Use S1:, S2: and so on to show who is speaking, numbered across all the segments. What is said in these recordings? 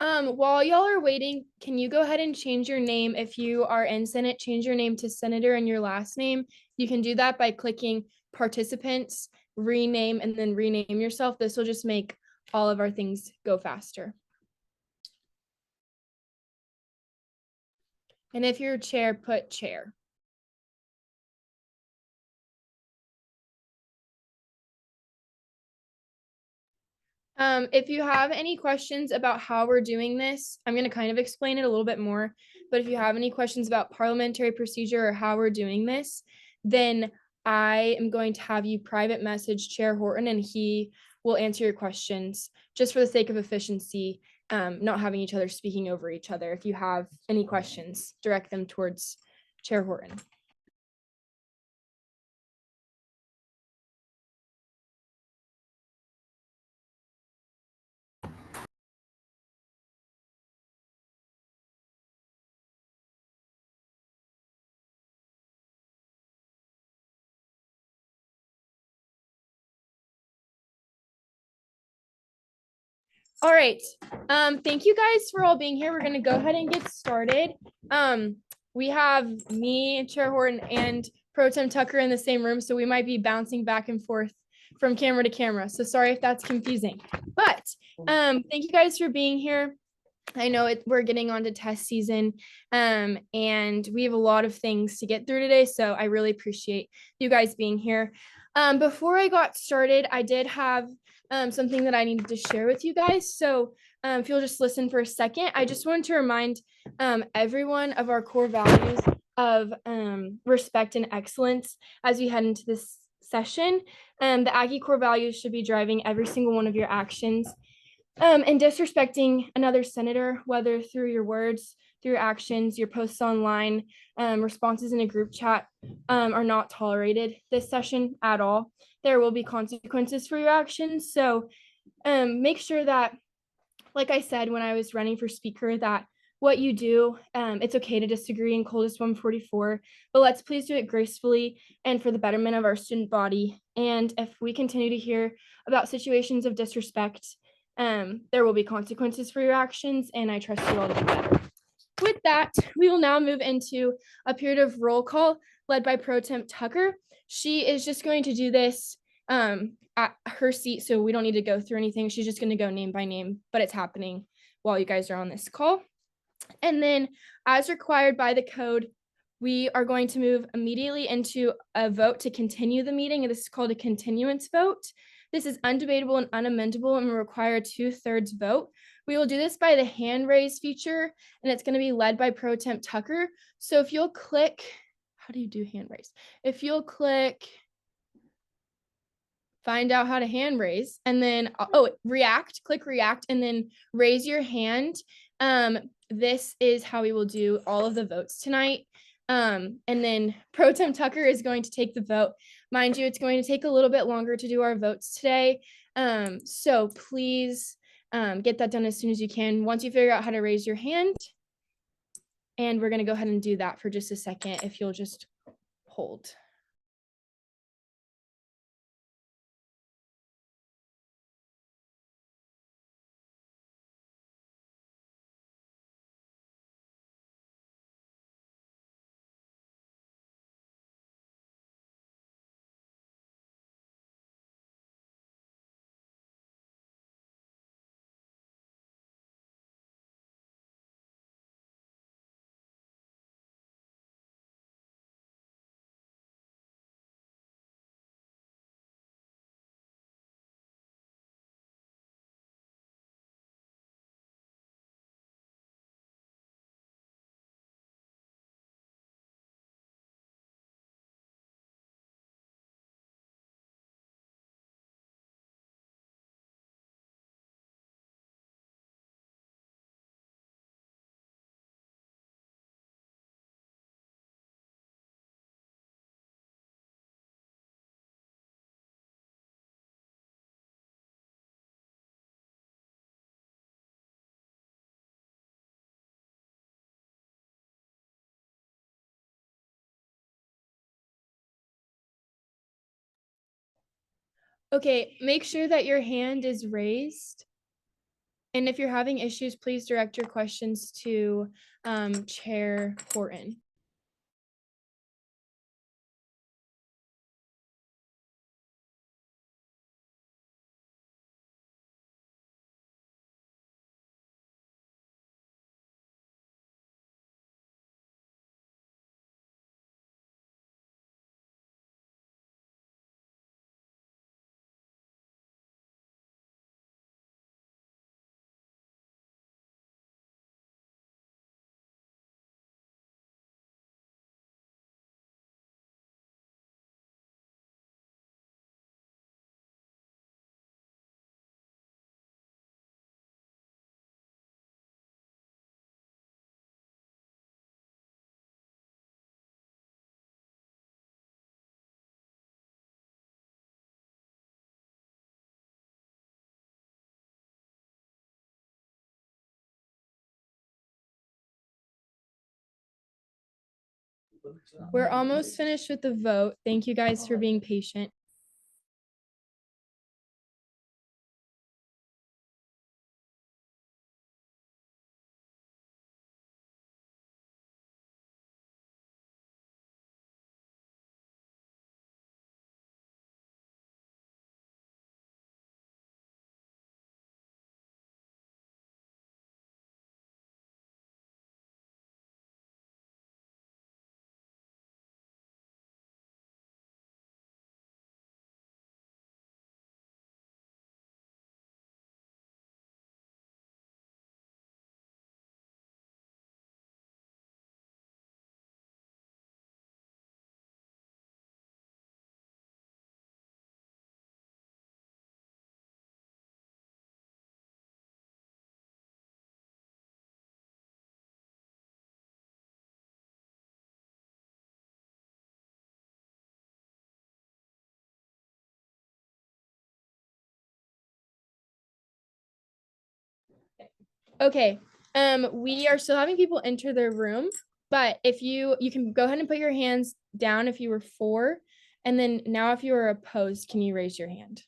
S1: While y'all are waiting, can you go ahead and change your name? If you are in Senate, change your name to Senator and your last name. You can do that by clicking participants, rename, and then rename yourself. This will just make all of our things go faster. And if you're chair, put chair. If you have any questions about how we're doing this, I'm going to kind of explain it a little bit more. But if you have any questions about parliamentary procedure or how we're doing this, then I am going to have you private message Chair Horton and he will answer your questions just for the sake of efficiency, not having each other speaking over each other. If you have any questions, direct them towards Chair Horton. All right. Thank you guys for all being here. We're gonna go ahead and get started. We have me, Chair Horton, and Pro Tem Tucker in the same room, so we might be bouncing back and forth from camera to camera. So sorry if that's confusing. But thank you guys for being here. I know we're getting on to test season, and we have a lot of things to get through today. So I really appreciate you guys being here. Before I got started, I did have something that I needed to share with you guys. So if you'll just listen for a second, I just wanted to remind everyone of our core values of respect and excellence as we head into this session. The Aggie core values should be driving every single one of your actions. And disrespecting another senator, whether through your words, through your actions, your posts online, responses in a group chat, are not tolerated this session at all. There will be consequences for your actions. So make sure that, like I said when I was running for speaker, that what you do, it's okay to disagree in Coldest 144, but let's please do it gracefully and for the betterment of our student body. And if we continue to hear about situations of disrespect, there will be consequences for your actions, and I trust you all to do better. With that, we will now move into a period of roll call led by Pro Tem Tucker. She is just going to do this at her seat, so we don't need to go through anything. She's just going to go name by name, but it's happening while you guys are on this call. And then, as required by the code, we are going to move immediately into a vote to continue the meeting. This is called a continuance vote. This is undebatable and unamendable and will require a 2/3 vote. We will do this by the hand raise feature, and it's going to be led by Pro Temp Tucker. So if you'll click, how do you do hand raise? If you'll click find out how to hand raise, and then react, click react, and then raise your hand. This is how we will do all of the votes tonight. And then Pro Tem Tucker is going to take the vote. Mind you, it's going to take a little bit longer to do our votes today. So please get that done as soon as you can. Once you figure out how to raise your hand, and we're going to go ahead and do that for just a second, if you'll just hold. Okay, make sure that your hand is raised. And if you're having issues, please direct your questions to Chair Horton. We're almost finished with the vote. Thank you guys for being patient. Okay, we are still having people enter their room, but if you can go ahead and put your hands down if you were for, and then now if you are opposed, can you raise your hand?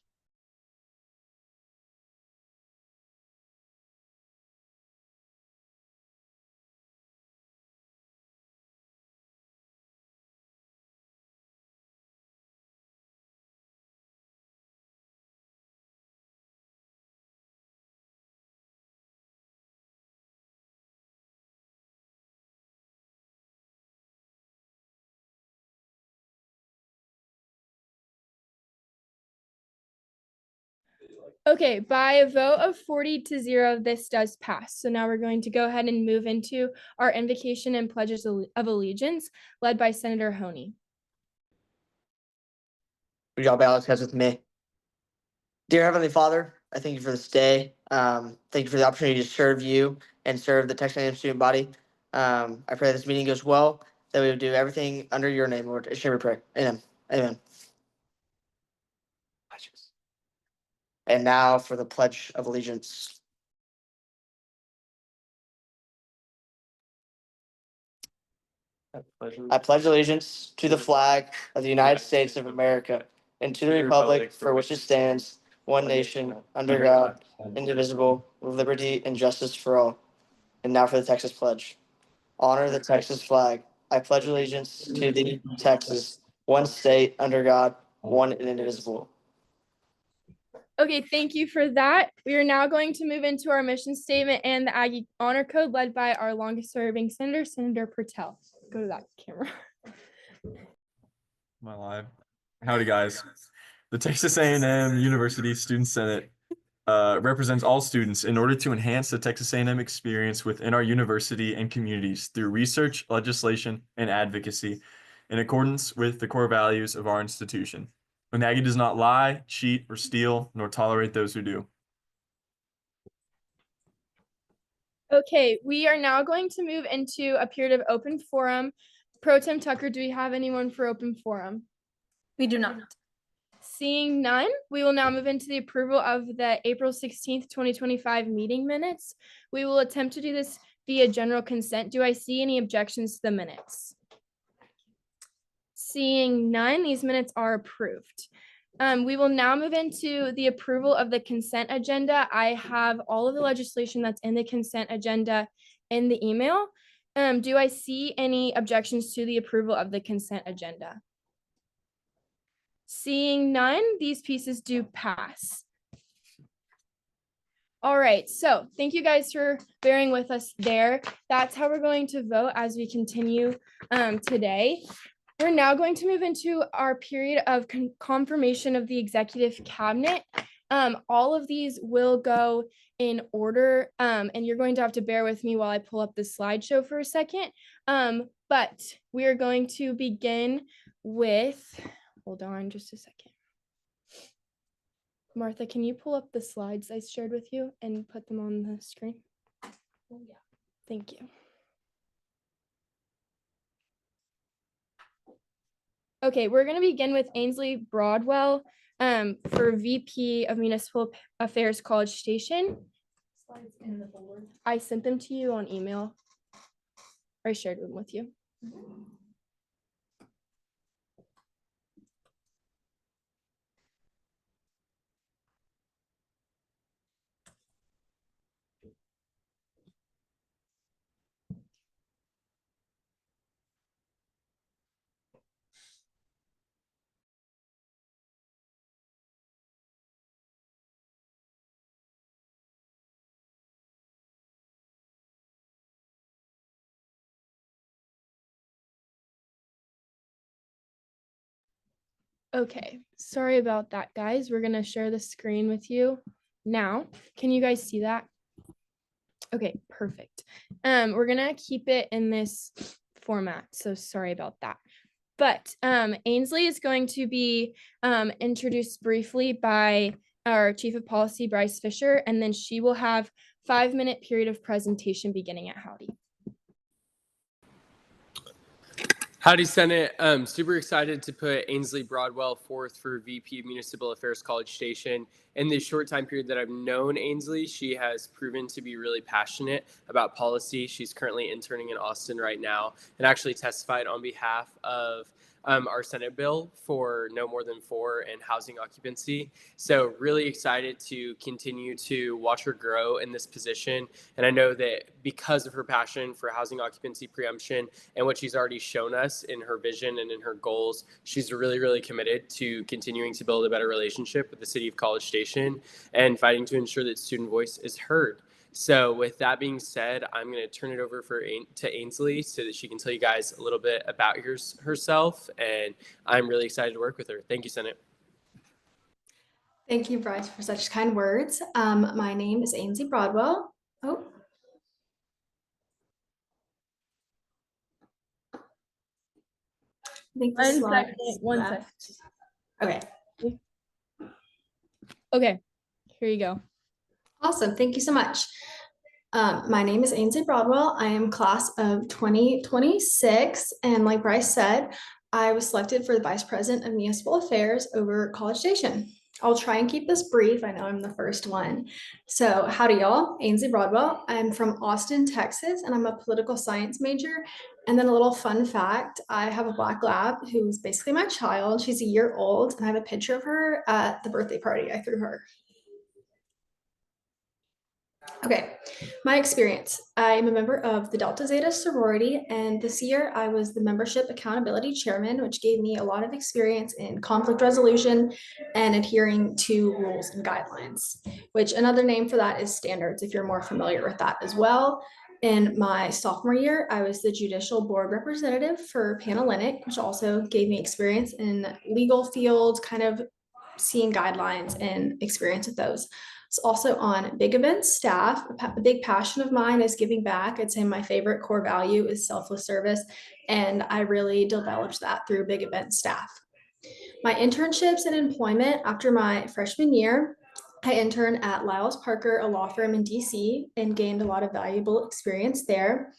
S1: Okay, by a vote of 40-0, this does pass. So now we're going to go ahead and move into our invocation and pledges of allegiance led by Senator Honey.
S2: Would y'all bow heads with me? Dear Heavenly Father, I thank you for this day. Thank you for the opportunity to serve you and serve the Texas A&M student body. I pray this meeting goes well, that we would do everything under your name, Lord. It's your prayer. Amen. Amen. And now for the Pledge of Allegiance. I pledge allegiance to the flag of the United States of America and to the republic for which it stands, one nation, under God, indivisible, with liberty and justice for all. And now for the Texas Pledge. Honor the Texas flag. I pledge allegiance to thee, Texas, one state, under God, one and indivisible.
S1: Okay, thank you for that. We are now going to move into our mission statement and the Aggie Honor Code led by our longest serving senator, Senator Patel. Go to that camera.
S3: Am I live? Howdy, guys. The Texas A&M University Student Senate represents all students in order to enhance the Texas A&M experience within our university and communities through research, legislation, and advocacy in accordance with the core values of our institution. An Aggie does not lie, cheat, or steal, nor tolerate those who do.
S1: Okay, we are now going to move into a period of open forum. Pro Tem Tucker, do we have anyone for open forum?
S4: We do not.
S1: Seeing none, we will now move into the approval of the April 16th, 2025 meeting minutes. We will attempt to do this via general consent. Do I see any objections to the minutes? Seeing none, these minutes are approved. We will now move into the approval of the consent agenda. I have all of the legislation that's in the consent agenda in the email. Do I see any objections to the approval of the consent agenda? Seeing none, these pieces do pass. All right, so thank you guys for bearing with us there. That's how we're going to vote as we continue today. We're now going to move into our period of confirmation of the executive cabinet. All of these will go in order, and you're going to have to bear with me while I pull up the slideshow for a second. But we are going to begin with, hold on just a second. Martha, can you pull up the slides I shared with you and put them on the screen? Oh, yeah. Thank you. Okay, we're going to begin with Ainsley Broadwell for VP of Municipal Affairs, College Station. Slides in the board. I sent them to you on email. Or I shared them with you. Okay, sorry about that, guys. We're gonna share the screen with you now. Can you guys see that? Okay, perfect. We're gonna keep it in this format, so sorry about that. But Ainsley is going to be introduced briefly by our Chief of Policy, Bryce Fisher, and then she will have 5-minute period of presentation beginning at Howdy.
S4: Howdy, Senate. Super excited to put Ainsley Broadwell forth for VP of Municipal Affairs, College Station. In the short time period that I've known Ainsley, she has proven to be really passionate about policy. She's currently interning in Austin right now and actually testified on behalf of our Senate bill for no more than 4 and housing occupancy. So really excited to continue to watch her grow in this position. And I know that because of her passion for housing occupancy preemption and what she's already shown us in her vision and in her goals, she's really, really committed to continuing to build a better relationship with the city of College Station and fighting to ensure that student voice is heard. So with that being said, I'm going to turn it over to Ainsley so that she can tell you guys a little bit about herself. And I'm really excited to work with her. Thank you, Senate.
S5: Thank you, Bryce, for such kind words. My name is Ainsley Broadwell. Oh. I think the
S1: One
S5: left.
S1: second.
S5: Okay.
S1: Okay, here you go.
S5: Awesome. Thank you so much. My name is Ainsley Broadwell. I am class of 2026. And like Bryce said, I was selected for the Vice President of Municipal Affairs over College Station. I'll try and keep this brief. I know I'm the first one. So howdy, y'all. Ainsley Broadwell. I'm from Austin, Texas, and I'm a political science major. And then a little fun fact, I have a black lab who's basically my child. She's a year old, and I have a picture of her at the birthday party I threw her. Okay, my experience. I'm a member of the Delta Zeta sorority, and this year I was the membership accountability chairman, which gave me a lot of experience in conflict resolution and adhering to rules and guidelines, which another name for that is standards, if you're more familiar with that as well. In my sophomore year, I was the judicial board representative for Panhellenic, which also gave me experience in legal field, kind of seeing guidelines and experience with those. It's also on big events staff. A big passion of mine is giving back. I'd say my favorite core value is selfless service, and I really developed that through big event staff. My internships and employment after my freshman year, I interned at Lyles Parker, a law firm in DC, and gained a lot of valuable experience there.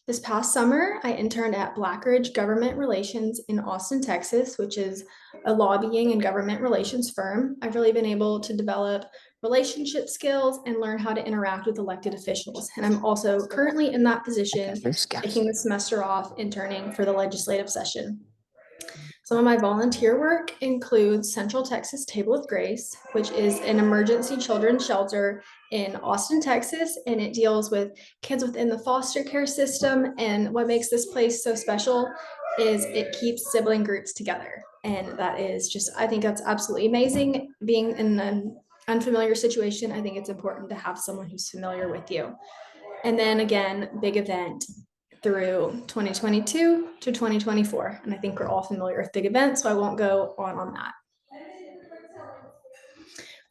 S5: This past summer, I interned at Blackridge Government Relations in Austin, Texas, which is a lobbying and government relations firm. I've really been able to develop relationship skills and learn how to interact with elected officials. And I'm also currently in that position, taking the semester off, interning for the legislative session. Some of my volunteer work includes Central Texas Table with Grace, which is an emergency children's shelter in Austin, Texas, and it deals with kids within the foster care system. And what makes this place so special is it keeps sibling groups together. And that is just, I think that's absolutely amazing. Being in an unfamiliar situation, I think it's important to have someone who's familiar with you. And then again, big event through 2022 to 2024. And I think we're all familiar with big events, so I won't go on that.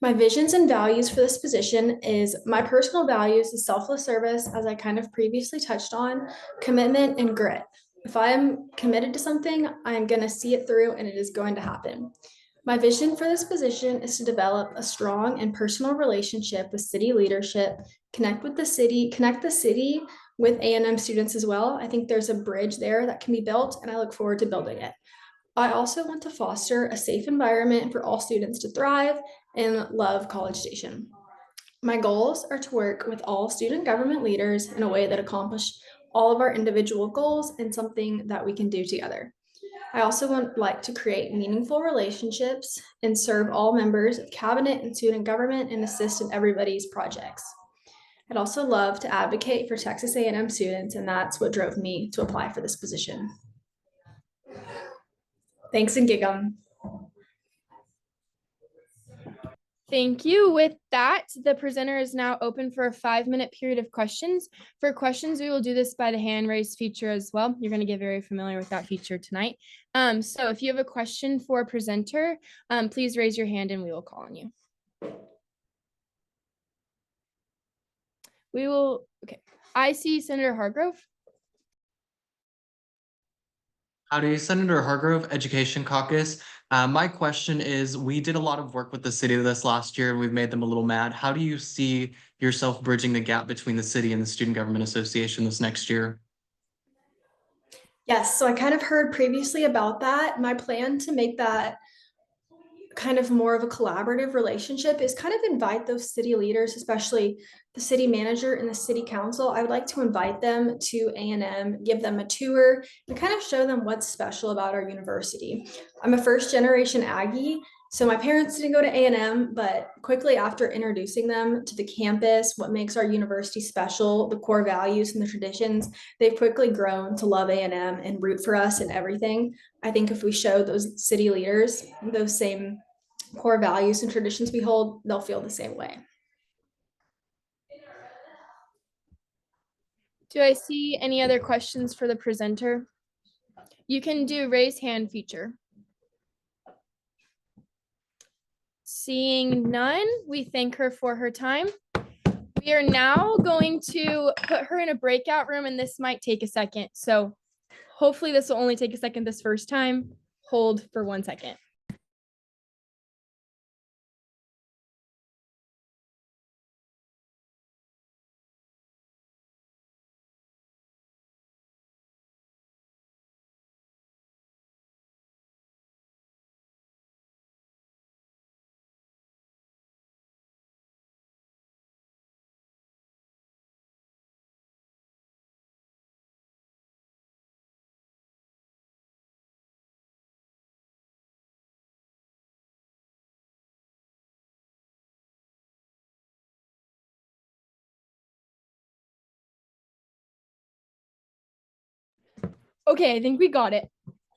S5: My visions and values for this position is my personal values is selfless service, as I kind of previously touched on, commitment and grit. If I am committed to something, I am going to see it through and it is going to happen. My vision for this position is to develop a strong and personal relationship with city leadership, connect the city with A&M students as well. I think there's a bridge there that can be built, and I look forward to building it. I also want to foster a safe environment for all students to thrive and love College Station. My goals are to work with all student government leaders in a way that accomplish all of our individual goals and something that we can do together. I also like to create meaningful relationships and serve all members of cabinet and student government and assist in everybody's projects. I'd also love to advocate for Texas A&M students, and that's what drove me to apply for this position. Thanks and gig'em.
S1: Thank you. With that, the presenter is now open for a 5-minute period of questions. For questions, we will do this by the hand raise feature as well. You're going to get very familiar with that feature tonight. So if you have a question for a presenter, please raise your hand and we will call on you. Okay. I see Senator Hargrove.
S6: Howdy, Senator Hargrove, Education Caucus. My question is, we did a lot of work with the city this last year and we've made them a little mad. How do you see yourself bridging the gap between the city and the Student Government Association this next year?
S5: Yes, so I kind of heard previously about that. My plan to make that kind of more of a collaborative relationship is kind of invite those city leaders, especially the city manager and the city council. I would like to invite them to A&M, give them a tour, and kind of show them what's special about our university. I'm a first-generation Aggie, so my parents didn't go to A&M, but quickly after introducing them to the campus, what makes our university special, the core values and the traditions, they've quickly grown to love A&M and root for us and everything. I think if we show those city leaders those same core values and traditions we hold, they'll feel the same way.
S1: Do I see any other questions for the presenter? You can do raise hand feature. Seeing none, we thank her for her time. We are now going to put her in a breakout room, and this might take a second. So hopefully this will only take a second this first time. Hold for 1 second. Okay, I think we got it.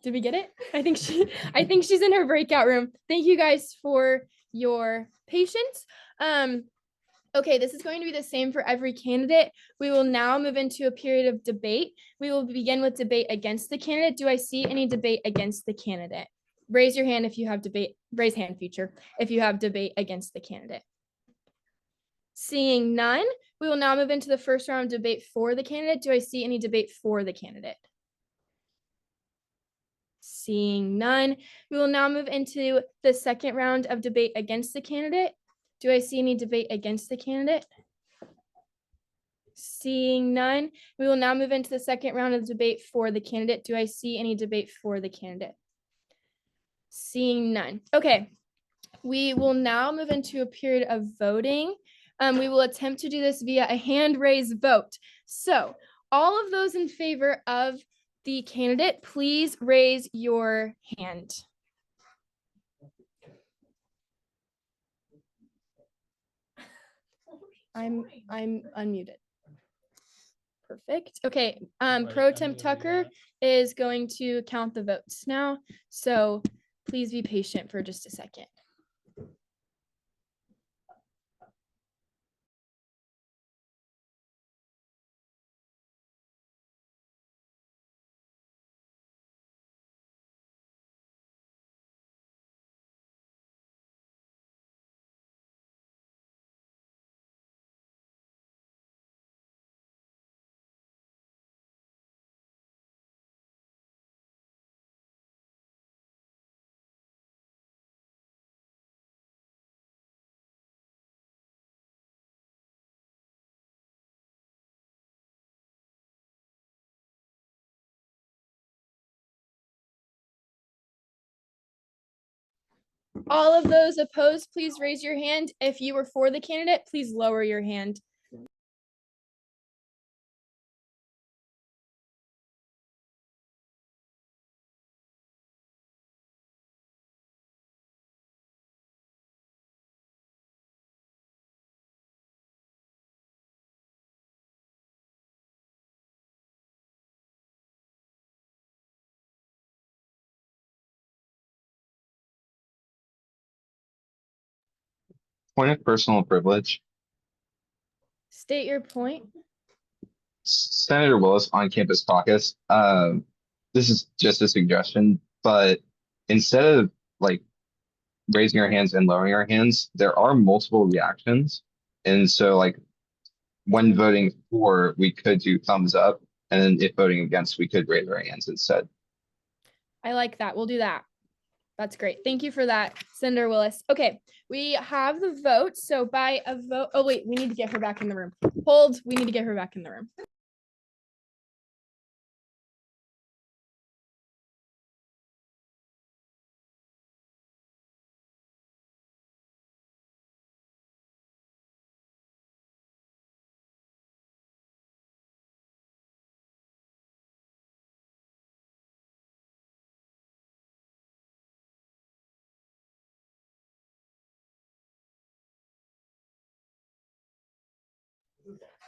S1: Did we get it? I think she's in her breakout room. Thank you guys for your patience. Okay, this is going to be the same for every candidate. We will now move into a period of debate. We will begin with debate against the candidate. Do I see any debate against the candidate? Raise your hand if you have debate, raise hand feature if you have debate against the candidate. Seeing none, we will now move into the first round of debate for the candidate. Do I see any debate for the candidate? Seeing none, we will now move into the second round of debate against the candidate. Do I see any debate against the candidate? Seeing none, we will now move into the second round of debate for the candidate. Do I see any debate for the candidate? Seeing none. Okay, we will now move into a period of voting. We will attempt to do this via a hand raised vote. So all of those in favor of the candidate, please raise your hand. I'm unmuted. Perfect. Okay, Pro Tem Tucker is going to count the votes now, so please be patient for just a second. All of those opposed, please raise your hand. If you were for the candidate, please lower your hand.
S7: Point of personal privilege.
S1: State your point.
S7: Senator Willis on campus caucus. This is just a suggestion, but instead of like raising our hands and lowering our hands, there are multiple reactions. And so like when voting for, we could do thumbs up. And then if voting against, we could raise our hands instead.
S1: I like that. We'll do that. That's great. Thank you for that, Senator Willis. Okay, we have the vote. So by a vote, oh wait, we need to get her back in the room. Hold, we need to get her back in the room.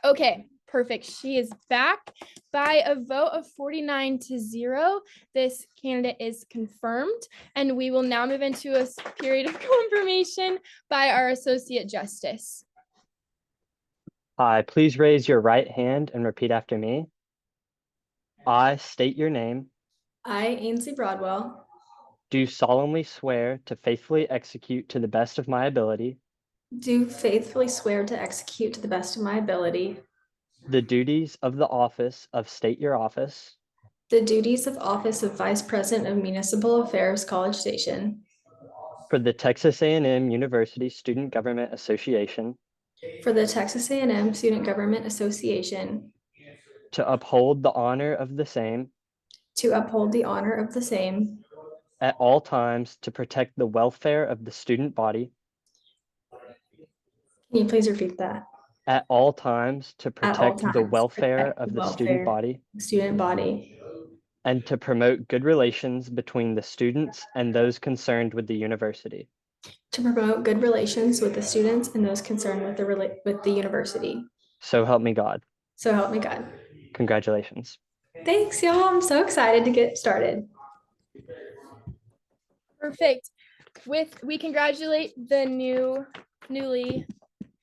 S1: Okay, perfect. She is back by a vote of 49-0. This candidate is confirmed, and we will now move into a period of confirmation by our Associate Justice.
S8: Hi, please raise your right hand and repeat after me. I state your name,
S5: I, Ainsley Broadwell,
S8: do solemnly swear to faithfully execute to the best of my ability
S5: do faithfully swear to execute to the best of my ability
S8: the duties of the office of State Your Office
S5: the duties of office of Vice President of Municipal Affairs, College Station,
S8: for the Texas A&M University Student Government Association,
S5: for the Texas A&M Student Government Association,
S8: to uphold the honor of the same
S5: to uphold the honor of the same
S8: at all times, to protect the welfare of the student body
S5: Can you please repeat that?
S8: at all times, to
S5: At all
S8: protect the
S5: times,
S8: welfare
S5: protect
S8: of
S5: the
S8: the student
S5: welfare
S8: body
S5: student body,
S8: and to promote good relations between the students and those concerned with the university.
S5: to promote good relations with the students and those concerned with the university.
S8: So help me God.
S5: So help me God.
S8: Congratulations.
S5: Thanks, y'all. I'm so excited to get started.
S1: Perfect. We congratulate the newly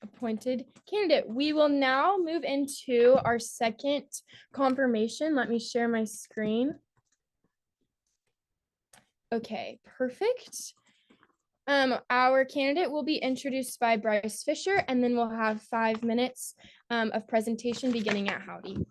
S1: appointed candidate. We will now move into our second confirmation. Let me share my screen. Okay, perfect. Our candidate will be introduced by Bryce Fisher, and then we'll have 5 minutes of presentation beginning at Howdy.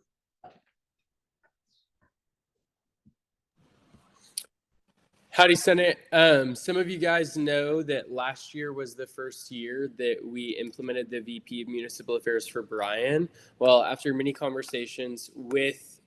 S4: Howdy, Senate. Some of you guys know that last year was the first year that we implemented the VP of Municipal Affairs for Bryan. Well, after many conversations with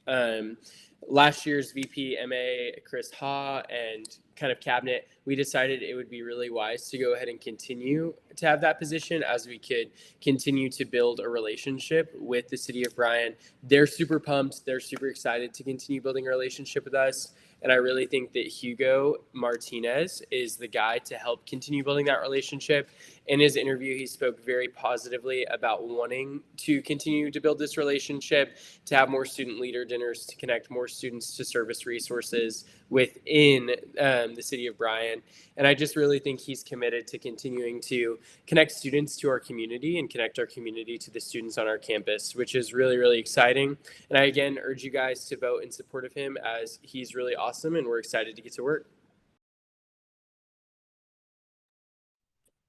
S4: last year's VP MA Chris Ha and kind of cabinet, we decided it would be really wise to go ahead and continue to have that position as we could continue to build a relationship with the city of Bryan. They're super pumped. They're super excited to continue building a relationship with us. And I really think that Hugo Martinez is the guy to help continue building that relationship. In his interview, he spoke very positively about wanting to continue to build this relationship, to have more student leader dinners, to connect more students to service resources within the city of Bryan. And I just really think he's committed to continuing to connect students to our community and connect our community to the students on our campus, which is really, really exciting. And I again urge you guys to vote in support of him, as he's really awesome and we're excited to get to work.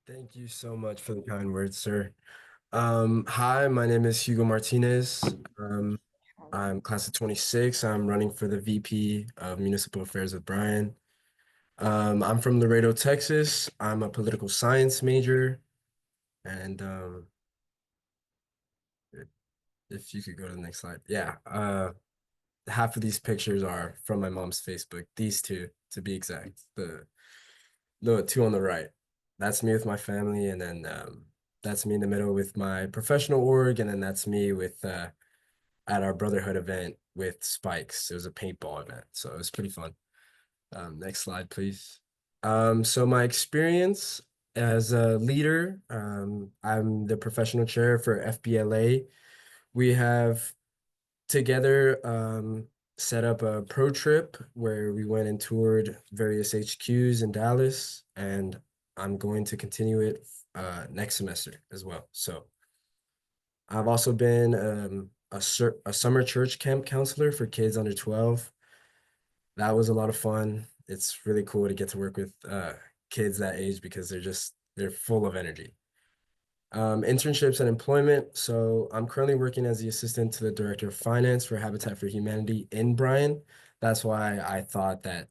S9: Thank you so much for the kind words, sir. Hi, my name is Hugo Martinez. I'm class of 26. I'm running for the VP of Municipal Affairs with Bryan. I'm from Laredo, Texas. I'm a political science major. And if you could go to the next slide. Yeah, half of these pictures are from my mom's Facebook. These two, to be exact. The two on the right. That's me with my family, and then that's me in the middle with my professional org, and then that's me with at our Brotherhood event with Spikes. It was a paintball event, so it was pretty fun. Next slide, please. So my experience as a leader, I'm the professional chair for FBLA. We have together set up a pro trip where we went and toured various HQs in Dallas, and I'm going to continue it next semester as well. So I've also been a summer church camp counselor for kids under 12. That was a lot of fun. It's really cool to get to work with kids that age because they're full of energy. Internships and employment. So I'm currently working as the assistant to the director of finance for Habitat for Humanity in Bryan. That's why I thought that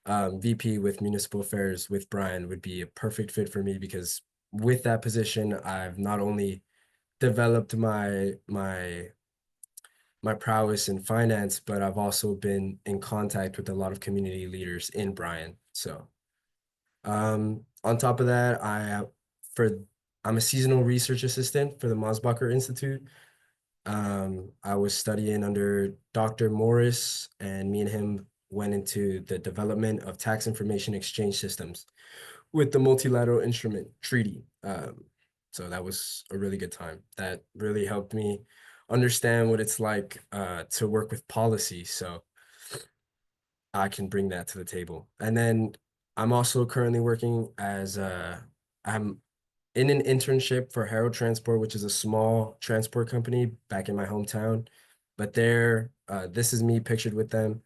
S9: VP with municipal affairs with Bryan would be a perfect fit for me, because with that position, I've not only developed my prowess in finance, but I've also been in contact with a lot of community leaders in Bryan. So on top of that, I'm a seasonal research assistant for the Mosbacher Institute. I was studying under Dr. Morris, and me and him went into the development of tax information exchange systems with the Multilateral Instrument Treaty. So that was a really good time. That really helped me understand what it's like to work with policy. So I can bring that to the table. And then I'm also currently working as I'm in an internship for Harold Transport, which is a small transport company back in my hometown. But this is me pictured with them.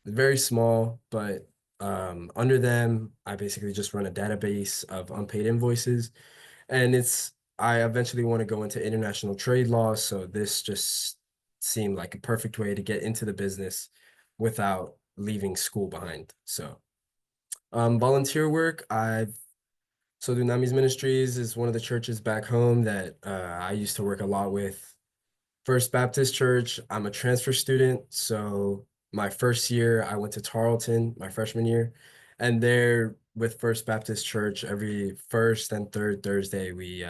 S9: Very small, but under them, I basically just run a database of unpaid invoices. And I eventually want to go into international trade law. So this just seemed like a perfect way to get into the business without leaving school behind. So volunteer work, so Dunamis Ministries is one of the churches back home that I used to work a lot with. First Baptist Church, I'm a transfer student. So my first year, I went to Tarleton, my freshman year. And there with First Baptist Church, every first and third Thursday, we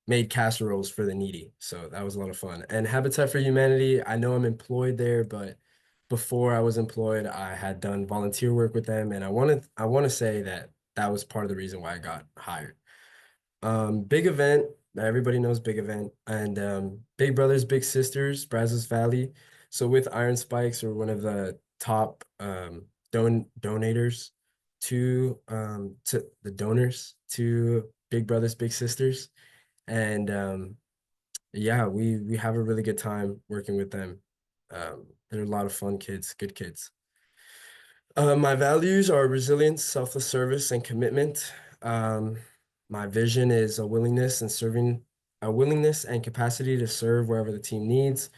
S9: made casseroles for the needy. So that was a lot of fun. And Habitat for Humanity, I know I'm employed there, but before I was employed, I had done volunteer work with them. And I want to say that was part of the reason why I got hired. Big event, everybody knows Big Event, and Big Brothers Big Sisters, Brazos Valley. So with Iron Spikes, we're one of the top donators to the donors to Big Brothers Big Sisters. And yeah, we have a really good time working with them. They're a lot of fun kids, good kids. My values are resilience, selfless service, and commitment. My vision is a willingness and capacity to serve wherever the team needs,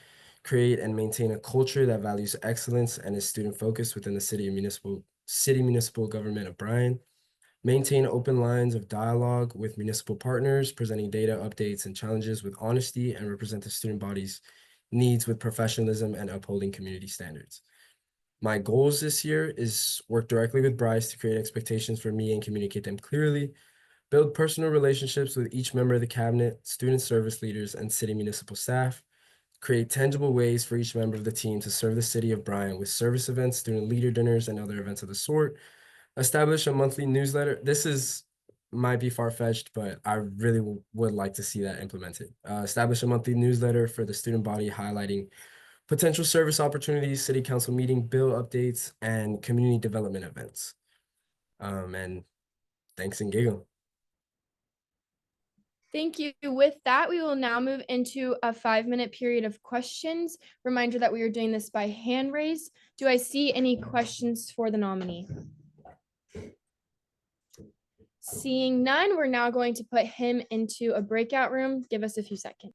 S9: create and maintain a culture that values excellence and is student-focused within the city municipal government of Bryan. Maintain open lines of dialogue with municipal partners, presenting data, updates, and challenges with honesty, and represent the student body's needs with professionalism and upholding community standards. My goals this year is work directly with Bryce to create expectations for me and communicate them clearly, build personal relationships with each member of the cabinet, student service leaders, and city municipal staff, create tangible ways for each member of the team to serve the city of Bryan with service events, student leader dinners, and other events of the sort, establish a monthly newsletter. Might be far-fetched, but I really would like to see that implemented. Establish a monthly newsletter for the student body highlighting potential service opportunities, city council meeting, bill updates, and community development events. And thanks and giggle.
S1: Thank you. With that, we will now move into a 5-minute period of questions. Reminder that we are doing this by hand raise. Do I see any questions for the nominee? Seeing none, we're now going to put him into a breakout room. Give us a few seconds.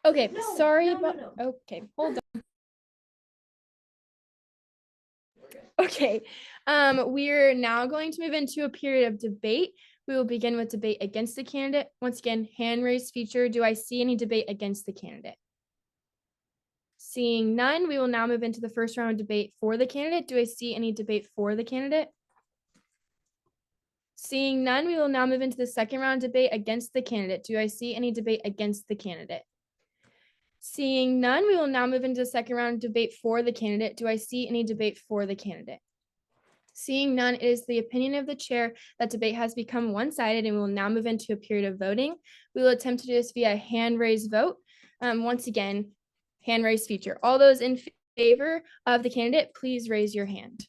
S1: Okay, sorry about, okay, hold on. Okay, we're now going to move into a period of debate. We will begin with debate against the candidate. Once again, hand raise feature. Do I see any debate against the candidate? Seeing none, we will now move into the first round of debate for the candidate. Do I see any debate for the candidate? Seeing none, we will now move into the second round of debate against the candidate. Do I see any debate against the candidate? Seeing none, we will now move into the second round of debate for the candidate. Do I see any debate for the candidate? Seeing none, it is the opinion of the chair that debate has become one-sided, and we will now move into a period of voting. We will attempt to do this via hand raise vote. Once again, hand raise feature. All those in favor of the candidate, please raise your hand.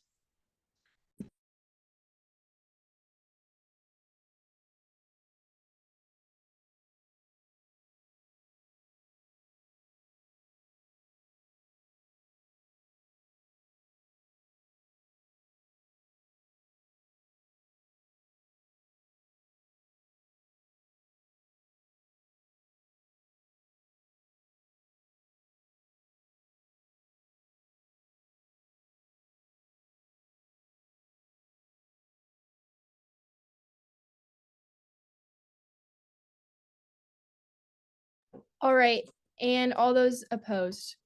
S1: All right, and all those opposed.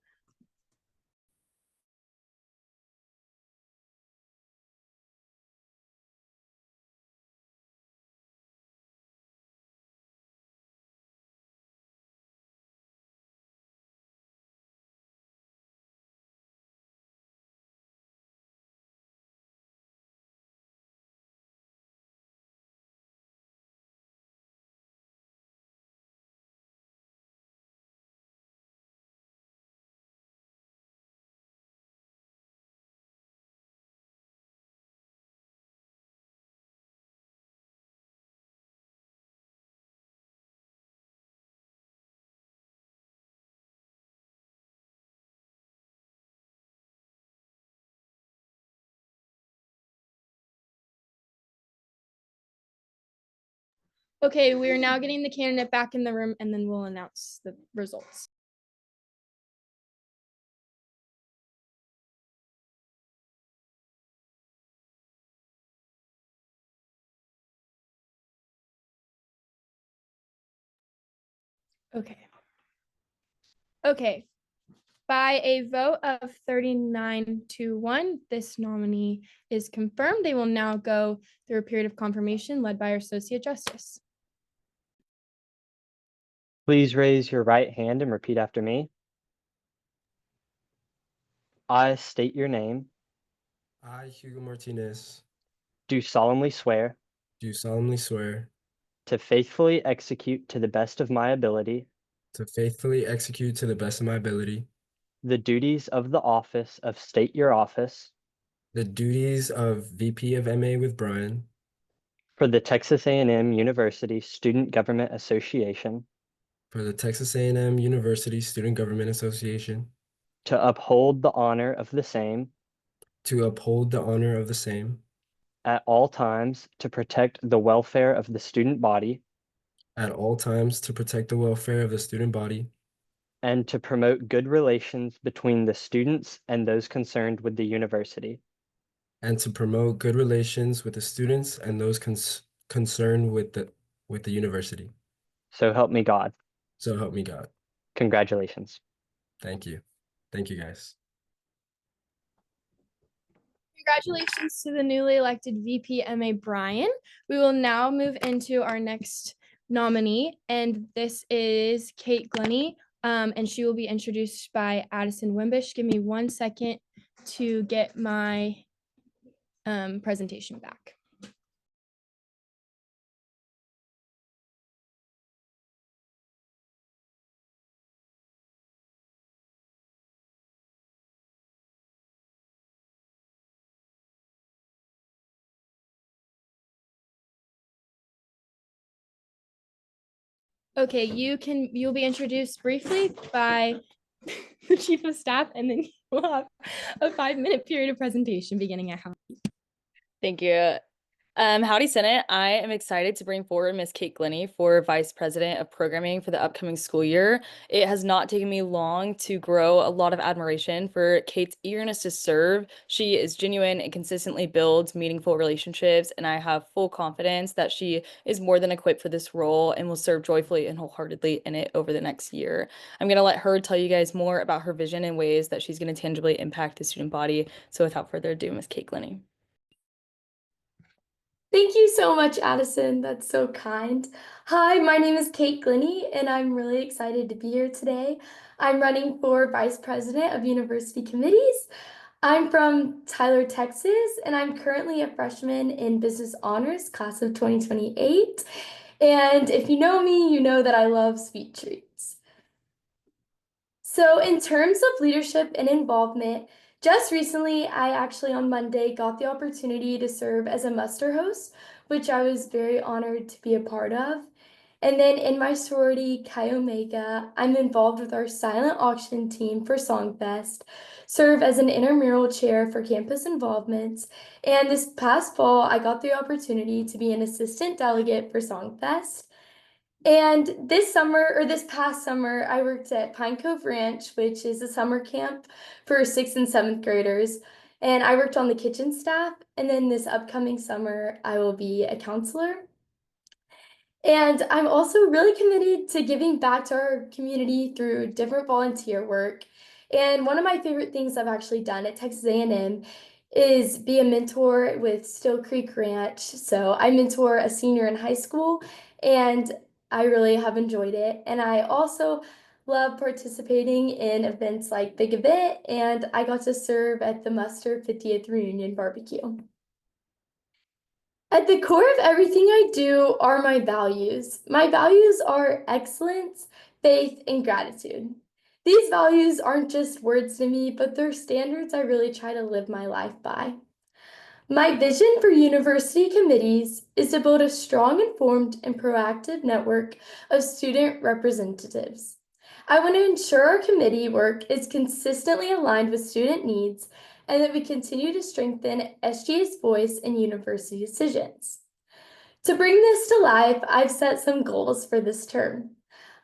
S1: Okay, we are now getting the candidate back in the room, and then we'll announce the results. Okay. Okay. By a vote of 39-1, this nominee is confirmed. They will now go through a period of confirmation led by our Associate Justice.
S8: Please raise your right hand and repeat after me. I state your name,
S9: I, Hugo Martinez,
S8: do solemnly swear
S9: do solemnly swear
S8: to faithfully execute to the best of my ability
S9: to faithfully execute to the best of my ability
S8: the duties of the office of State Your Office
S9: the duties of VP of MA with Brian
S8: for the Texas A&M University Student Government Association,
S9: for the Texas A&M University Student Government Association,
S8: to uphold the honor of the same
S9: to uphold the honor of the same
S8: at all times, to protect the welfare of the student body,
S9: at all times, to protect the welfare of the student body,
S8: and to promote good relations between the students and those concerned with the university.
S9: and to promote good relations with the students and those concerned with the university.
S8: So help me God.
S9: So help me God.
S8: Congratulations.
S9: Thank you. Thank you, guys.
S1: Congratulations to the newly elected VP MA Brian. We will now move into our next nominee, and this is Kate Glennie, and she will be introduced by Addison Wimbish. Give me 1 second to get my presentation back. Okay, you'll be introduced briefly by the Chief of Staff, and then we'll have a 5-minute period of presentation beginning at half.
S10: Thank you. Howdy Senate. I am excited to bring forward Ms. Kate Glennie for Vice President of Programming for the upcoming school year. It has not taken me long to grow a lot of admiration for Kate's eagerness to serve. She is genuine and consistently builds meaningful relationships, and I have full confidence that she is more than equipped for this role and will serve joyfully and wholeheartedly in it over the next year. I'm going to let her tell you guys more about her vision and ways that she's going to tangibly impact the student body. So without further ado, Ms. Kate Glennie.
S11: Thank you so much, Addison. That's so kind. Hi, my name is Kate Glennie, and I'm really excited to be here today. I'm running for Vice President of University Committees. I'm from Tyler, Texas, and I'm currently a freshman in Business Honors, class of 2028. And if you know me, you know that I love sweet treats. So in terms of leadership and involvement, just recently, I actually on Monday got the opportunity to serve as a muster host, which I was very honored to be a part of. And then in my sorority, Chi Omega, I'm involved with our silent auction team for Songfest, serve as an intramural chair for campus involvements, and this past fall, I got the opportunity to be an assistant delegate for Songfest. And this past summer, I worked at Pine Cove Ranch, which is a summer camp for 6th and 7th graders. And I worked on the kitchen staff. And then this upcoming summer, I will be a counselor. And I'm also really committed to giving back to our community through different volunteer work. And one of my favorite things I've actually done at Texas A&M is be a mentor with Still Creek Ranch. So I mentor a senior in high school, and I really have enjoyed it. And I also love participating in events like Big Event, and I got to serve at the Muster 50th Reunion Barbecue. At the core of everything I do are my values. My values are excellence, faith, and gratitude. These values aren't just words to me, but they're standards I really try to live my life by. My vision for university committees is to build a strong, informed, and proactive network of student representatives. I want to ensure our committee work is consistently aligned with student needs and that we continue to strengthen SGA's voice in university decisions. To bring this to life, I've set some goals for this term.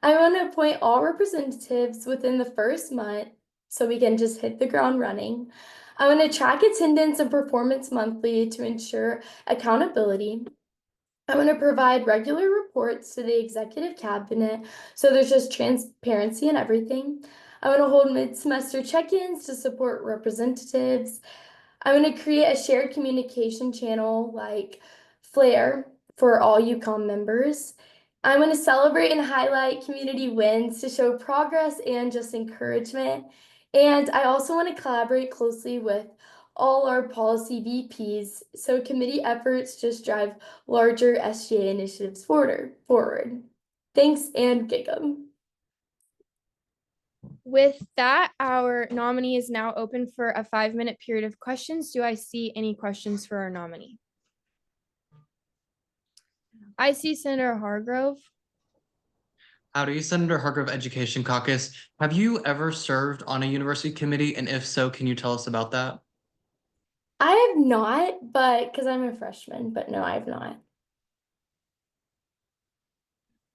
S11: I want to appoint all representatives within the first month so we can just hit the ground running. I want to track attendance and performance monthly to ensure accountability. I want to provide regular reports to the executive cabinet so there's just transparency in everything. I want to hold mid-semester check-ins to support representatives. I want to create a shared communication channel like Flare for all UCOM members. I want to celebrate and highlight community wins to show progress and just encouragement. And I also want to collaborate closely with all our policy VPs, so committee efforts just drive larger SGA initiatives forward. Thanks, and Gig'em.
S1: With that, our nominee is now open for a 5-minute period of questions. Do I see any questions for our nominee? I see Senator Hargrove.
S6: Howdy, Senator Hargrove, Education Caucus. Have you ever served on a university committee? And if so, can you tell us about that?
S11: I have not, but because I'm a freshman, but no, I have not.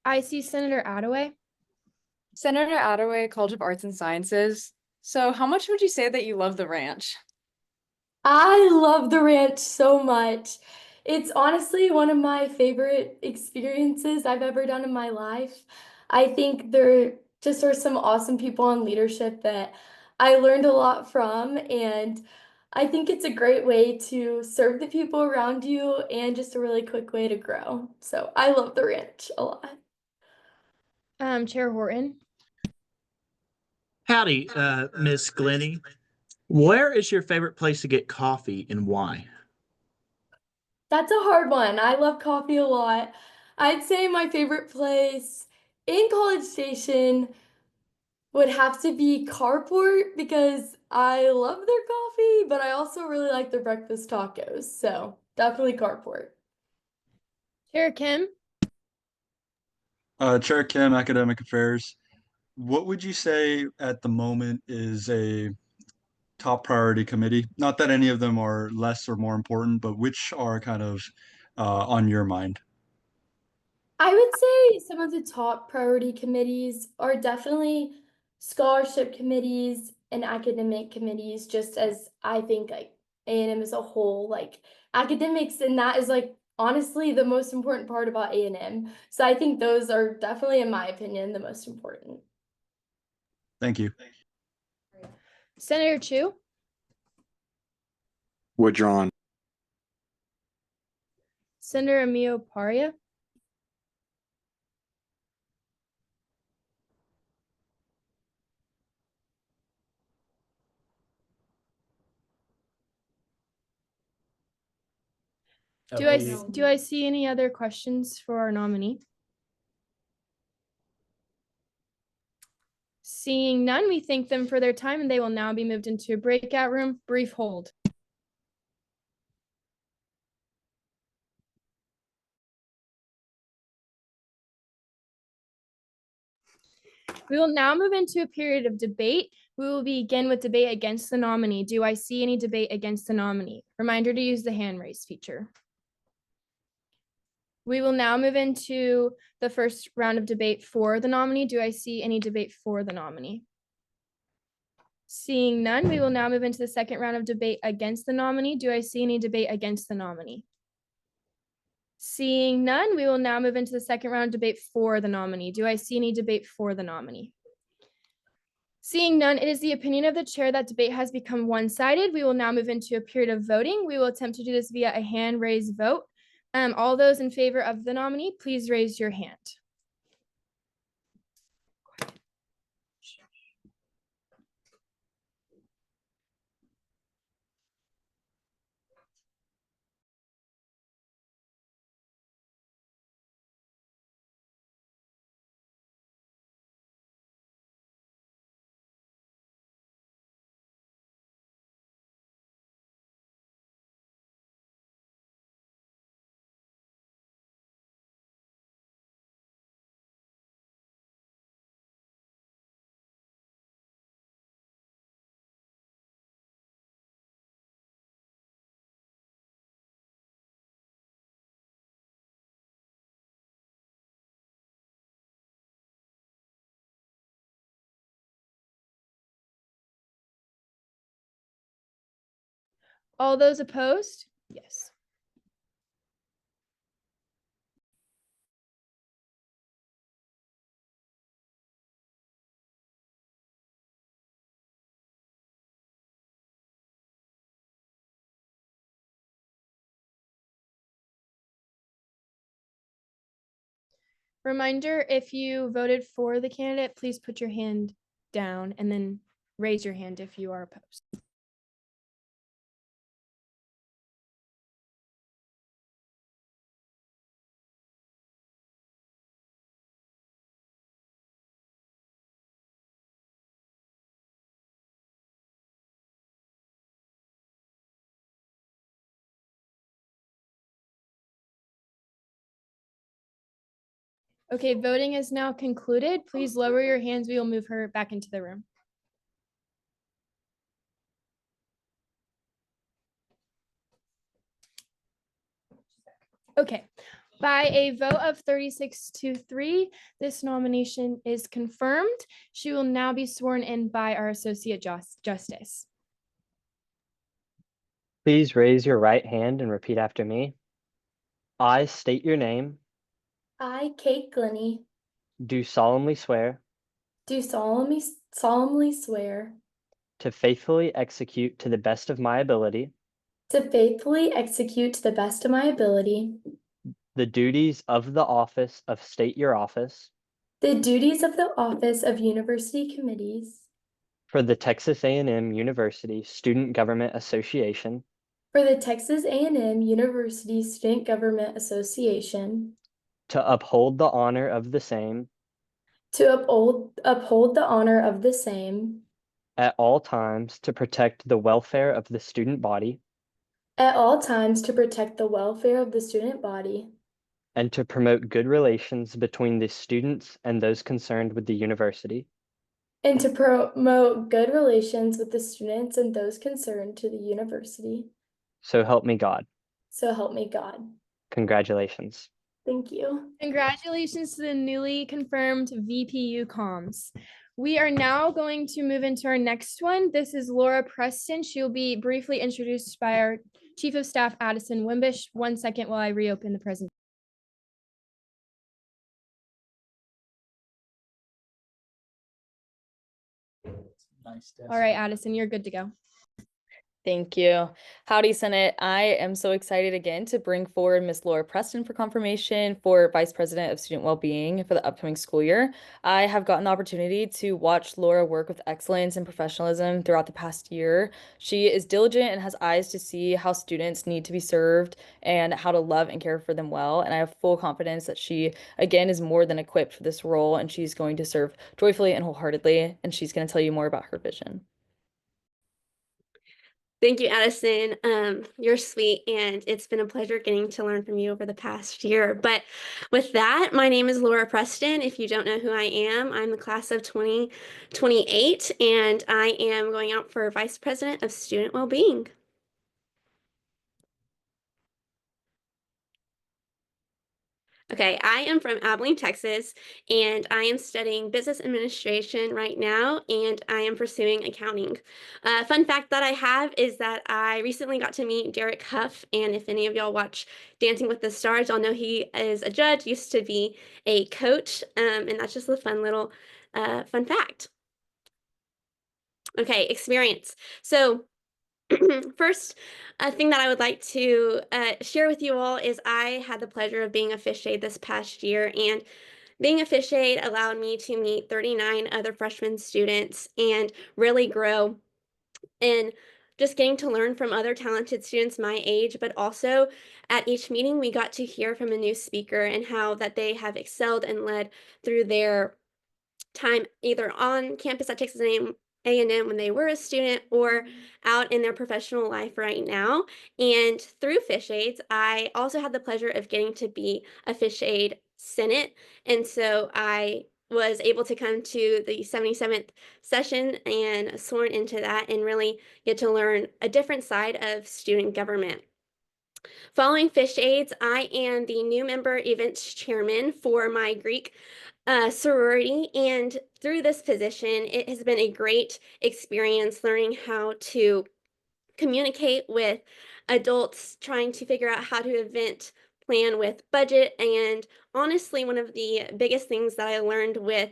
S1: I see Senator Attaway.
S12: Senator Attaway, College of Arts and Sciences. So how much would you say that you love the ranch?
S11: I love the ranch so much. It's honestly one of my favorite experiences I've ever done in my life. I think there just are some awesome people in leadership that I learned a lot from, and I think it's a great way to serve the people around you and just a really quick way to grow. So I love the ranch a lot.
S1: Chair Horton.
S13: Howdy, Miss Glennie. Where is your favorite place to get coffee and why?
S11: That's a hard one. I love coffee a lot. I'd say my favorite place in College Station would have to be Carport because I love their coffee, but I also really like their breakfast tacos. So definitely Carport.
S1: Chair Kim.
S14: Chair Kim, Academic Affairs. What would you say at the moment is a top priority committee? Not that any of them are less or more important, but which are kind of on your mind?
S11: I would say some of the top priority committees are definitely scholarship committees and academic committees, just as I think like A&M as a whole, like academics, and that is like honestly the most important part about A&M. So I think those are definitely, in my opinion, the most important.
S14: Thank you.
S1: Senator Chu.
S15: Withdrawn.
S1: Senator Emilio Paria. Do I see any other questions for our nominee? Seeing none, we thank them for their time and they will now be moved into a breakout room. Brief hold. We will now move into a period of debate. We will begin with debate against the nominee. Do I see any debate against the nominee? Reminder to use the hand raise feature. We will now move into the first round of debate for the nominee. Do I see any debate for the nominee? Seeing none, we will now move into the second round of debate against the nominee. Do I see any debate against the nominee? Seeing none, we will now move into the second round of debate for the nominee. Do I see any debate for the nominee? Seeing none, it is the opinion of the chair that debate has become one-sided. We will now move into a period of voting. We will attempt to do this via a hand raised vote. All those in favor of the nominee, please raise your hand. All those opposed? Yes. Reminder, if you voted for the candidate, please put your hand down and then raise your hand if you are opposed. Okay, voting is now concluded. Please lower your hands. We will move her back into the room. Okay, by a vote of 36-3, this nomination is confirmed. She will now be sworn in by our Associate Justice.
S8: Please raise your right hand and repeat after me. I state your name,
S11: I, Kate Glenny,
S8: do solemnly swear
S11: do solemnly swear
S8: to faithfully execute to the best of my ability
S11: to faithfully execute to the best of my ability
S8: the duties of the office of State Your Office
S11: the duties of the office of University Committees
S8: for the Texas A&M University Student Government Association
S11: for the Texas A&M University Student Government Association
S8: to uphold the honor of the same
S11: to uphold the honor of the same
S8: at all times to protect the welfare of the student body
S11: at all times to protect the welfare of the student body
S8: and to promote good relations between the students and those concerned with the university.
S11: and to promote good relations with the students and those concerned to the university.
S8: So help me God.
S11: So help me God.
S8: Congratulations.
S11: Thank you.
S1: Congratulations to the newly confirmed VPU Comms. We are now going to move into our next one. This is Laura Preston. She'll be briefly introduced by our Chief of Staff, Addison Wimbish. 1 second while I reopen the presentation. All right, Addison, you're good to go.
S10: Thank you. Howdy, Senate. I am so excited again to bring forward Ms. Laura Preston for confirmation for Vice President of Student Wellbeing for the upcoming school year. I have gotten the opportunity to watch Laura work with excellence and professionalism throughout the past year. She is diligent and has eyes to see how students need to be served and how to love and care for them well. And I have full confidence that she, again, is more than equipped for this role, and she's going to serve joyfully and wholeheartedly. And she's going to tell you more about her vision.
S15: Thank you, Addison. You're sweet, and it's been a pleasure getting to learn from you over the past year. But with that, my name is Laura Preston. If you don't know who I am, I'm the class of 2028, and I am going out for Vice President of Student Wellbeing. Okay, I am from Abilene, Texas, and I am studying business administration right now, and I am pursuing accounting. Fun fact that I have is that I recently got to meet Derek Huff, and if any of y'all watch Dancing with the Stars, y'all know he is a judge, used to be a coach, and that's just a fun little fun fact. Okay, experience. So first thing that I would like to share with you all is I had the pleasure of being a fish aide this past year, and being a fish aide allowed me to meet 39 other freshman students and really grow in just getting to learn from other talented students my age, but also at each meeting we got to hear from a new speaker and how that they have excelled and led through their time either on campus at Texas A&M when they were a student or out in their professional life right now. And through Fish Aids, I also had the pleasure of getting to be a Fish Aid Senate. And so I was able to come to the 77th session and sworn into that and really get to learn a different side of student government. Following Fish Aids, I am the new member events chairman for my Greek sorority, and through this position it has been a great experience learning how to communicate with adults, trying to figure out how to event plan with budget. And honestly, one of the biggest things that I learned with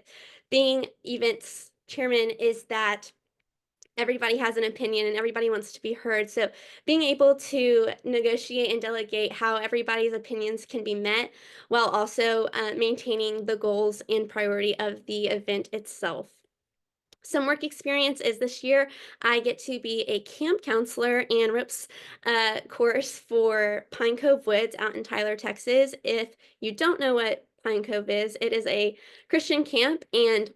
S15: being events chairman is that everybody has an opinion and everybody wants to be heard. So being able to negotiate and delegate how everybody's opinions can be met while also maintaining the goals and priority of the event itself. Some work experience is this year I get to be a camp counselor and ropes course for Pine Cove Woods out in Tyler, Texas. If you don't know what Pine Cove is, it is a Christian camp, and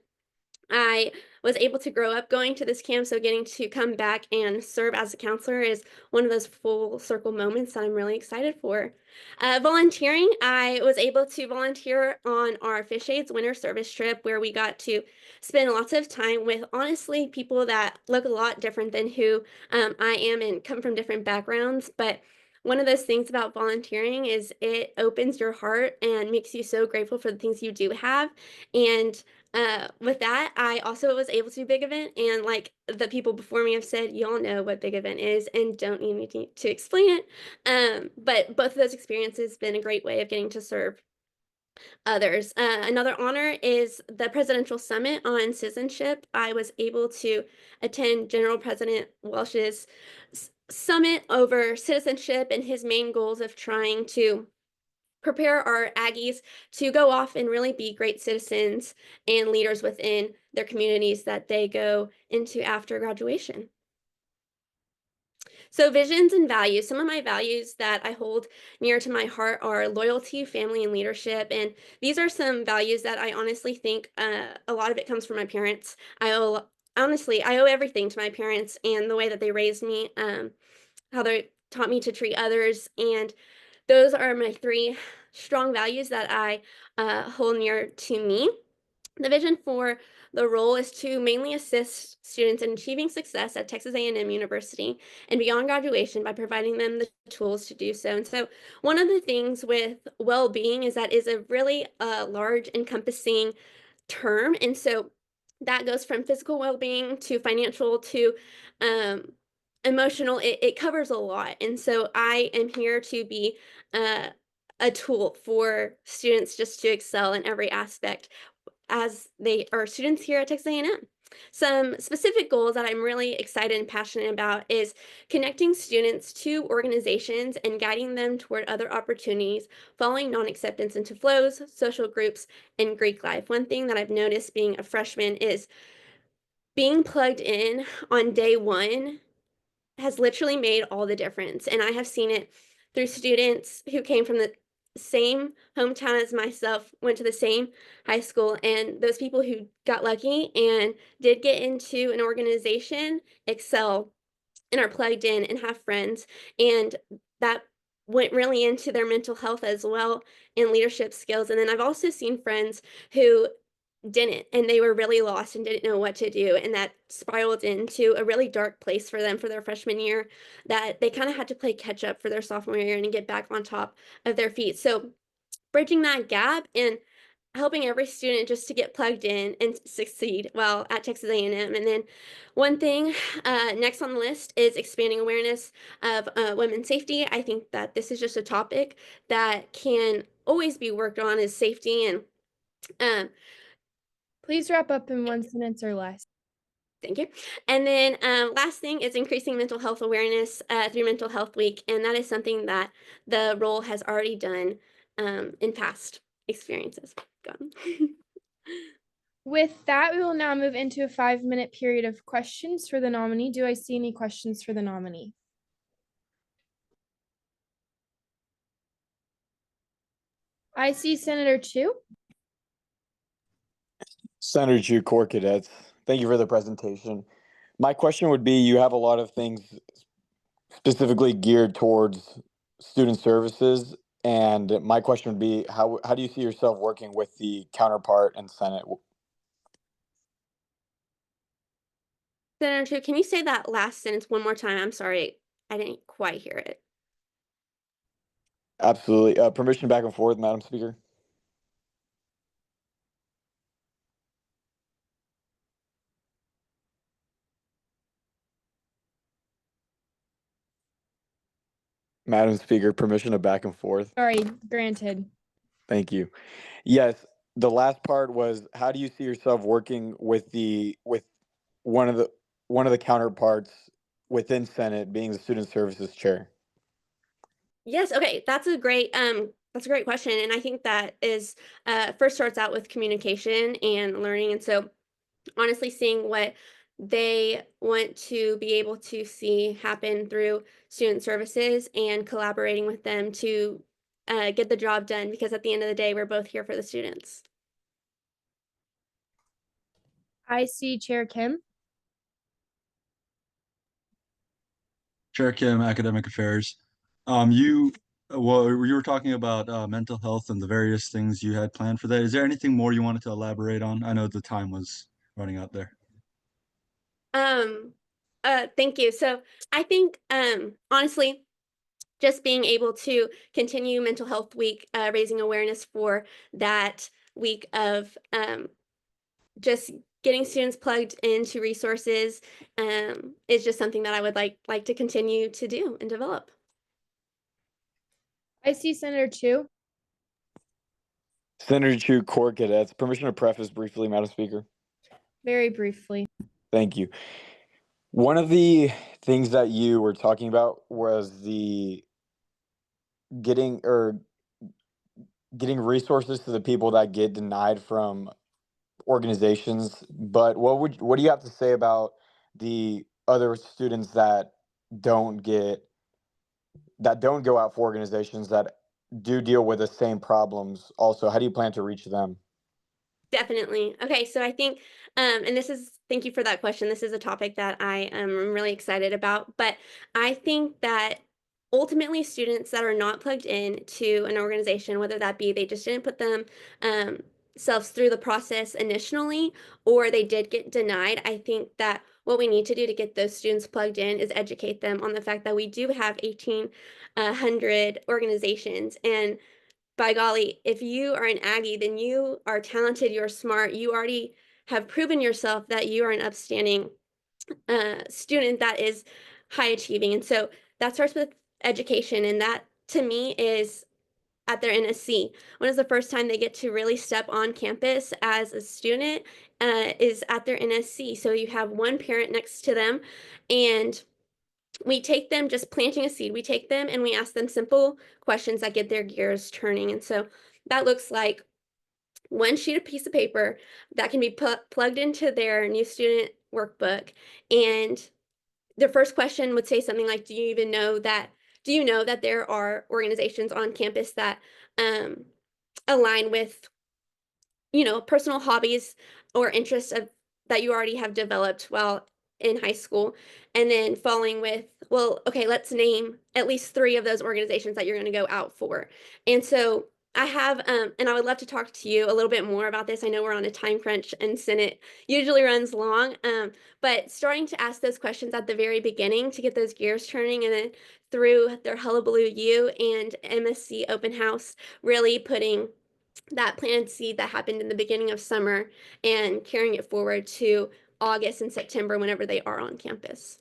S15: I was able to grow up going to this camp, so getting to come back and serve as a counselor is one of those full circle moments that I'm really excited for. Volunteering, I was able to volunteer on our Fish Aids winter service trip where we got to spend lots of time with honestly people that look a lot different than who I am and come from different backgrounds. But one of those things about volunteering is it opens your heart and makes you so grateful for the things you do have. And with that, I also was able to do Big Event, and like the people before me have said, y'all know what Big Event is and don't need me to explain it. But both of those experiences been a great way of getting to serve others. Another honor is the Presidential Summit on Citizenship. I was able to attend General President Welsh's summit over citizenship and his main goals of trying to prepare our Aggies to go off and really be great citizens and leaders within their communities that they go into after graduation. So visions and values. Some of my values that I hold near to my heart are loyalty, family, and leadership. And these are some values that I honestly think a lot of it comes from my parents. I owe everything to my parents and the way that they raised me, how they taught me to treat others. And those are my 3 strong values that I hold near to me. The vision for the role is to mainly assist students in achieving success at Texas A&M University and beyond graduation by providing them the tools to do so. And so one of the things with well-being is that is a really large encompassing term. And so that goes from physical well-being to financial to emotional. It covers a lot. And so I am here to be a tool for students just to excel in every aspect as they are students here at Texas A&M. Some specific goals that I'm really excited and passionate about is connecting students to organizations and guiding them toward other opportunities, following non-acceptance into flows, social groups, and Greek life. One thing that I've noticed being a freshman is being plugged in on day 1 has literally made all the difference. And I have seen it through students who came from the same hometown as myself, went to the same high school, and those people who got lucky and did get into an organization excel and are plugged in and have friends. And that went really into their mental health as well and leadership skills. And then I've also seen friends who didn't, and they were really lost and didn't know what to do, and that spiraled into a really dark place for them for their freshman year, that they kind of had to play catch up for their sophomore year and get back on top of their feet. So bridging that gap and helping every student just to get plugged in and succeed while at Texas A&M. And then one thing next on the list is expanding awareness of women's safety. I think that this is just a topic that can always be worked on, is safety. And
S1: Please wrap up in 1 sentence or less.
S15: thank you. And then last thing is increasing mental health awareness through Mental Health Week. And that is something that the role has already done in past experiences.
S1: With that, we will now move into a 5-minute period of questions for the nominee. Do I see any questions for the nominee? I see Senator Chu.
S16: Senator Chu, Corps Cadets, thank you for the presentation. My question would be, you have a lot of things specifically geared towards student services, and my question would be, how do you see yourself working with the counterpart in Senate?
S15: Senator Chu, can you say that last sentence one more time? I'm sorry, I didn't quite hear it.
S16: Absolutely. Permission back and forth, Madam Speaker. Madam Speaker, permission to back and forth.
S1: Sorry, granted.
S16: Thank you. Yes, the last part was, how do you see yourself working with one of the counterparts within Senate, being the Student Services Chair?
S15: Yes, okay, that's a great question. And I think that is first starts out with communication and learning. And so honestly seeing what they want to be able to see happen through student services and collaborating with them to get the job done, because at the end of the day, we're both here for the students.
S1: I see Chair Kim.
S14: Chair Kim, Academic Affairs. You were talking about mental health and the various things you had planned for that. Is there anything more you wanted to elaborate on? I know the time was running out there.
S15: Thank you. So I think, honestly, just being able to continue Mental Health Week, raising awareness for that week of just getting students plugged into resources is just something that I would like to continue to do and develop.
S1: I see Senator Chu.
S16: Senator Chu, Corps Cadets. Permission to preface briefly, Madam Speaker.
S1: Very briefly.
S16: Thank you. One of the things that you were talking about was the getting resources to the people that get denied from organizations. But what do you have to say about the other students that don't go out for organizations that do deal with the same problems also? How do you plan to reach them?
S15: Definitely. Okay, so I think, and thank you for that question. This is a topic that I am really excited about, but I think that ultimately students that are not plugged in to an organization, whether that be they just didn't put them selves through the process initially, or they did get denied, I think that what we need to do to get those students plugged in is educate them on the fact that we do have 1,800 organizations, and by golly, if you are an Aggie, then you are talented, you're smart, you already have proven yourself that you are an upstanding student that is high achieving. And so that starts with education. And that to me is at their NSC. When is the first time they get to really step on campus as a student is at their NSC. So you have one parent next to them, and we take them, just planting a seed, we take them and we ask them simple questions that get their gears turning. And so that looks like one sheet of piece of paper that can be plugged into their new student workbook. And their first question would say something like, do you know that there are organizations on campus that align with, personal hobbies or interests that you already have developed while in high school? And then following with, well, okay, let's name at least 3 of those organizations that you're going to go out for. And so I have, and I would love to talk to you a little bit more about this. I know we're on a time crunch and Senate usually runs long, but starting to ask those questions at the very beginning to get those gears turning, and then through their Hullabaloo U and MSC Open House, really putting that planted seed that happened in the beginning of summer and carrying it forward to August and September whenever they are on campus.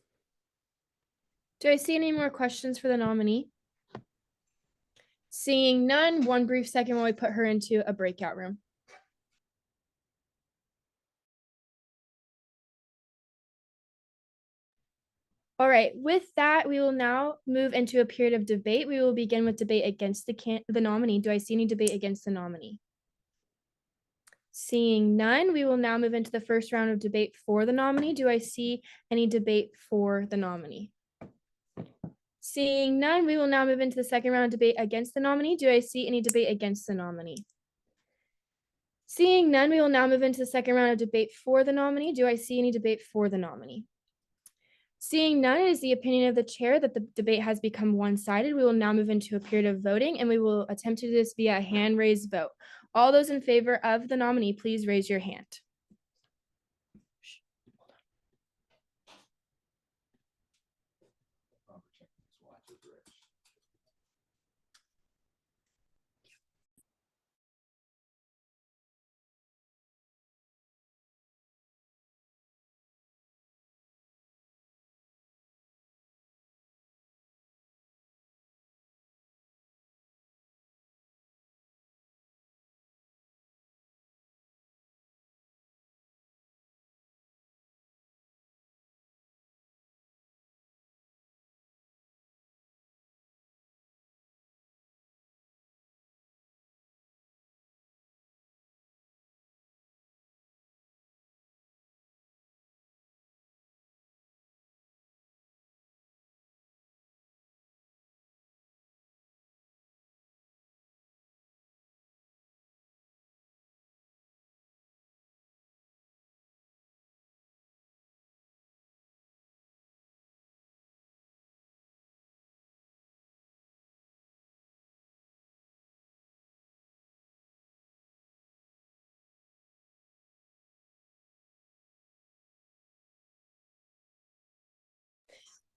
S1: Do I see any more questions for the nominee? Seeing none, one brief second while we put her into a breakout room. All right, with that, we will now move into a period of debate. We will begin with debate against the nominee. Do I see any debate against the nominee? Seeing none, we will now move into the first round of debate for the nominee. Do I see any debate for the nominee? Seeing none, we will now move into the second round of debate against the nominee. Do I see any debate against the nominee? Seeing none, we will now move into the second round of debate for the nominee. Do I see any debate for the nominee? Seeing none, it is the opinion of the chair that the debate has become one-sided. We will now move into a period of voting, and we will attempt to do this via a hand-raised vote. All those in favor of the nominee, please raise your hand.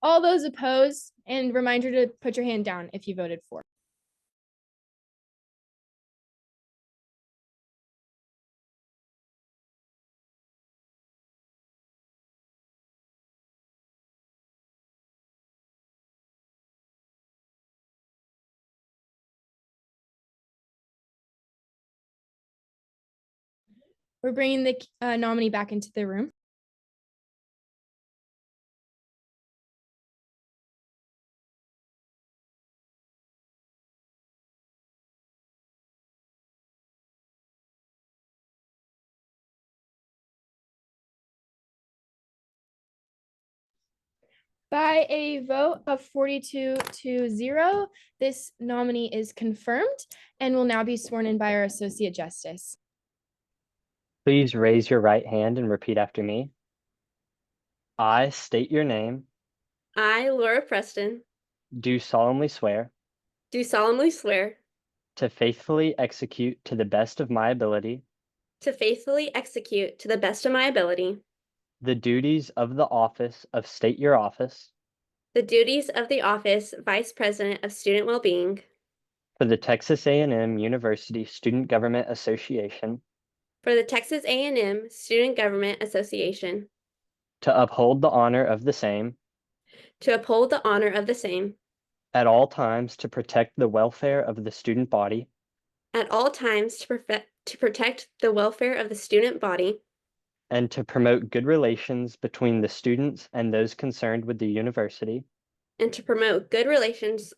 S1: All those opposed, and reminder to put your hand down if you voted for. We're bringing the nominee back into the room. By a vote of 42-0, this nominee is confirmed and will now be sworn in by our Associate Justice.
S8: Please raise your right hand and repeat after me. I state your name,
S15: I, Laura Preston,
S8: do solemnly swear
S15: do solemnly swear
S8: to faithfully execute to the best of my ability
S15: to faithfully execute to the best of my ability
S8: the duties of the office of State Your Office
S15: the duties of the office Vice President of Student Wellbeing
S8: for the Texas A&M University Student Government Association,
S15: for the Texas A&M Student Government Association,
S8: to uphold the honor of the same
S15: to uphold the honor of the same
S8: at all times, to protect the welfare of the student body
S15: at all times, to protect the welfare of the student body,
S8: and to promote good relations between the students and those concerned with the university,
S15: and to promote good relations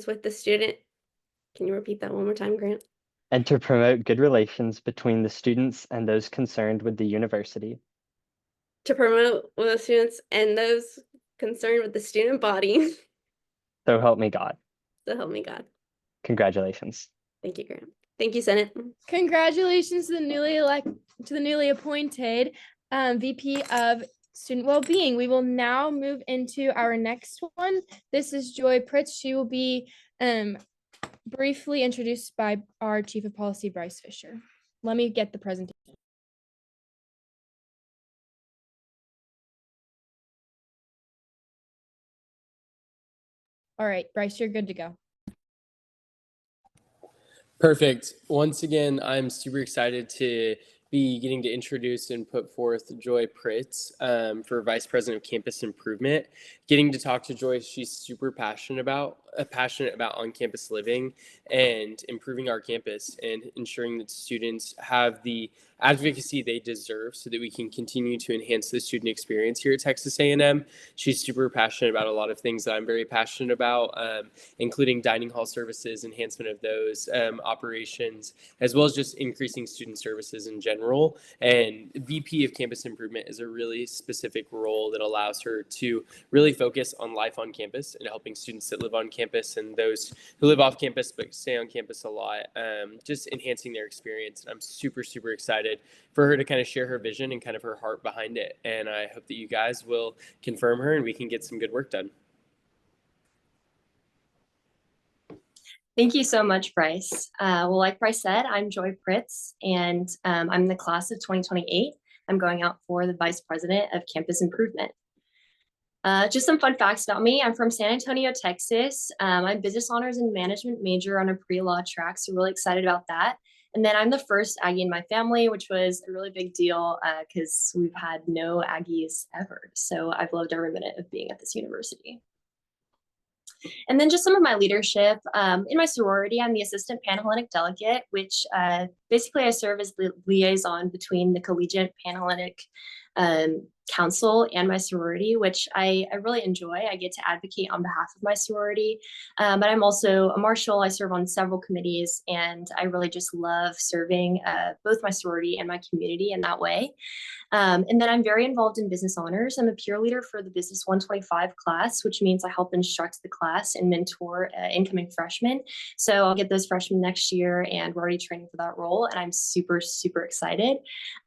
S15: with the student. Can you repeat that one more time, Grant?
S8: and to promote good relations between the students and those concerned with the university,
S15: To promote with the students and those concerned with the student body.
S8: so help me God.
S15: So help me God.
S8: Congratulations.
S15: Thank you, Grant. Thank you, Senate.
S1: Congratulations to the newly appointed VP of Student Wellbeing. We will now move into our next one. This is Joy Pritz. She will be briefly introduced by our Chief of Policy, Bryce Fisher. Let me get the presentation. All right, Bryce, you're good to go.
S4: Perfect. Once again, I'm super excited to be getting to introduce and put forth Joy Pritz for Vice President of Campus Improvement. Getting to talk to Joy, she's super passionate about on-campus living and improving our campus and ensuring that students have the advocacy they deserve so that we can continue to enhance the student experience here at Texas A&M. She's super passionate about a lot of things that I'm very passionate about, including dining hall services, enhancement of those operations, as well as just increasing student services in general. And VP of Campus Improvement is a really specific role that allows her to really focus on life on campus and helping students that live on campus and those who live off campus but stay on campus a lot, just enhancing their experience. And I'm super, super excited for her to kind of share her vision and kind of her heart behind it. And I hope that you guys will confirm her and we can get some good work done.
S17: Thank you so much, Bryce. Well, like Bryce said, I'm Joy Pritz, and I'm in the class of 2028. I'm going out for the Vice President of Campus Improvement. Just some fun facts about me. I'm from San Antonio, Texas. I'm business honors and management major on a pre-law track, so really excited about that. And then I'm the first Aggie in my family, which was a really big deal because we've had no Aggies ever. So I've loved every minute of being at this university. And then just some of my leadership. In my sorority, I'm the assistant Panhellenic delegate, which basically I serve as the liaison between the collegiate Panhellenic council and my sorority, which I really enjoy. I get to advocate on behalf of my sorority, but I'm also a marshal. I serve on several committees, and I really just love serving both my sorority and my community in that way. And then I'm very involved in business honors. I'm a peer leader for the Business 125 class, which means I help instruct the class and mentor incoming freshmen. So I'll get those freshmen next year, and we're already training for that role, and I'm super, super excited.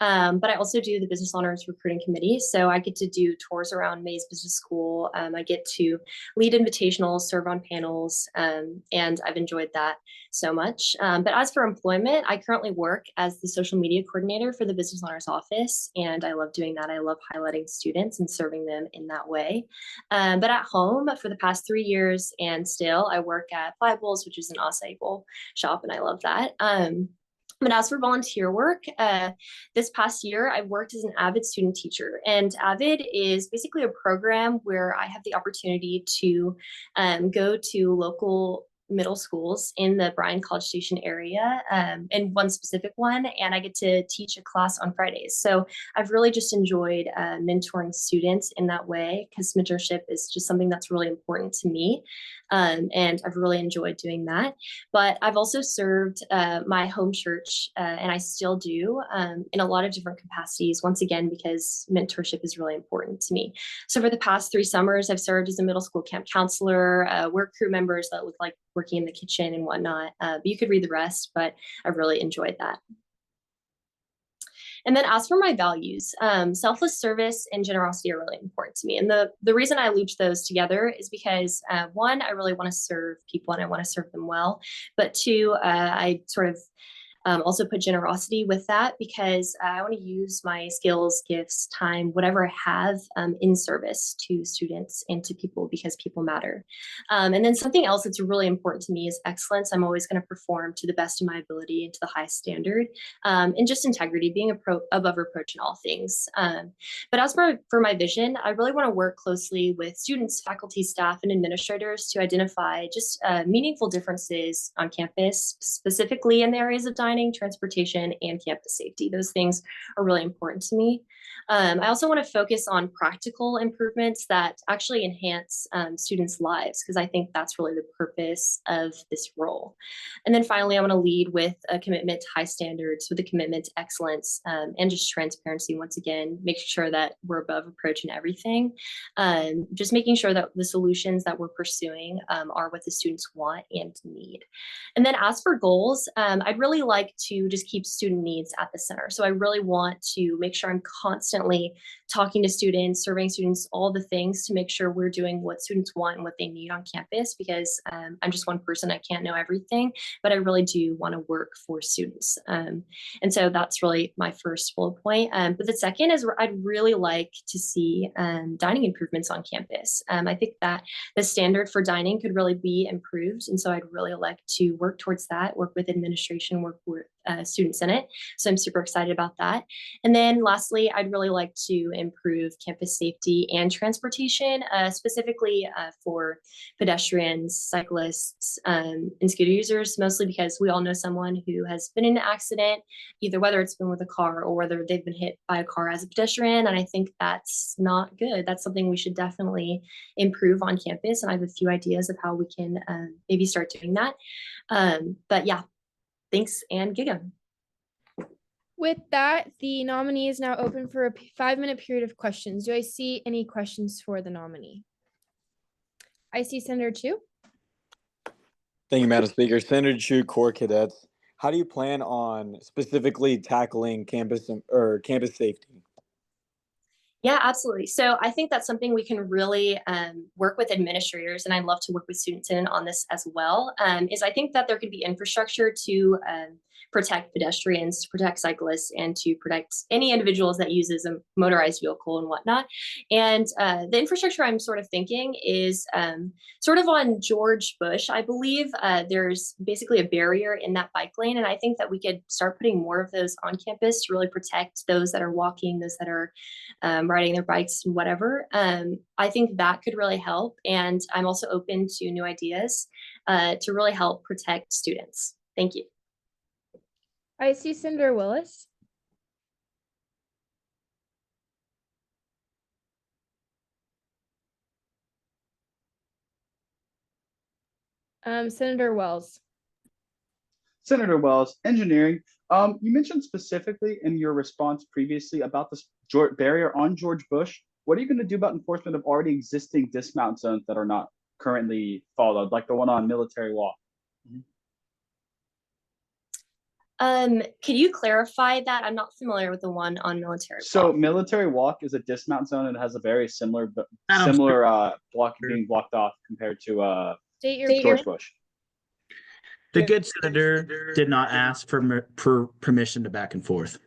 S17: But I also do the business honors recruiting committee. campus. So I get to do tours around Mays Business School. I get to lead invitationals, serve on panels, and I've enjoyed that so much. But as for employment, I currently work as the social media coordinator for the Business Honors Office, and I love doing that. I love highlighting students and serving them in that way. But at home for the past 3 years and still, I work at Flyables, which is an acai bowl shop, and I love that. But as for volunteer work, this past year, I worked as an AVID student teacher. And AVID is basically a program where I have the opportunity to go to local middle schools in the Bryan College Station area, and one specific one, and I get to teach a class on Fridays. So I've really just enjoyed mentoring students in that way, because mentorship is just something that's really important to me. And I've really enjoyed doing that. But I've also served my home church, and I still do, in a lot of different capacities, once again, because mentorship is really important to me. So for the past 3 summers, I've served as a middle school camp counselor, work crew members that look like working in the kitchen and whatnot. But you could read the rest, but I've really enjoyed that. And then as for my values, selfless service and generosity are really important to me. And the reason I looped those together is because 1, I really want to serve people and I want to serve them well. But 2, I sort of also put generosity with that, because I want to use my skills, gifts, time, whatever I have in service to students and to people, because people matter. And then something else that's really important to me is excellence. I'm always going to perform to the best of my ability and to the highest standard, and just integrity, being above reproach in all things. But as for my vision, I really want to work closely with students, faculty, staff, and administrators to identify just meaningful differences on campus, specifically in the areas of dining, transportation, and campus safety. Those things are really important to me. I also want to focus on practical improvements that actually enhance students' lives, because I think that's really the purpose of this role. And then finally, I want to lead with a commitment to high standards, with a commitment to excellence, and just transparency. Once again, making sure that we're above reproach in everything. Just making sure that the solutions that we're pursuing are what the students want and need. And then as for goals, I'd really like to just keep student needs at the center. So I really want to make sure I'm constantly talking to students, serving students, all the things to make sure we're doing what students want and what they need on campus, because I'm just one person. I can't know everything, but I really do want to work for students. And so that's really my first bullet point. But the second is I'd really like to see dining improvements on campus. I think that the standard for dining could really be improved. And so I'd really like to work towards that, work with administration, work with student senate. So I'm super excited about that. And then lastly, I'd really like to improve campus safety and transportation, specifically for pedestrians, cyclists, and scooter users, mostly because we all know someone who has been in an accident, either whether it's been with a car or whether they've been hit by a car as a pedestrian. And I think that's not good. That's something we should definitely improve on campus. And I have a few ideas of how we can maybe start doing that. But yeah, thanks, and Giga.
S1: With that, the nominee is now open for a 5-minute period of questions. Do I see any questions for the nominee? I see Senator Chu.
S16: Thank you, Madam Speaker. Senator Chu, Corps Cadets. How do you plan on specifically tackling campus safety?
S17: Yeah, absolutely. So I think that's something we can really work with administrators, and I'd love to work with students on this as well, is I think that there could be infrastructure to protect pedestrians, to protect cyclists, and to protect any individuals that uses a motorized vehicle and whatnot. And the infrastructure I'm sort of thinking is sort of on George Bush. I believe there's basically a barrier in that bike lane, and I think that we could start putting more of those on campus to really protect those that are walking, those that are riding their bikes, whatever. I think that could really help. And I'm also open to new ideas to really help protect students. Thank you.
S1: I see Senator Willis. Senator Wells.
S18: Senator Wells, engineering. You mentioned specifically in your response previously about this barrier on George Bush. What are you going to do about enforcement of already existing dismount zones that are not currently followed, like the one on Military Walk?
S17: Could you clarify that? I'm not familiar with the one on military.
S18: So
S17: Walk.
S18: military walk is a dismount zone and it has a very similar
S13: Adam,
S18: block being blocked off compared to
S1: State your
S18: George
S1: point.
S18: Bush.
S13: the good senator did not ask for permission to back and forth.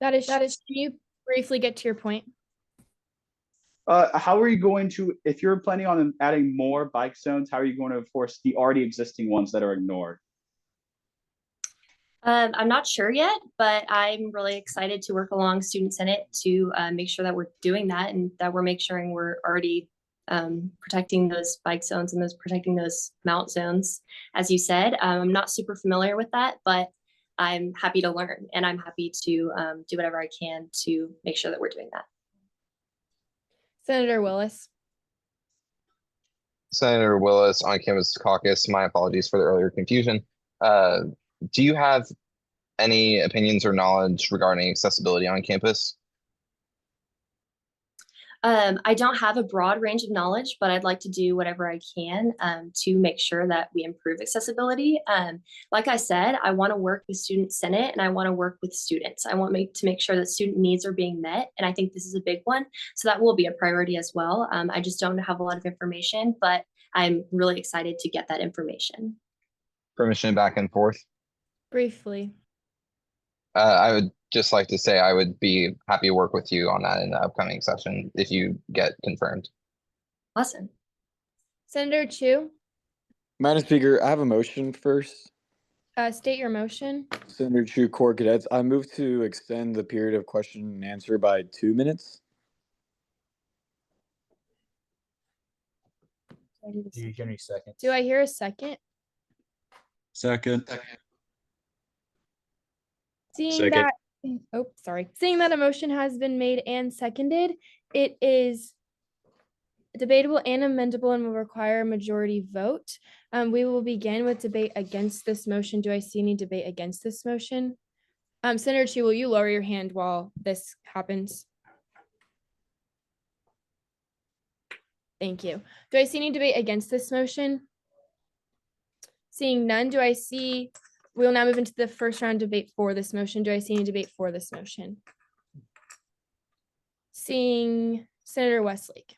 S1: That is, can you briefly get to your point?
S18: How are you going to, if you're planning on adding more bike zones, how are you going to enforce the already existing ones that are ignored?
S17: I'm not sure yet, but I'm really excited to work along Student Senate to make sure that we're doing that and that we're making sure we're already protecting those bike zones and protecting those mount zones. As you said, I'm not super familiar with that, but I'm happy to learn and I'm happy to do whatever I can to make sure that we're doing that.
S1: Senator Willis.
S7: Senator Willis, on campus caucus, my apologies for the earlier confusion. Do you have any opinions or knowledge regarding accessibility on campus?
S17: I don't have a broad range of knowledge, but I'd like to do whatever I can to make sure that we improve accessibility. Like I said, I want to work with Student Senate and I want to work with students. I want to make sure that student needs are being met. And I think this is a big one. So that will be a priority as well. I just don't have a lot of information, but I'm really excited to get that information.
S7: Permission back and forth?
S1: Briefly.
S7: I would just like to say I would be happy to work with you on that in the upcoming session if you get confirmed.
S17: Awesome.
S1: Senator Chu,
S16: Madam Speaker, I have a motion first.
S1: state your motion.
S16: Senator Chu, Corps Cadets, I move to extend the period of question and answer by 2 minutes.
S1: Do I hear a second?
S14: Second.
S1: Seeing that, oh, sorry. Seeing that a motion has been made and seconded, it is debatable and amendable and will require a majority vote. We will begin with debate against this motion. Do I see any debate against this motion? Senator Chu, will you lower your hand while this happens? Thank you. Do I see any debate against this motion? Seeing none, do I see, we'll now move into the first round debate for this motion. Do I see any debate for this motion? Seeing Senator Westlake.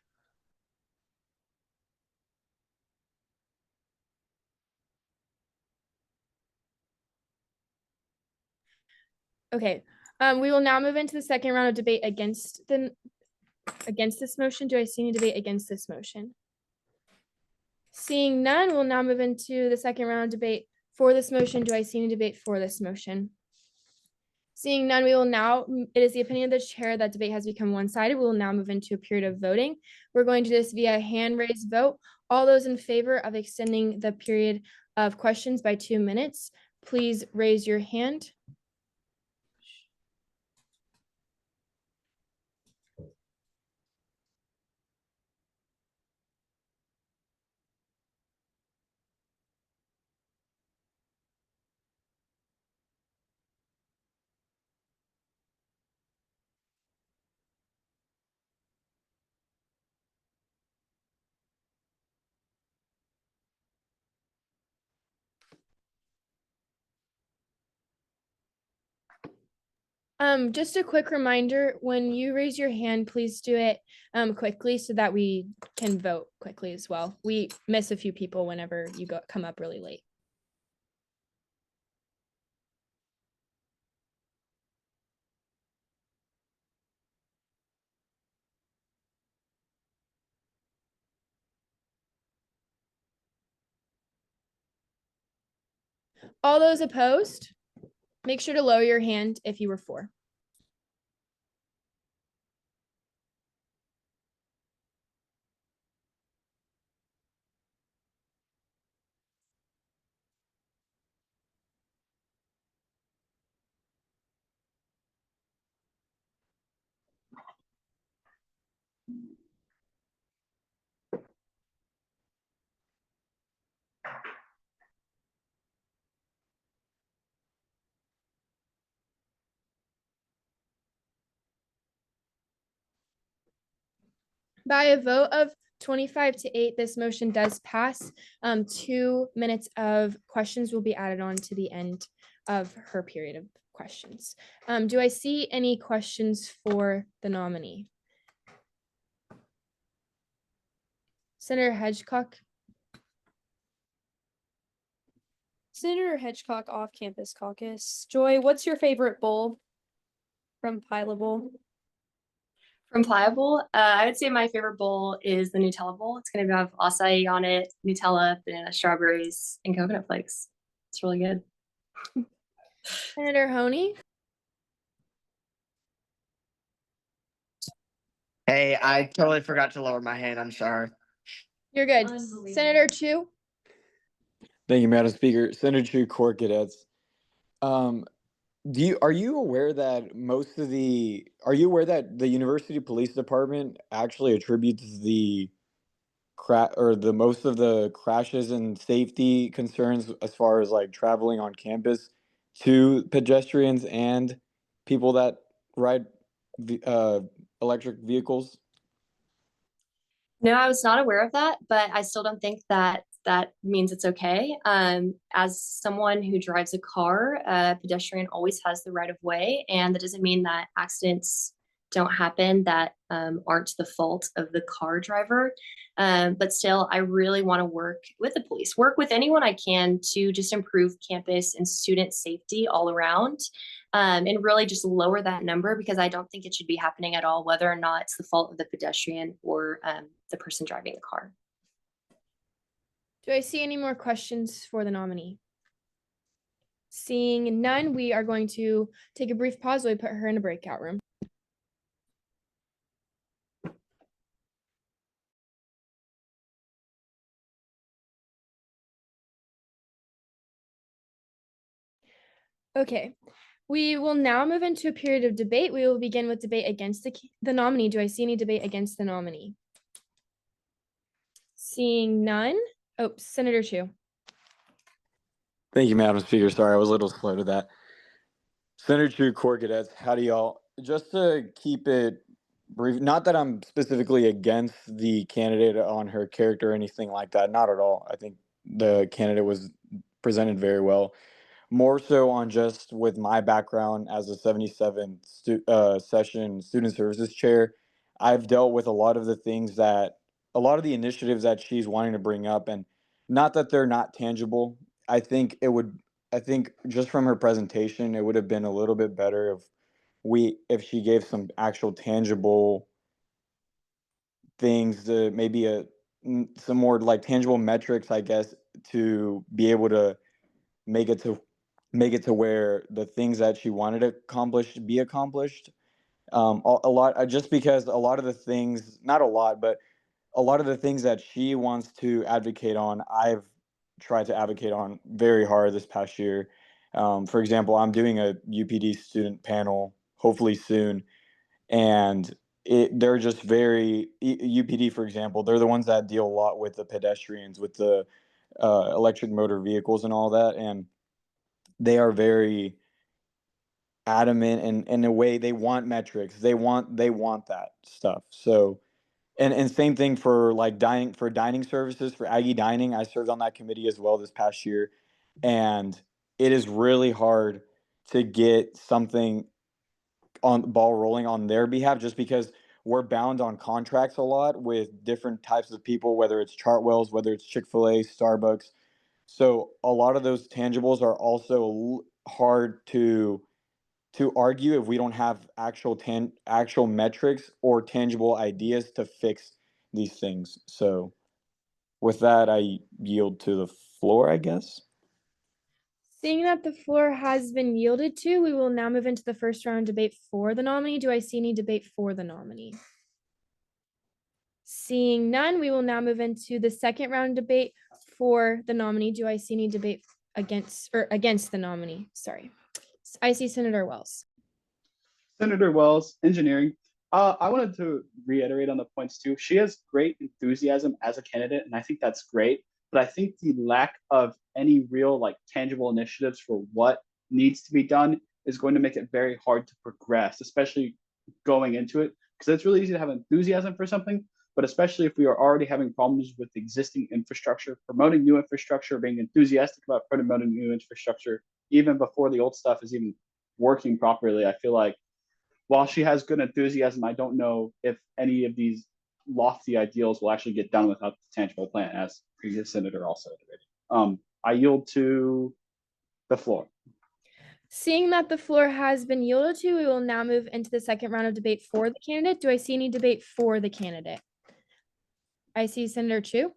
S1: Okay, we will now move into the second round of debate against this motion. Do I see any debate against this motion? Seeing none, we'll now move into the second round of debate for this motion. Do I see any debate for this motion? Seeing none, we will now, it is the opinion of the chair that debate has become one-sided. We will now move into a period of voting. We're going to do this via hand raised vote. All those in favor of extending the period of questions by 2 minutes, please raise your hand. Just a quick reminder, when you raise your hand, please do it quickly so that we can vote quickly as well. We miss a few people whenever you come up really late. All those opposed, make sure to lower your hand if you were for. By a vote of 25-8, this motion does pass. 2 minutes of questions will be added on to the end of her period of questions. Do I see any questions for the nominee? Senator Hedgecock?
S19: Senator Hedgecock off-campus caucus. Joy, what's your favorite bowl from Pliable?
S17: From Pliable, I would say my favorite bowl is the Nutella bowl. It's going to have acai on it, Nutella, banana, strawberries, and coconut flakes. It's really good.
S1: Senator Honey?
S2: Hey, I totally forgot to lower my hand. I'm sorry.
S1: You're good. Senator Chu?
S16: Thank you, Madam Speaker. Senator Chu, Core Cadets. Are you aware that the University Police Department actually attributes the most of the crashes and safety concerns as far as like traveling on campus to pedestrians and people that ride electric vehicles?
S17: No, I was not aware of that, but I still don't think that that means it's okay. As someone who drives a car, a pedestrian always has the right of way, and that doesn't mean that accidents don't happen that aren't the fault of the car driver. But still, I really want to work with the police, work with anyone I can to just improve campus and student safety all around, and really just lower that number, because I don't think it should be happening at all, whether or not it's the fault of the pedestrian or the person driving the car.
S1: Do I see any more questions for the nominee? Seeing none, we are going to take a brief pause while we put her in a breakout room. Okay, we will now move into a period of debate. We will begin with debate against the nominee. Do I see any debate against the nominee? Seeing none. Oh, Senator Chu.
S16: Thank you, Madam Speaker. Sorry, I was a little slow to that. Senator Chu, Core Cadets, howdy y'all. Just to keep it brief, not that I'm specifically against the candidate on her character or anything like that, not at all. I think the candidate was presented very well. More so on just with my background as a 77th session student services chair, I've dealt with a lot of the initiatives that she's wanting to bring up, and not that they're not tangible. I think just from her presentation, it would have been a little bit better if she gave some actual tangible things, to maybe some more like tangible metrics, I guess, to be able to make it to where the things that she wanted to accomplish be accomplished. A lot, just because a lot of the things, not a lot, but a lot of the things that she wants to advocate on, I've tried to advocate on very hard this past year. For example, I'm doing a UPD student panel hopefully soon, and they're just very UPD, for example, they're the ones that deal a lot with the pedestrians, with the electric motor vehicles and all that, and they are very adamant, and in a way they want metrics, they want that stuff. So and same thing for like dining services for Aggie Dining. I served on that committee as well this past year, and it is really hard to get something on the ball rolling on their behalf, just because we're bound on contracts a lot with different types of people, whether it's Chartwells, whether it's Chick-fil-A, Starbucks. So a lot of those tangibles are also hard to argue if we don't have actual metrics or tangible ideas to fix these things. So with that, I yield to the floor, I guess.
S1: Seeing that the floor has been yielded to, we will now move into the first round debate for the nominee. Do I see any debate for the nominee? Seeing none, we will now move into the second round debate for the nominee. Do I see any debate against the nominee? Sorry. I see Senator Wells.
S18: Senator Wells, engineering. I wanted to reiterate on the points too. She has great enthusiasm as a candidate, and I think that's great. But I think the lack of any real like tangible initiatives for what needs to be done is going to make it very hard to progress, especially going into it, because it's really easy to have enthusiasm for something, but especially if we are already having problems with existing infrastructure, promoting new infrastructure, being enthusiastic about promoting new infrastructure even before the old stuff is even working properly. I feel like while she has good enthusiasm, I don't know if any of these lofty ideals will actually get done without the tangible plan, as previous senator also iterated. I yield to the floor.
S1: Seeing that the floor has been yielded to, we will now move into the second round of debate for the candidate. Do I see any debate for the candidate? I see Senator Chu.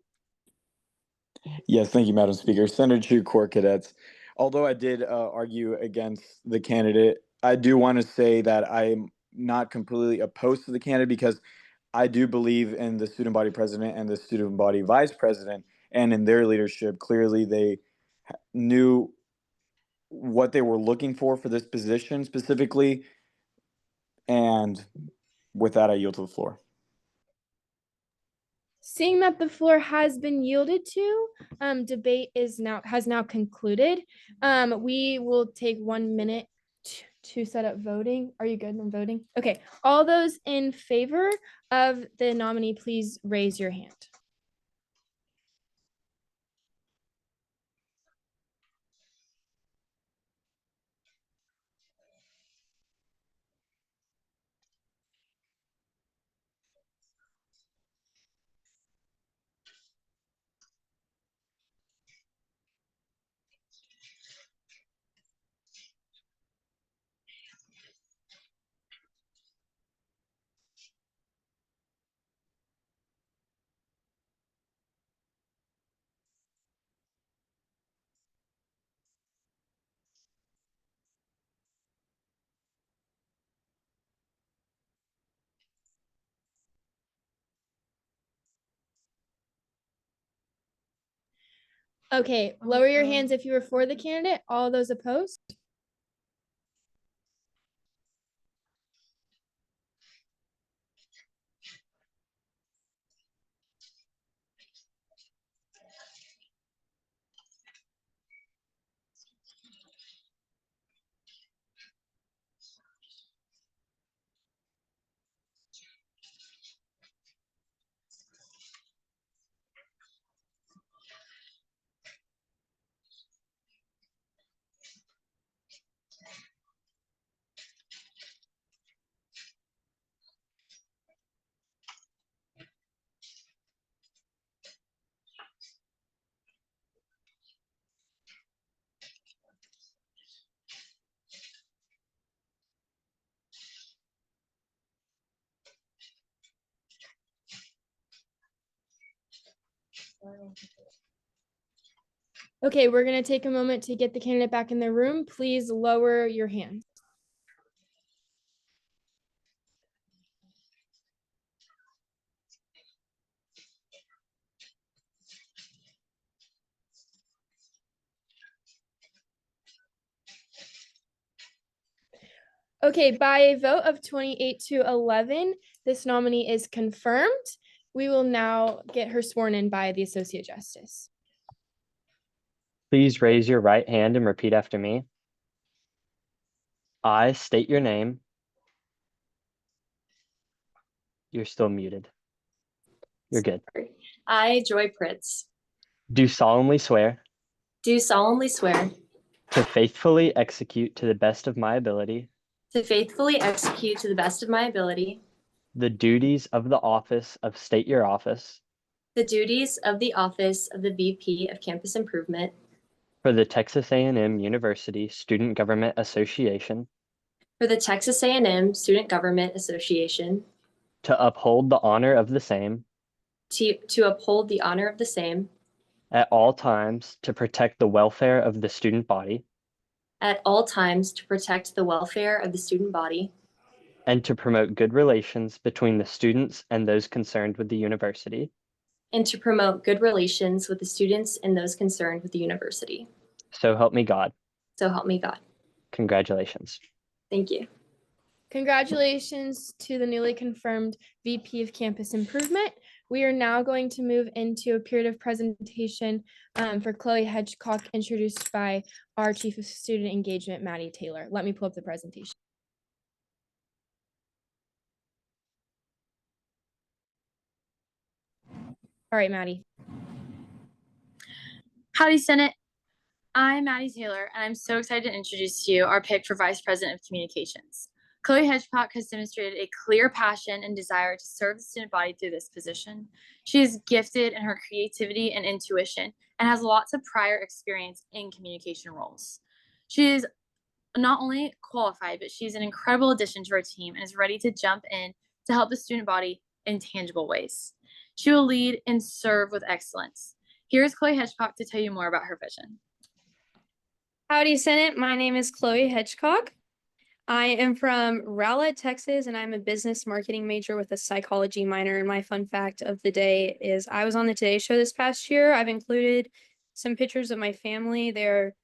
S16: Yes, thank you, Madam Speaker. Senator Chu, Corps Cadets. Although I did argue against the candidate, I do want to say that I'm not completely opposed to the candidate because I do believe in the student body president and the student body vice president and in their leadership. Clearly, they knew what they were looking for this position specifically. And with that, I yield to the floor.
S1: Seeing that the floor has been yielded to, debate has now concluded. We will take 1 minute to set up voting. Are you good on voting? Okay. All those in favor of the nominee, please raise your hand. Okay, lower your hands if you were for the candidate. All those opposed? Okay, we're going to take a moment to get the candidate back in the room. Please lower your hand. Okay, by a vote of 28 to 11, this nominee is confirmed. We will now get her sworn in by the Associate Justice.
S8: Please raise your right hand and repeat after me. I state your name. You're still muted. You're good.
S17: I, Joy Pritz,
S8: Do solemnly swear
S17: do solemnly swear
S8: to faithfully execute to the best of my ability
S17: to faithfully execute to the best of my ability
S8: the duties of the office of State Your Office
S17: the duties of the office of the VP of Campus Improvement
S8: for the Texas A&M University Student Government Association
S17: for the Texas A&M Student Government Association
S8: to uphold the honor of the same
S17: to uphold the honor of the same
S8: at all times to protect the welfare of the student body
S17: at all times to protect the welfare of the student body
S8: and to promote good relations between the students and those concerned with the university.
S17: and to promote good relations with the students and those concerned with the university.
S8: So help me God.
S17: So help me God.
S8: Congratulations.
S17: Thank you.
S1: Congratulations to the newly confirmed VP of Campus Improvement. We are now going to move into a period of presentation for Chloe Hedgecock, introduced by our Chief of Student Engagement, Maddie Taylor. Let me pull up the presentation. All right, Maddie.
S20: Howdy, Senate. I'm Maddie Taylor, and I'm so excited to introduce to you our pick for Vice President of Communications. Chloe Hedgecock has demonstrated a clear passion and desire to serve the student body through this position. She is gifted in her creativity and intuition and has lots of prior experience in communication roles. She is not only qualified, but she's an incredible addition to our team and is ready to jump in to help the student body in tangible ways. She will lead and serve with excellence. Here's Chloe Hedgecock to tell you more about her vision.
S19: Howdy, Senate. My name is Chloe Hedgecock. I am from Rowlett, Texas, and I'm a business marketing major with a psychology minor. And my fun fact of the day is I was on the Today Show this past year. I've included some pictures of my family. They're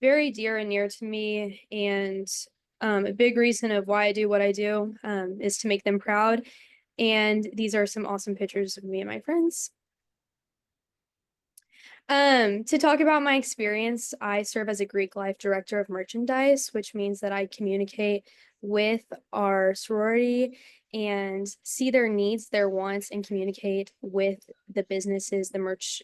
S19: very dear and near to me. And a big reason of why I do what I do is to make them proud. And these are some awesome pictures of me and my friends. To talk about my experience, I serve as a Greek Life Director of Merchandise, which means that I communicate with our sorority and see their needs, their wants, and communicate with the businesses, the merch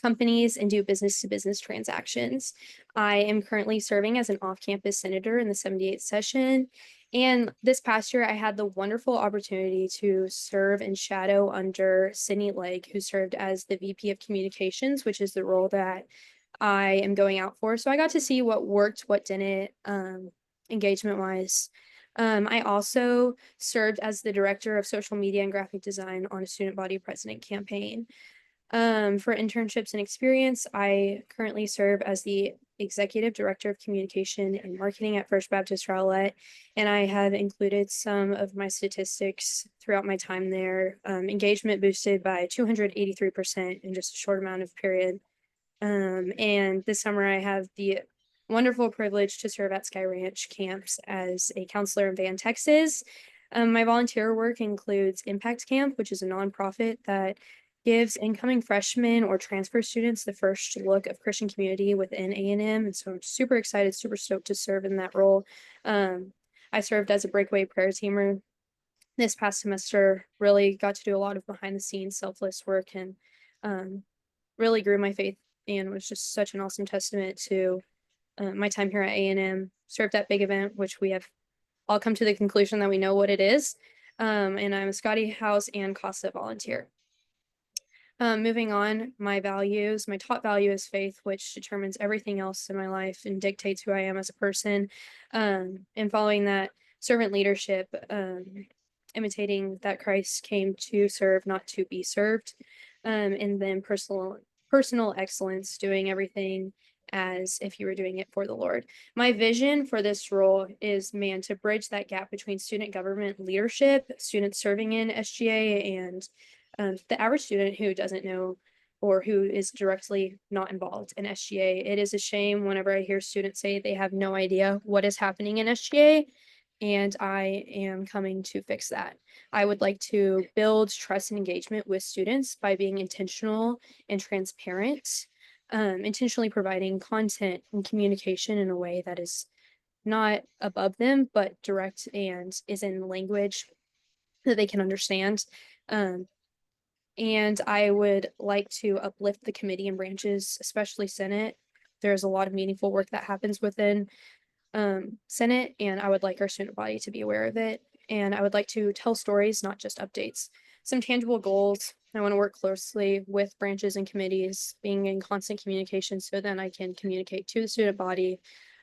S19: companies, and do business-to-business transactions. I am currently serving as an off-campus senator in the 78th session. And this past year, I had the wonderful opportunity to serve and shadow under Sydney Legg, who served as the VP of Communications, which is the role that I am going out for. So I got to see what worked, what didn't, engagement-wise. I also served as the Director of Social Media and Graphic Design on a student body president campaign. For internships and experience, I currently serve as the Executive Director of Communication and Marketing at First Baptist Rowlett, and I have included some of my statistics throughout my time there. Engagement boosted by 283% in just a short amount of period. And this summer I have the wonderful privilege to serve at Sky Ranch camps as a counselor in Van, Texas. My volunteer work includes Impact Camp, which is a nonprofit that gives incoming freshmen or transfer students the first look of Christian community within A&M. And so I'm super excited, super stoked to serve in that role. I served as a breakaway prayer teamer this past semester, really got to do a lot of behind the scenes selfless work and really grew my faith and was just such an awesome testament to my time here at A&M. Served at Big Event, which we have all come to the conclusion that we know what it is. And I'm a Scotty House and CASA volunteer. Moving on, my values. My top value is faith, which determines everything else in my life and dictates who I am as a person. And following that, servant leadership, imitating that Christ came to serve, not to be served. And then personal excellence, doing everything as if you were doing it for the Lord. My vision for this role is, to bridge that gap between student government leadership, students serving in SGA, and the average student who doesn't know or who is directly not involved in SGA. It is a shame whenever I hear students say they have no idea what is happening in SGA, and I am coming to fix that. I would like to build trust and engagement with students by being intentional and transparent, intentionally providing content and communication in a way that is not above them, but direct and is in language that they can understand. And I would like to uplift the committee and branches, especially Senate. There's a lot of meaningful work that happens within Senate, and I would like our student body to be aware of it. And I would like to tell stories, not just updates. Some tangible goals. I want to work closely with branches and committees, being in constant communication so then I can communicate to the student body.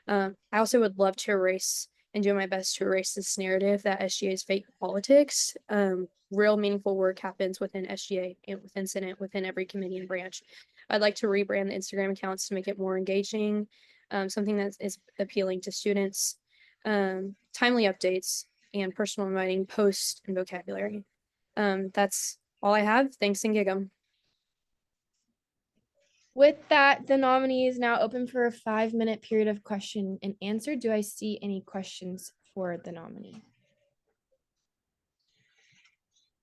S19: I also would love to erase and do my best to erase this narrative that SGA is fake politics. Real meaningful work happens within SGA and within Senate, within every committee and branch. I'd like to rebrand the Instagram accounts to make it more engaging, something that is appealing to students, timely updates, and personal writing, posts, and vocabulary. That's all I have. Thanks and gig 'em.
S1: With that, the nominee is now open for a 5-minute period of question and answer. Do I see any questions for the nominee?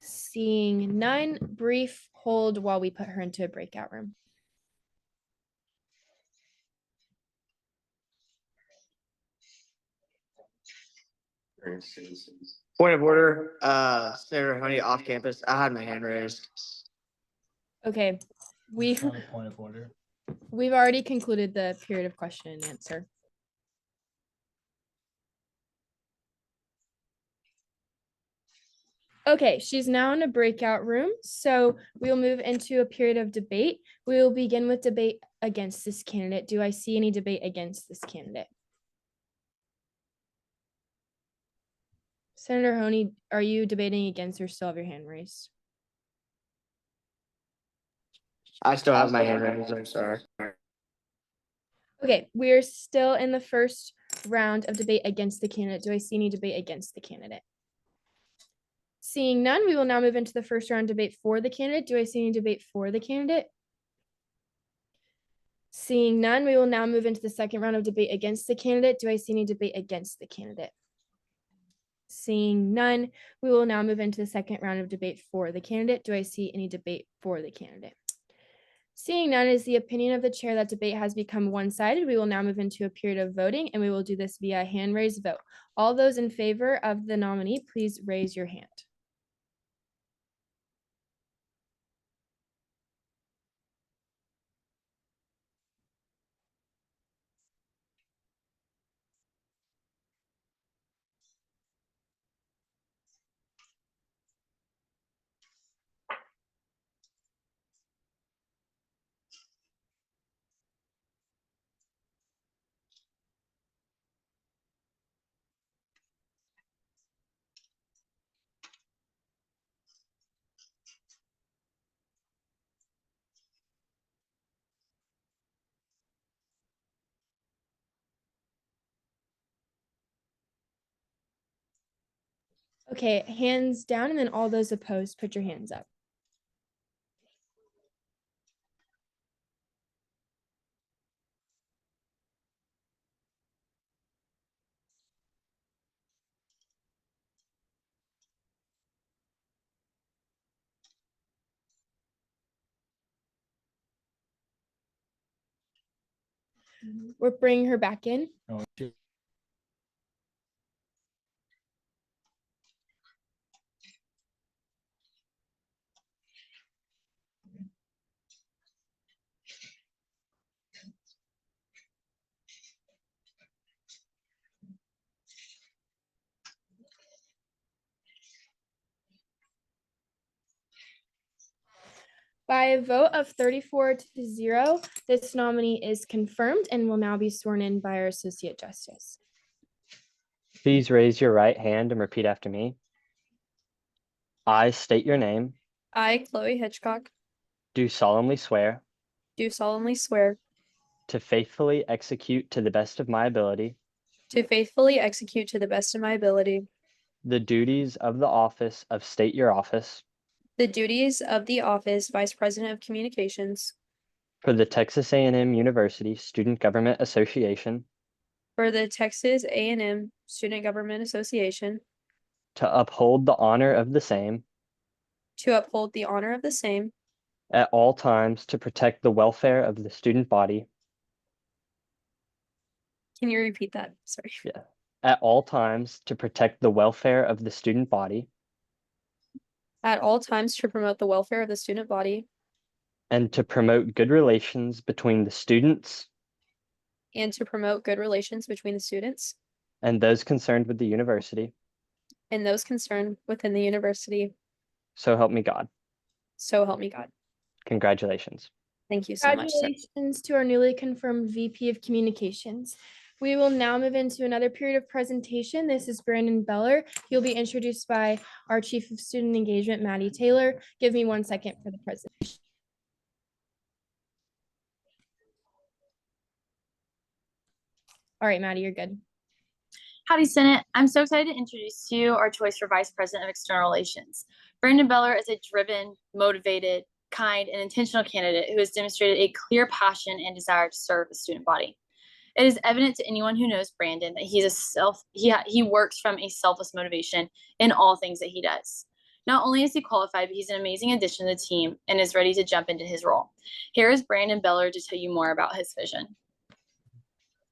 S1: Seeing none, brief hold while we put her into a breakout room.
S2: Point of order, Senator Honey off campus. I had my hand raised.
S1: Okay, we
S21: Not a point of order.
S1: We've already concluded the period of question and answer. Okay, she's now in a breakout room, so we'll move into a period of debate. We will begin with debate against this candidate. Do I see any debate against this candidate? Senator Honey, are you debating against or still have your hand raised?
S2: I still have my hand raised, I'm sorry.
S1: Okay, we're still in the first round of debate against the candidate. Do I see any debate against the candidate? Seeing none, we will now move into the first round debate for the candidate. Do I see any debate for the candidate? Seeing none, we will now move into the second round of debate against the candidate. Do I see any debate against the candidate? Seeing none, we will now move into the second round of debate for the candidate. Do I see any debate for the candidate? Seeing none, is the opinion of the chair that debate has become one-sided. We will now move into a period of voting, and we will do this via hand raised vote. All those in favor of the nominee, please raise your hand. Okay, hands down, and then all those opposed, put your hands up. We're bringing her back in. By a vote of 34-0, this nominee is confirmed and will now be sworn in by our Associate Justice.
S8: Please raise your right hand and repeat after me. I state your name,
S19: I, Chloe Hitchcock,
S8: do solemnly swear
S19: do solemnly swear
S8: to faithfully execute to the best of my ability
S19: to faithfully execute to the best of my ability
S8: the duties of the office of State Your Office
S19: the duties of the office Vice President of Communications
S8: for the Texas A&M University Student Government Association
S19: for the Texas A&M Student Government Association,
S8: to uphold the honor of the same
S19: to uphold the honor of the same
S8: at all times, to protect the welfare of the student body.
S19: Can you repeat that? Sorry.
S8: Yeah. At all times, to protect the welfare of the student body
S19: At all times to promote the welfare of the student body
S8: and to promote good relations between the students
S19: and to promote good relations between the students
S8: and those concerned with the university.
S19: and those concerned within the university.
S8: So help me God.
S19: So help me God.
S8: Congratulations.
S19: Thank you so much, sir.
S1: Congratulations to our newly confirmed VP of Communications. We will now move into another period of presentation. This is Brandon Beller. He'll be introduced by our Chief of Student Engagement, Maddie Taylor. Give me 1 second for the presentation. All right, Maddie, you're good.
S20: Howdy, Senate. I'm so excited to introduce to you our choice for Vice President of External Relations. Brandon Beller is a driven, motivated, kind, and intentional candidate who has demonstrated a clear passion and desire to serve the student body. It is evident to anyone who knows Brandon that he works from a selfless motivation in all things that he does. Not only is he qualified, but he's an amazing addition to the team and is ready to jump into his role. Here is Brandon Beller to tell you more about his vision.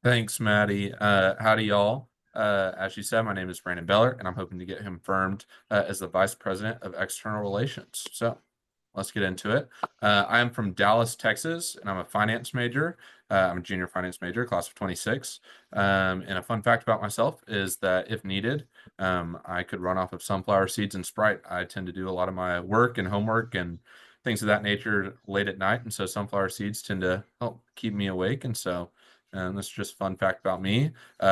S21: Thanks, Maddie. Howdy, y'all. As you said, my name is Brandon Beller, and I'm hoping to get him confirmed as the Vice President of External Relations. So let's get into it. I am from Dallas, Texas, and I'm a finance major. I'm a junior finance major, class of 26. And a fun fact about myself is that if needed, I could run off of sunflower seeds and Sprite. I tend to do a lot of my work and homework and things of that nature late at night, and so sunflower seeds tend to help keep me awake. And so that's just a fun fact about me.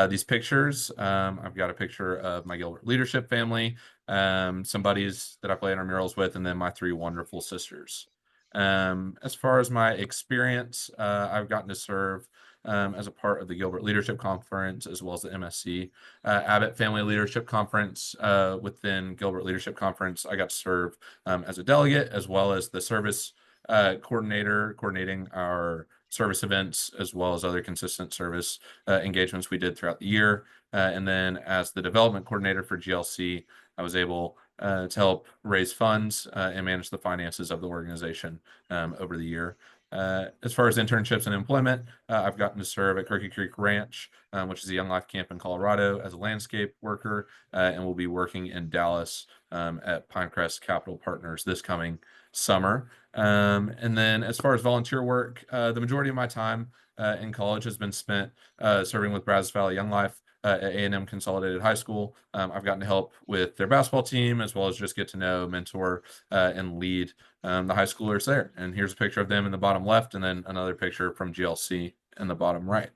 S21: These pictures, I've got a picture of my Gilbert leadership family, some buddies that I play intramurals with, and then my 3 wonderful sisters. As far as my experience, I've gotten to serve as a part of the Gilbert Leadership Conference, as well as the MSC Abbott Family Leadership Conference. Within Gilbert Leadership Conference, I got to serve as a delegate, as well as the service coordinator, coordinating our service events, as well as other consistent service engagements we did throughout the year. And then as the development coordinator for GLC, I was able to help raise funds and manage the finances of the organization over the year. As far as internships and employment, I've gotten to serve at Crooked Creek Ranch, which is a Young Life camp in Colorado, as a landscape worker, and will be working in Dallas at Pinecrest Capital Partners this coming summer. And then as far as volunteer work, the majority of my time in college has been spent serving with Brazos Valley Young Life at A&M Consolidated High School. I've gotten to help with their basketball team, as well as just get to know, mentor, and lead the high schoolers there. And here's a picture of them in the bottom left, and then another picture from GLC in the bottom right.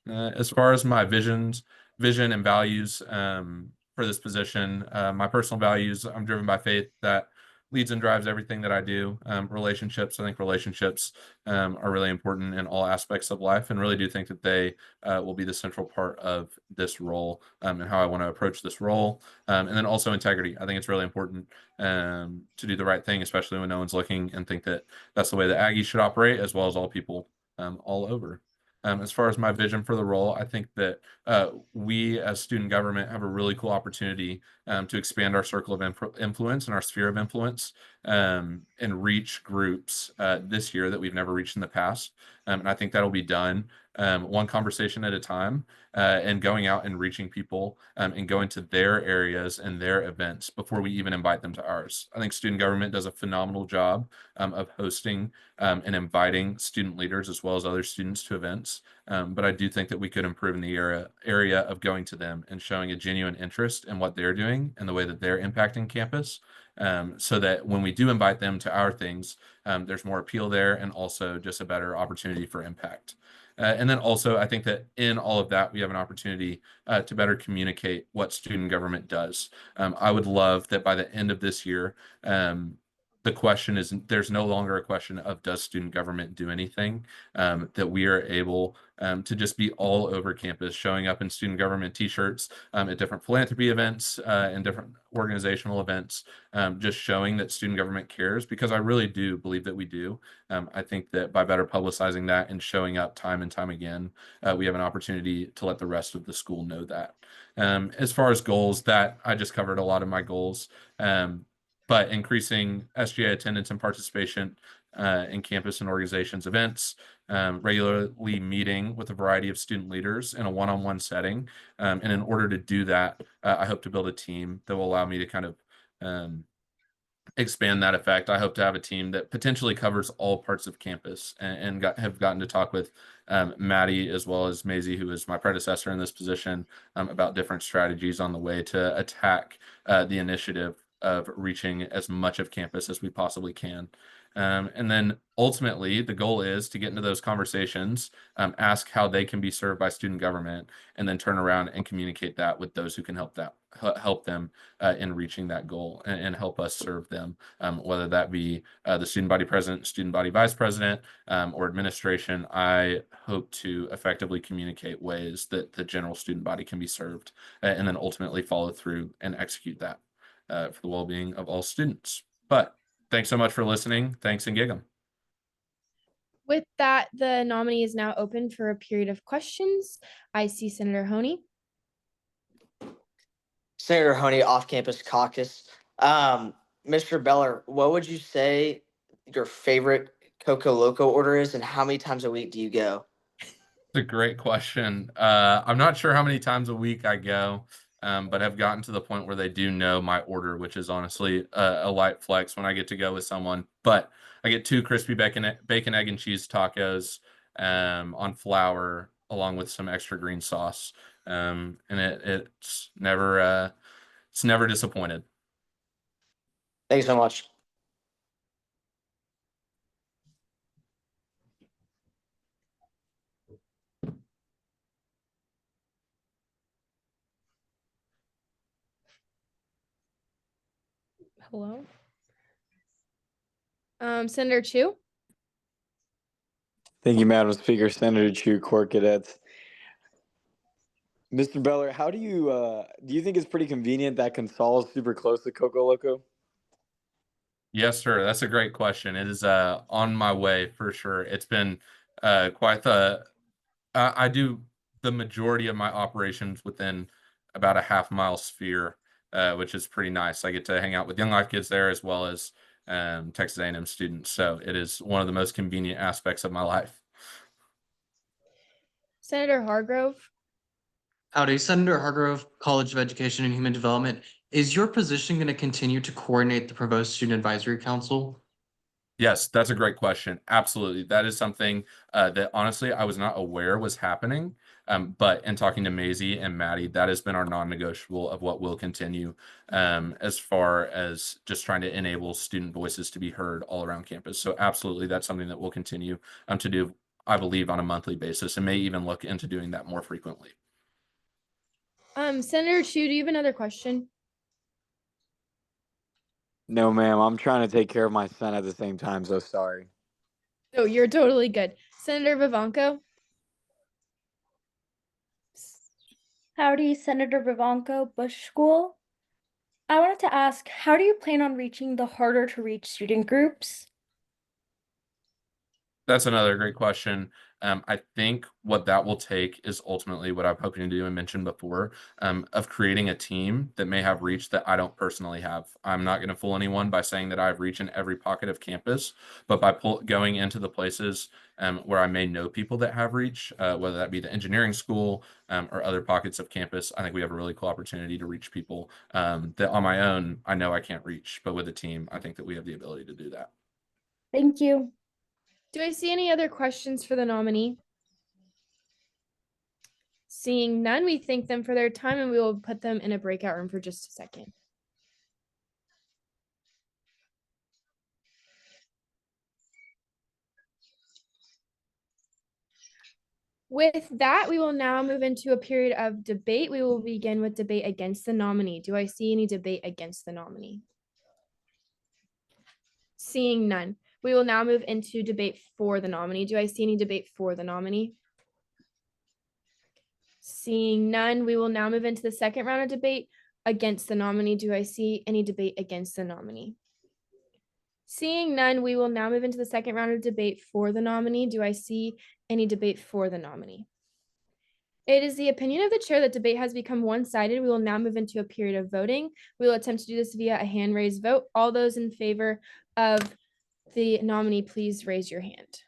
S21: As far as my vision and values for this position, my personal values, I'm driven by faith that leads and drives everything that I do. Relationships, I think relationships are really important in all aspects of life, and really do think that they will be the central part of this role and how I want to approach this role. And then also integrity. I think it's really important to do the right thing, especially when no one's looking, and think that that's the way that Aggies should operate, as well as all people all over. As far as my vision for the role, I think that we as student government have a really cool opportunity to expand our circle of influence and our sphere of influence and reach groups this year that we've never reached in the past. And I think that'll be done one conversation at a time, and going out and reaching people and going to their areas and their events before we even invite them to ours. I think student government does a phenomenal job of hosting and inviting student leaders as well as other students to events. But I do think that we could improve in the area of going to them and showing a genuine interest in what they're doing and the way that they're impacting campus, so that when we do invite them to our things, there's more appeal there, and also just a better opportunity for impact. And then also, I think that in all of that, we have an opportunity to better communicate what student government does. I would love that by the end of this year, the question is, there's no longer a question of does student government do anything, that we are able to just be all over campus, showing up in student government t-shirts at different philanthropy events and different organizational events, just showing that student government cares, because I really do believe that we do. I think that by better publicizing that and showing up time and time again, we have an opportunity to let the rest of the school know that. As far as goals, that I just covered a lot of my goals. But increasing SGA attendance and participation in campus and organizations events, regularly meeting with a variety of student leaders in a one-on-one setting. And in order to do that, I hope to build a team that will allow me to kind of expand that effect. I hope to have a team that potentially covers all parts of campus, and have gotten to talk with Maddie, as well as Maisie, who is my predecessor in this position, about different strategies on the way to attack the initiative of reaching as much of campus as we possibly can. And then ultimately, the goal is to get into those conversations, ask how they can be served by student government, and then turn around and communicate that with those who can help them in reaching that goal, and help us serve them, whether that be the student body president, student body vice president, or administration. I hope to effectively communicate ways that the general student body can be served, and then ultimately follow through and execute that for the well-being of all students. But thanks so much for listening. Thanks, and gig 'em.
S1: With that, the nominee is now open for a period of questions. I see Senator Honey.
S2: Senator Honey, off-campus caucus. Mr. Beller, what would you say your favorite Coco Loco order is, and how many times a week do you go?
S21: It's a great question. I'm not sure how many times a week I go. but have gotten to the point where they do know my order, which is honestly a light flex when I get to go with someone. But I get 2 crispy bacon, egg, and cheese tacos on flour, along with some extra green sauce. And it's never disappointed.
S2: Thank you so much.
S1: Hello. Senator Chu.
S16: Thank you, Madam Speaker. Senator Chu, Corps Cadets. Mr. Beller, how do you think it's pretty convenient that Consol is super close to Coco Loco?
S21: Yes, sir. That's a great question. It is on my way for sure. It's been quite the. I do the majority of my operations within about a half-mile sphere, which is pretty nice. I get to hang out with Young Life kids there as well as Texas A&M students. So it is one of the most convenient aspects of my life.
S1: Senator Hargrove.
S6: Howdy, Senator Hargrove, College of Education and Human Development. Is your position going to continue to coordinate the Provost Student Advisory Council?
S21: Yes, that's a great question. Absolutely. That is something that honestly I was not aware was happening. But in talking to Maisie and Maddie, that has been our non-negotiable of what will continue as far as just trying to enable student voices to be heard all around campus. So absolutely, that's something that we'll continue to do, I believe, on a monthly basis, and may even look into doing that more frequently.
S1: Senator Chu, do you have another question?
S16: No, ma'am. I'm trying to take care of my son at the same time, so sorry.
S1: No, you're totally good. Senator Vivanco.
S3: Howdy, Senator Vivanco, Bush School. I wanted to ask, how do you plan on reaching the harder to reach student groups?
S21: That's another great question. I think what that will take is ultimately what I'm hoping to do and mentioned before, of creating a team that may have reach that I don't personally have. I'm not going to fool anyone by saying that I have reach in every pocket of campus, but by going into the places where I may know people that have reach, whether that be the engineering school or other pockets of campus, I think we have a really cool opportunity to reach people that on my own, I know I can't reach, but with a team, I think that we have the ability to do that.
S3: Thank you.
S1: Do I see any other questions for the nominee? Seeing none, we thank them for their time and we will put them in a breakout room for just a second. With that, we will now move into a period of debate. We will begin with debate against the nominee. Do I see any debate against the nominee? Seeing none. We will now move into debate for the nominee. Do I see any debate for the nominee? Seeing none, we will now move into the second round of debate against the nominee. Do I see any debate against the nominee? Seeing none, we will now move into the second round of debate for the nominee. Do I see any debate for the nominee? It is the opinion of the chair that debate has become one-sided. We will now move into a period of voting. We will attempt to do this via a hand raised vote. All those in favor of the nominee, please raise your hand.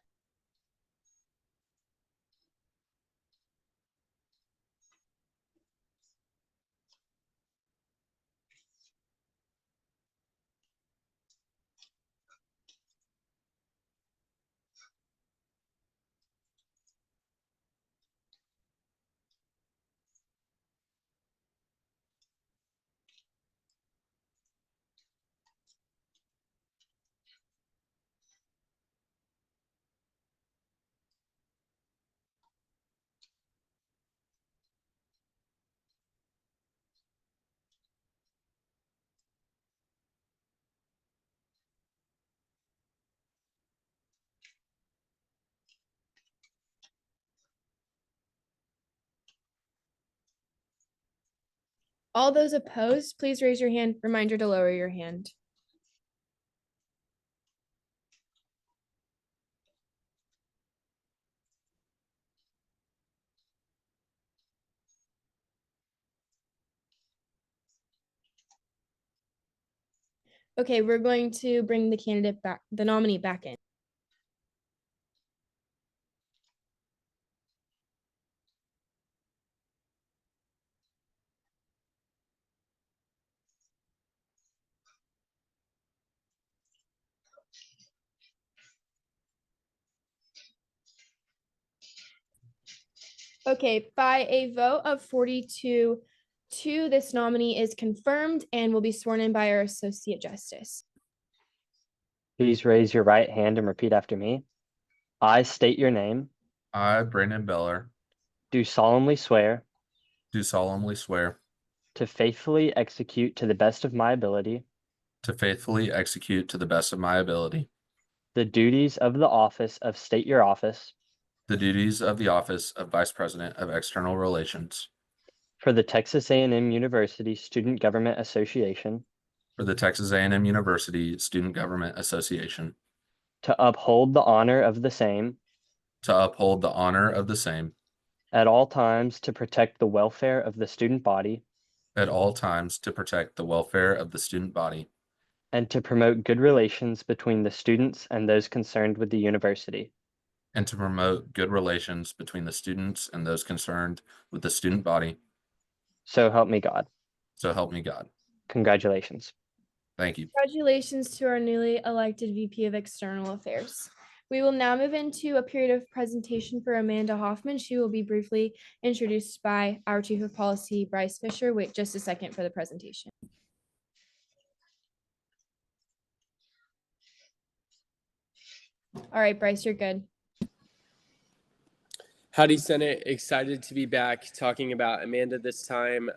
S1: All those opposed, please raise your hand. Reminder to lower your hand. Okay, we're going to bring the candidate back, the nominee back in. Okay, by a vote of 42-2, this nominee is confirmed and will be sworn in by our Associate Justice.
S8: Please raise your right hand and repeat after me. I state your name,
S21: I, Brandon Beller,
S8: do solemnly swear
S21: do solemnly swear
S8: to faithfully execute to the best of my ability
S21: to faithfully execute to the best of my ability
S8: the duties of the office of State Your Office
S21: the duties of the office of Vice President of External Relations
S8: for the Texas A&M University Student Government Association,
S21: for the Texas A&M University Student Government Association,
S8: to uphold the honor of the same
S21: to uphold the honor of the same
S8: at all times, to protect the welfare of the student body,
S21: at all times, to protect the welfare of the student body,
S8: and to promote good relations between the students and those concerned with the university.
S21: and to promote good relations between the students and those concerned with the student body.
S8: So help me God.
S21: So help me God.
S8: Congratulations.
S21: Thank you.
S1: Congratulations to our newly elected VP of External Affairs. We will now move into a period of presentation for Amanda Hoffman. She will be briefly introduced by our Chief of Policy, Bryce Fisher. Wait just a second for the presentation. All right, Bryce, you're good.
S4: Howdy, Senate. Excited to be back talking about Amanda this time.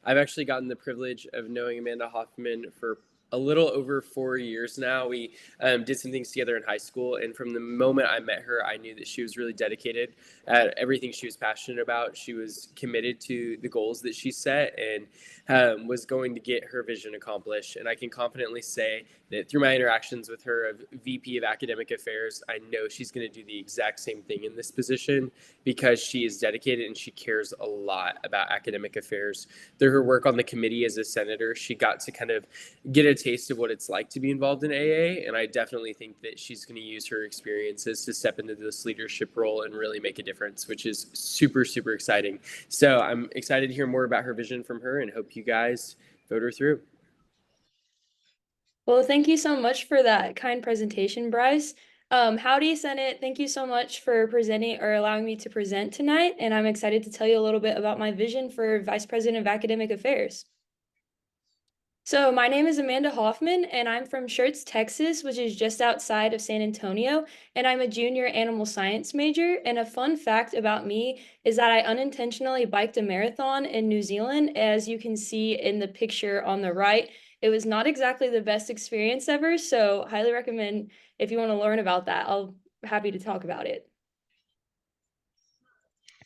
S4: I've actually gotten the privilege of knowing Amanda Hoffman for a little over 4 years now. We did some things together in high school, and from the moment I met her, I knew that she was really dedicated at everything she was passionate about. She was committed to the goals that she set and was going to get her vision accomplished. And I can confidently say that through my interactions with her of VP of Academic Affairs, I know she's going to do the exact same thing in this position because she is dedicated and she cares a lot about academic affairs. Through her work on the committee as a senator, she got to kind of get a taste of what it's like to be involved in AA. And I definitely think that she's going to use her experiences to step into this leadership role and really make a difference, which is super, super exciting. So I'm excited to hear more about her vision from her and hope you guys vote her through.
S10: Well, thank you so much for that kind presentation, Bryce. Howdy, Senate. Thank you so much for presenting or allowing me to present tonight. And I'm excited to tell you a little bit about my vision for Vice President of Academic Affairs. So my name is Amanda Hoffman, and I'm from Schertz, Texas, which is just outside of San Antonio, and I'm a junior animal science major. And a fun fact about me is that I unintentionally biked a marathon in New Zealand, as you can see in the picture on the right. It was not exactly the best experience ever, so highly recommend if you want to learn about that. I'll be happy to talk about it.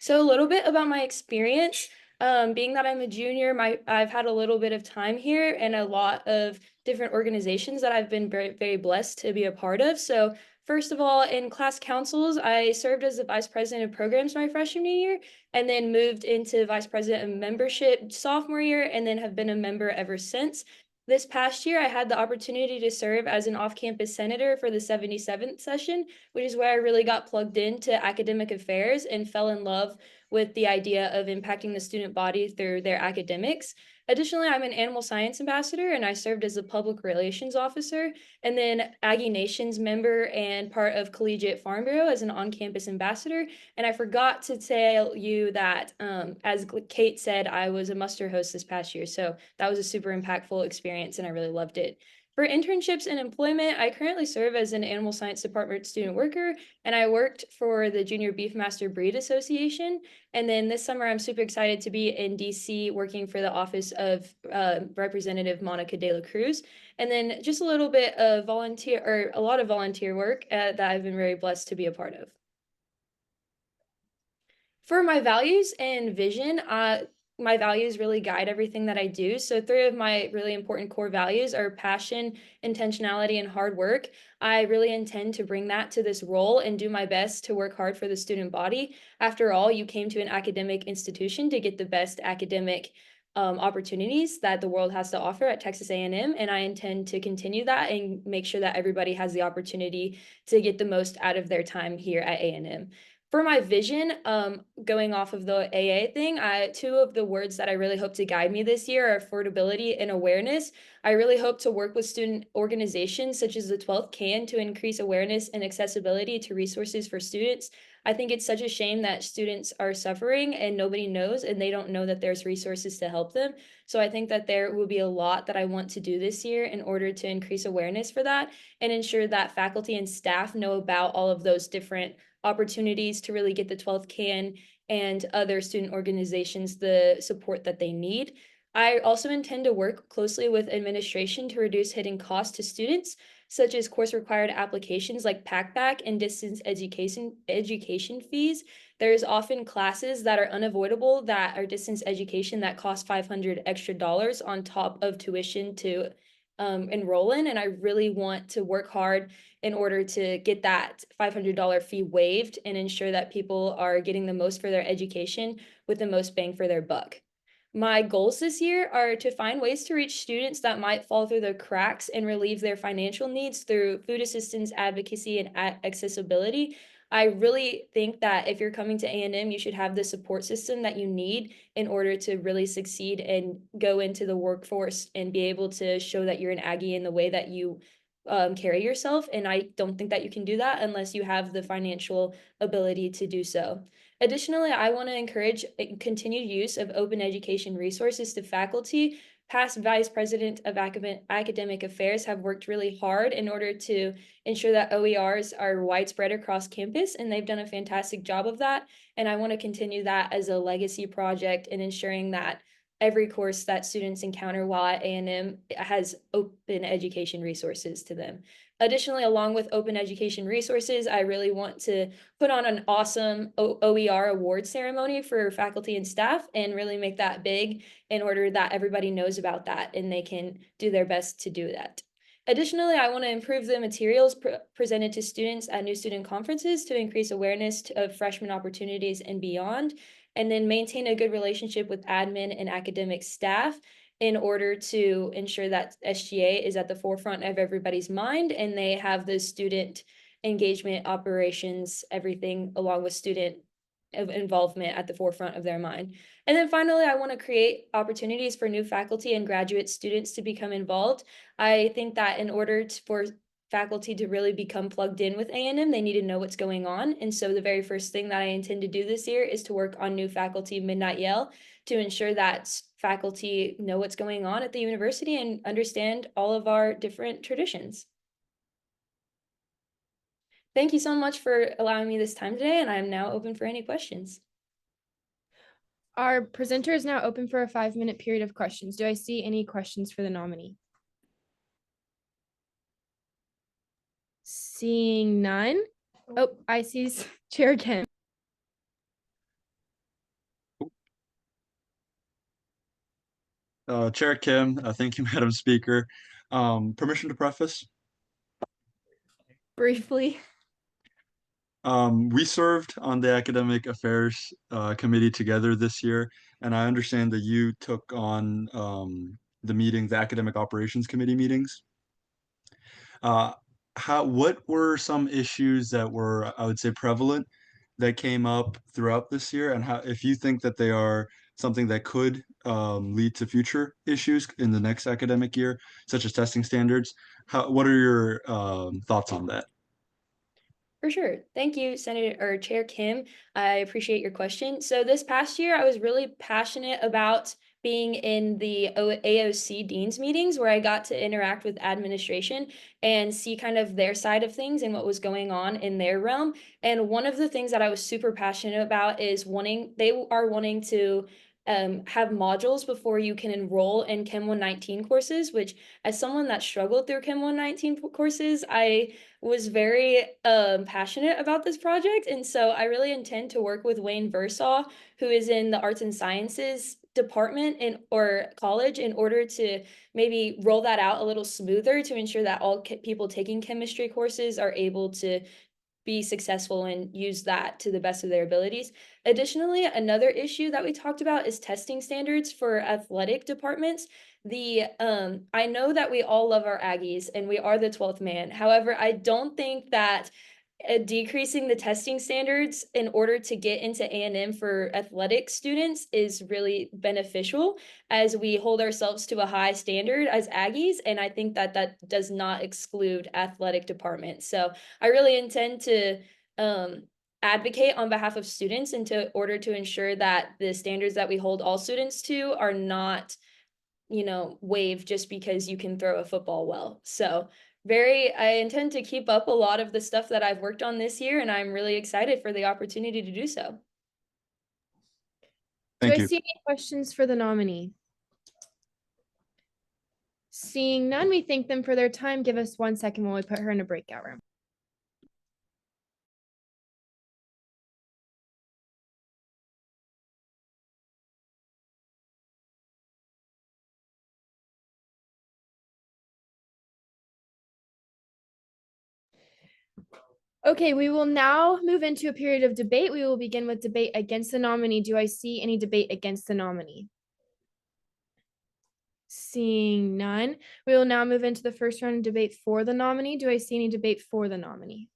S10: So a little bit about my experience. Being that I'm a junior, I've had a little bit of time here and a lot of different organizations that I've been very, very blessed to be a part of. So first of all, in class councils, I served as the vice president of programs my freshman year, and then moved into vice president of membership sophomore year, and then have been a member ever since. This past year, I had the opportunity to serve as an off-campus senator for the 77th session, which is where I really got plugged into academic affairs and fell in love with the idea of impacting the student body through their academics. Additionally, I'm an animal science ambassador, and I served as a public relations officer, and then Aggie Nations member and part of Collegiate Farm Bureau as an on-campus ambassador. And I forgot to tell you that, as Kate said, I was a muster host this past year. So that was a super impactful experience, and I really loved it. For internships and employment, I currently serve as an animal science department student worker, and I worked for the Junior Beefmaster Breed Association. And then this summer, I'm super excited to be in DC working for the office of Representative Monica De La Cruz. And then just a little bit of volunteer, or a lot of volunteer work that I've been very blessed to be a part of. For my values and vision, my values really guide everything that I do. So 3 of my really important core values are passion, intentionality, and hard work. I really intend to bring that to this role and do my best to work hard for the student body. After all, you came to an academic institution to get the best academic opportunities that the world has to offer at Texas A&M, and I intend to continue that and make sure that everybody has the opportunity to get the most out of their time here at A&M. For my vision, going off of the AA thing, 2 of the words that I really hope to guide me this year are affordability and awareness. I really hope to work with student organizations such as the 12th CAN to increase awareness and accessibility to resources for students. I think it's such a shame that students are suffering and nobody knows, and they don't know that there's resources to help them. So I think that there will be a lot that I want to do this year in order to increase awareness for that and ensure that faculty and staff know about all of those different opportunities to really get the 12th CAN and other student organizations the support that they need. I also intend to work closely with administration to reduce hidden costs to students, such as course required applications like PACBAC and distance education fees. There's often classes that are unavoidable that are distance education that cost $500 extra on top of tuition to enroll in. And I really want to work hard in order to get that $500 fee waived and ensure that people are getting the most for their education with the most bang for their buck. My goals this year are to find ways to reach students that might fall through the cracks and relieve their financial needs through food assistance, advocacy, and accessibility. I really think that if you're coming to A&M, you should have the support system that you need in order to really succeed and go into the workforce and be able to show that you're an Aggie in the way that you carry yourself. And I don't think that you can do that unless you have the financial ability to do so. Additionally, I want to encourage continued use of open education resources to faculty. Past vice president of academic affairs have worked really hard in order to ensure that OERs are widespread across campus, and they've done a fantastic job of that. And I want to continue that as a legacy project in ensuring that every course that students encounter while at A&M has open education resources to them. Additionally, along with open education resources, I really want to put on an awesome OER award ceremony for faculty and staff and really make that big in order that everybody knows about that and they can do their best to do that. Additionally, I want to improve the materials presented to students at new student conferences to increase awareness of freshman opportunities and beyond, and then maintain a good relationship with admin and academic staff in order to ensure that SGA is at the forefront of everybody's mind and they have the student engagement operations, everything along with student involvement at the forefront of their mind. And then finally, I want to create opportunities for new faculty and graduate students to become involved. I think that in order for faculty to really become plugged in with A&M, they need to know what's going on. And so the very first thing that I intend to do this year is to work on new faculty midnight yell to ensure that faculty know what's going on at the university and understand all of our different traditions. Thank you so much for allowing me this time today, and I am now open for any questions.
S1: Our presenter is now open for a 5-minute period of questions. Do I see any questions for the nominee? Seeing none. Oh, I see Chair Kim.
S14: Chair Kim, thank you, Madam Speaker. Permission to preface?
S1: Briefly.
S14: We served on the Academic Affairs Committee together this year, and I understand that you took on the Academic Operations Committee meetings. What were some issues that were, I would say, prevalent that came up throughout this year, and how, if you think that they are something that could lead to future issues in the next academic year, such as testing standards, what are your thoughts on that?
S10: For sure. Thank you, Chair Kim. I appreciate your question. So this past year, I was really passionate about being in the AOC Dean's meetings where I got to interact with administration and see kind of their side of things and what was going on in their realm. And one of the things that I was super passionate about is they are wanting to have modules before you can enroll in Chem 119 courses, which as someone that struggled through Chem 119 courses, I was very passionate about this project. And so I really intend to work with Wayne Versaw, who is in the Arts and Sciences department or college, in order to maybe roll that out a little smoother to ensure that all people taking chemistry courses are able to be successful and use that to the best of their abilities. Additionally, another issue that we talked about is testing standards for athletic departments. I know that we all love our Aggies and we are the 12th man. However, I don't think that decreasing the testing standards in order to get into A&M for athletic students is really beneficial, as we hold ourselves to a high standard as Aggies, and I think that that does not exclude athletic departments. So I really intend to advocate on behalf of students order to ensure that the standards that we hold all students to are not, waived just because you can throw a football well. So I intend to keep up a lot of the stuff that I've worked on this year, and I'm really excited for the opportunity to do so.
S1: Do
S14: Thank
S1: I
S14: you.
S1: see any questions for the nominee? Seeing none, we thank them for their time. Give us 1 second while we put her in a breakout room. Okay, we will now move into a period of debate. We will begin with debate against the nominee. Do I see any debate against the nominee? Seeing none, we will now move into the first round of debate for the nominee. Do I see any debate for the nominee?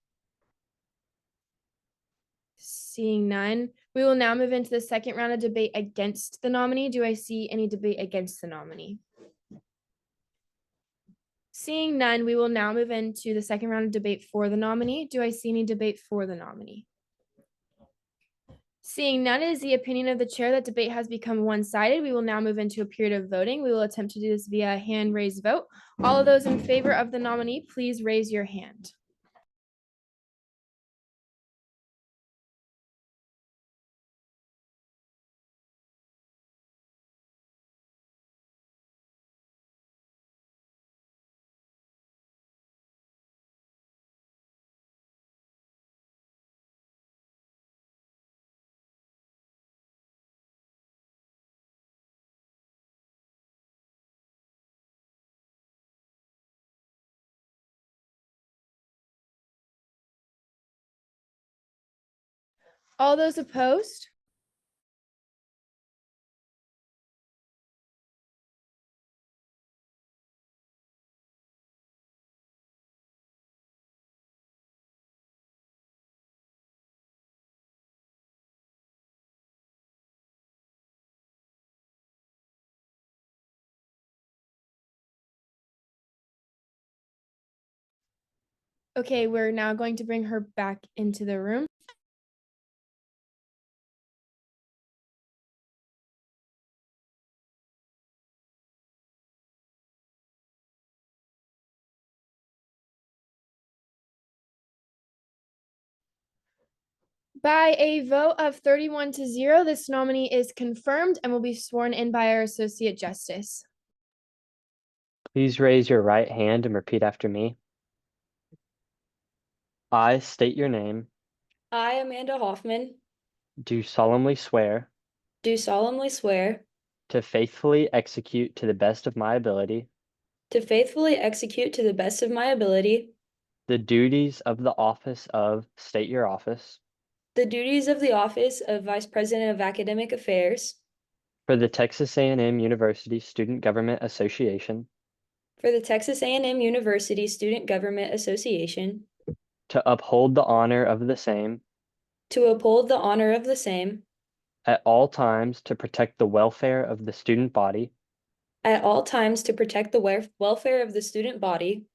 S1: Seeing none, we will now move into the second round of debate against the nominee. Do I see any debate against the nominee? Seeing none, we will now move into the second round of debate for the nominee. Do I see any debate for the nominee? Seeing none, it is the opinion of the chair that debate has become one-sided. We will now move into a period of voting. We will attempt to do this via hand raised vote. All of those in favor of the nominee, please raise your hand. All those opposed? Okay, we're now going to bring her back into the room. By a vote of 31-0, this nominee is confirmed and will be sworn in by our Associate Justice.
S8: Please raise your right hand and repeat after me. I state your name,
S10: I, Amanda Hoffman,
S8: do solemnly swear
S10: do solemnly swear
S8: to faithfully execute to the best of my ability
S10: to faithfully execute to the best of my ability
S8: the duties of the office of, state your office,
S10: the duties of the office of Vice President of Academic Affairs
S8: for the Texas A&M University Student Government Association,
S10: for the Texas A&M University Student Government Association,
S8: to uphold the honor of the same,
S10: to uphold the honor of the same,
S8: at all times to protect the welfare of the student body,
S10: at all times to protect the welfare of the student body,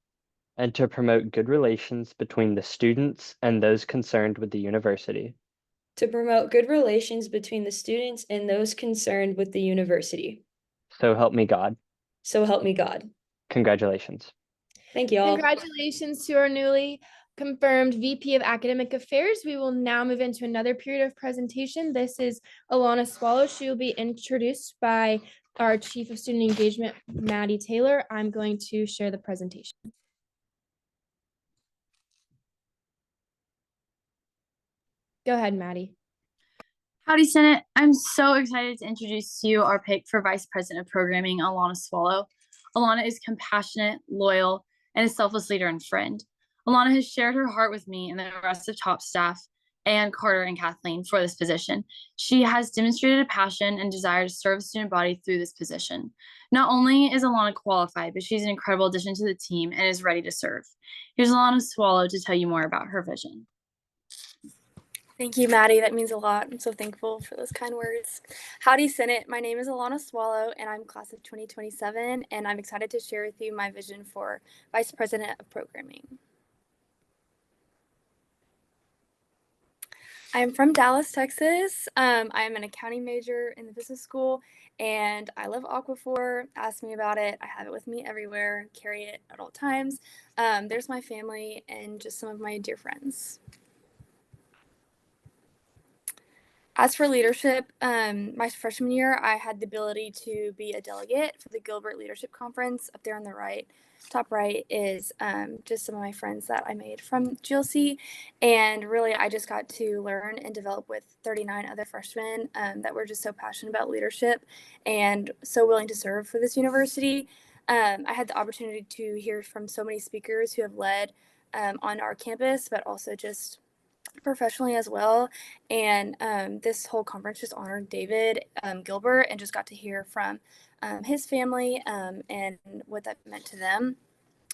S8: and to promote good relations between the students and those concerned with the university.
S10: to promote good relations between the students and those concerned with the university.
S8: So help me God.
S10: So help me God.
S8: Congratulations.
S10: Thank you all.
S1: Congratulations to our newly confirmed VP of Academic Affairs. We will now move into another period of presentation. This is Alana Swallow. She will be introduced by our Chief of Student Engagement, Maddie Taylor. I'm going to share the presentation. Go ahead, Maddie.
S20: Howdy, Senate. I'm so excited to introduce to you our pick for Vice President of Programming, Alana Swallow. Alana is compassionate, loyal, and a selfless leader and friend. Alana has shared her heart with me and the rest of top staff and Carter and Kathleen for this position. She has demonstrated a passion and desire to serve the student body through this position. Not only is Alana qualified, but she's an incredible addition to the team and is ready to serve. Here's Alana Swallow to tell you more about her vision.
S5: Thank you, Maddie. That means a lot. I'm so thankful for those kind words. Howdy, Senate. My name is Alana Swallow, and I'm class of 2027, and I'm excited to share with you my vision for Vice President of Programming. I'm from Dallas, Texas. I'm an accounting major in the business school, and I love Aquaphor. Ask me about it. I have it with me everywhere, carry it at all times. There's my family and just some of my dear friends. As for leadership, my freshman year, I had the ability to be a delegate for the Gilbert Leadership Conference. Up there on the right, top right, is just some of my friends that I made from GLC. And really, I just got to learn and develop with 39 other freshmen that were just so passionate about leadership and so willing to serve for this university. I had the opportunity to hear from so many speakers who have led on our campus, but also just professionally as well. And this whole conference just honored David Gilbert and just got to hear from his family and what that meant to them.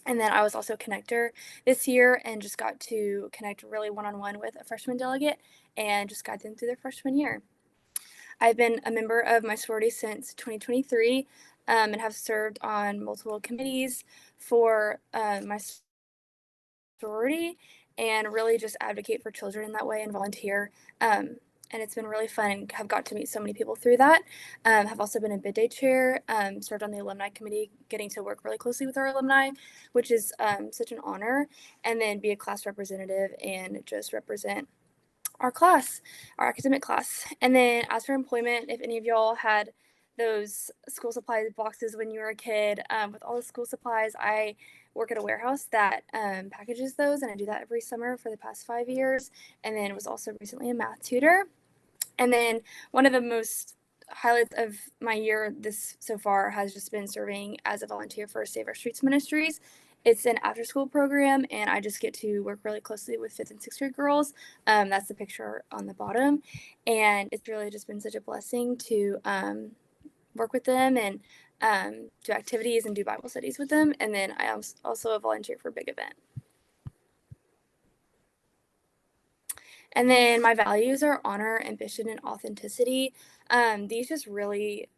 S5: And then I was also a connector this year and just got to connect really one-on-one with a freshman delegate and just guide them through their freshman year. I've been a member of my sorority since 2023 and have served on multiple committees for my sorority and really just advocate for children in that way and volunteer. And it's been really fun and have got to meet so many people through that. Have also been a bid day chair, served on the alumni committee, getting to work really closely with our alumni, which is such an honor, and then be a class representative and just represent our class, our academic class. And then as for employment, if any of y'all had those school supplies boxes when you were a kid with all the school supplies, I work at a warehouse that packages those, and I do that every summer for the past 5 years, and then was also recently a math tutor. And then one of the most highlights of my year this so far has just been serving as a volunteer for Save Our Streets Ministries. It's an after school program, and I just get to work really closely with 5th and 6th grade girls. That's the picture on the bottom, and it's really just been such a blessing to work with them and do activities and do Bible studies with them. And then I am also a volunteer for Big Event. And then my values are honor, ambition, and authenticity. These just really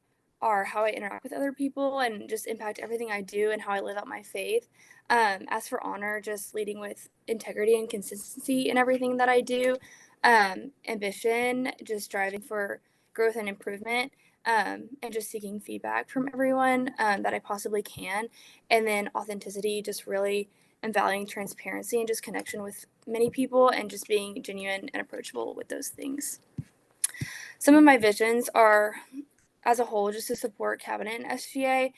S5: are how I interact with other people and just impact everything I do and how I live out my faith. As for honor, just leading with integrity and consistency in everything that I do. Ambition, just striving for growth and improvement. And just seeking feedback from everyone that I possibly can. And then authenticity, just really and valuing transparency and just connection with many people and just being genuine and approachable with those things. Some of my visions are, as a whole, just to support cabinet and SGA,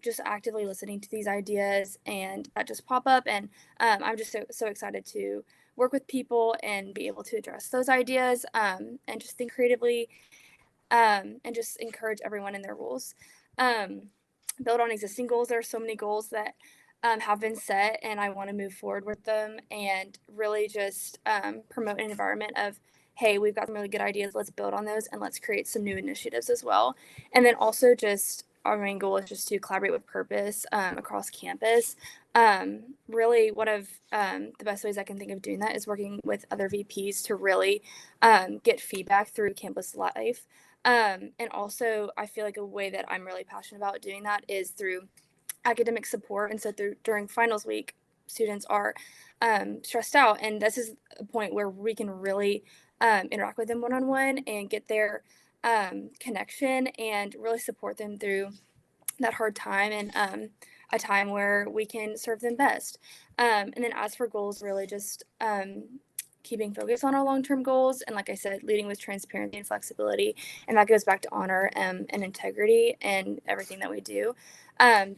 S5: just actively listening to these ideas and that just pop up. And I'm just so excited to work with people and be able to address those ideas and just think creatively and just encourage everyone in their roles. Build on existing goals. There are so many goals that have been set, and I want to move forward with them and really just promote an environment of, hey, we've got some really good ideas. Let's build on those and let's create some new initiatives as well. And then also just our main goal is just to collaborate with purpose across campus. Really, one of the best ways I can think of doing that is working with other VPs to really get feedback through campus life. And also, I feel like a way that I'm really passionate about doing that is through academic support. And so during finals week, students are stressed out. And this is a point where we can really interact with them one-on-one and get their connection and really support them through that hard time and a time where we can serve them best. And then as for goals, really just keeping focus on our long-term goals. And like I said, leading with transparency and flexibility. And that goes back to honor and integrity and everything that we do.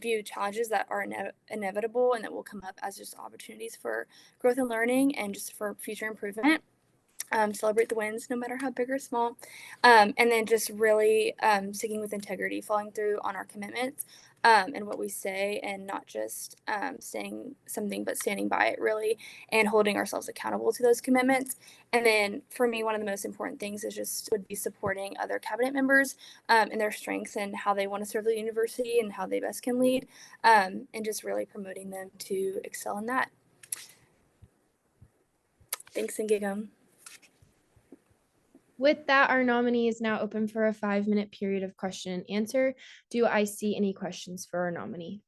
S5: View challenges that are inevitable and that will come up as just opportunities for growth and learning and just for future improvement. Celebrate the wins, no matter how big or small. And then just really sticking with integrity, following through on our commitments and what we say, and not just saying something, but standing by it really and holding ourselves accountable to those commitments. And then for me, one of the most important things is just would be supporting other cabinet members in their strengths and how they want to serve the university and how they best can lead, and just really promoting them to excel in that. Thanks, and Gigum.
S1: With that, our nominee is now open for a 5-minute period of question and answer. Do I see any questions for our nominee?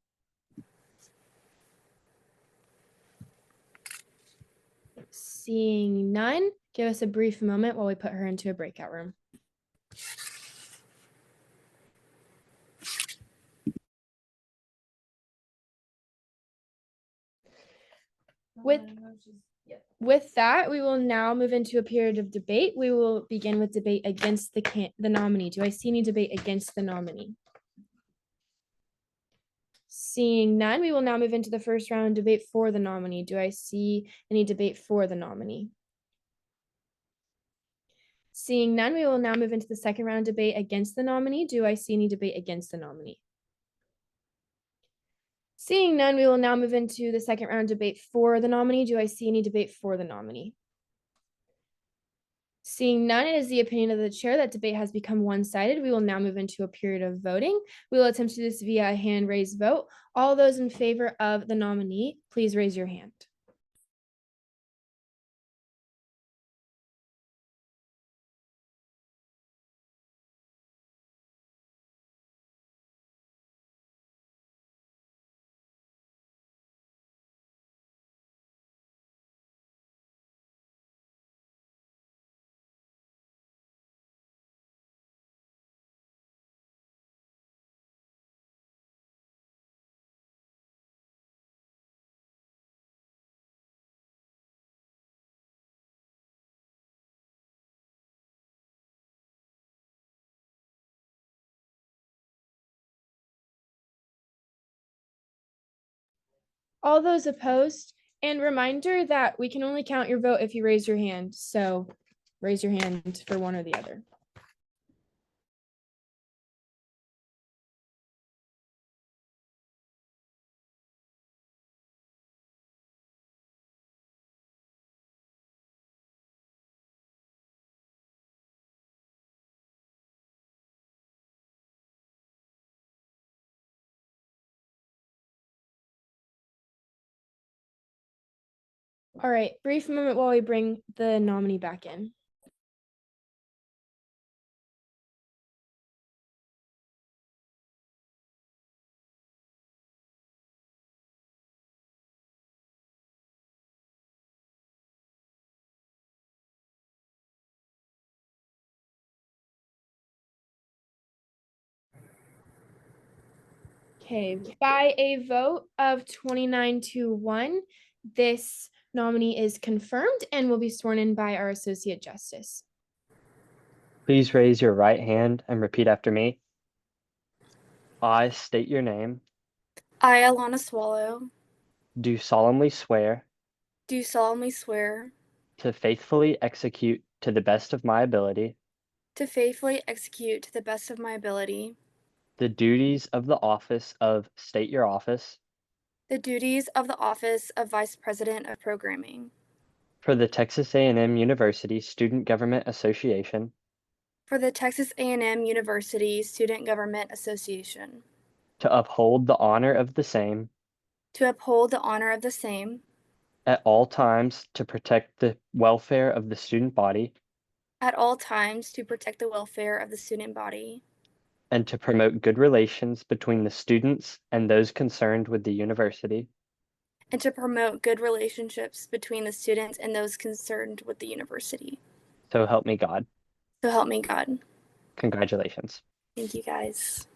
S1: Seeing none, Give us a brief moment while we put her into a breakout room. With that, we will now move into a period of debate. We will begin with debate against the nominee. Do I see any debate against the nominee? Seeing none, we will now move into the first round debate for the nominee. Do I see any debate for the nominee? Seeing none, we will now move into the second round debate against the nominee. Do I see any debate against the nominee? Seeing none, we will now move into the second round debate for the nominee. Do I see any debate for the nominee? Seeing none, it is the opinion of the chair that debate has become one-sided. We will now move into a period of voting. We will attempt to do this via a hand raised vote. All those in favor of the nominee, please raise your hand. All those opposed, and reminder that we can only count your vote if you raise your hand. So raise your hand for one or the other. All right, brief moment while we bring the nominee back in. Okay, by a vote of 29-1, this nominee is confirmed and will be sworn in by our Associate Justice.
S8: Please raise your right hand and repeat after me. I state your name.
S5: I, Alana Swallow,
S8: Do solemnly swear
S5: do solemnly swear
S8: to faithfully execute to the best of my ability
S5: to faithfully execute to the best of my ability
S8: the duties of the office of state your office
S5: the duties of the office of Vice President of Programming
S8: for the Texas A&M University Student Government Association
S5: for the Texas A&M University Student Government Association,
S8: to uphold the honor of the same
S5: to uphold the honor of the same
S8: at all times, to protect the welfare of the student body
S5: at all times, to protect the welfare of the student body,
S8: and to promote good relations between the students and those concerned with the university.
S5: and to promote good relationships between the students and those concerned with the university.
S8: So help me God.
S5: So help me God.
S8: Congratulations.
S5: Thank you, guys.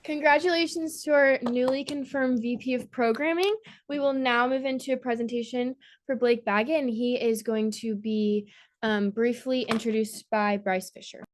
S1: Congratulations to our newly confirmed VP of Programming. We will now move into a presentation for Blake Baggett, and he is going to be briefly introduced by Bryce Fisher.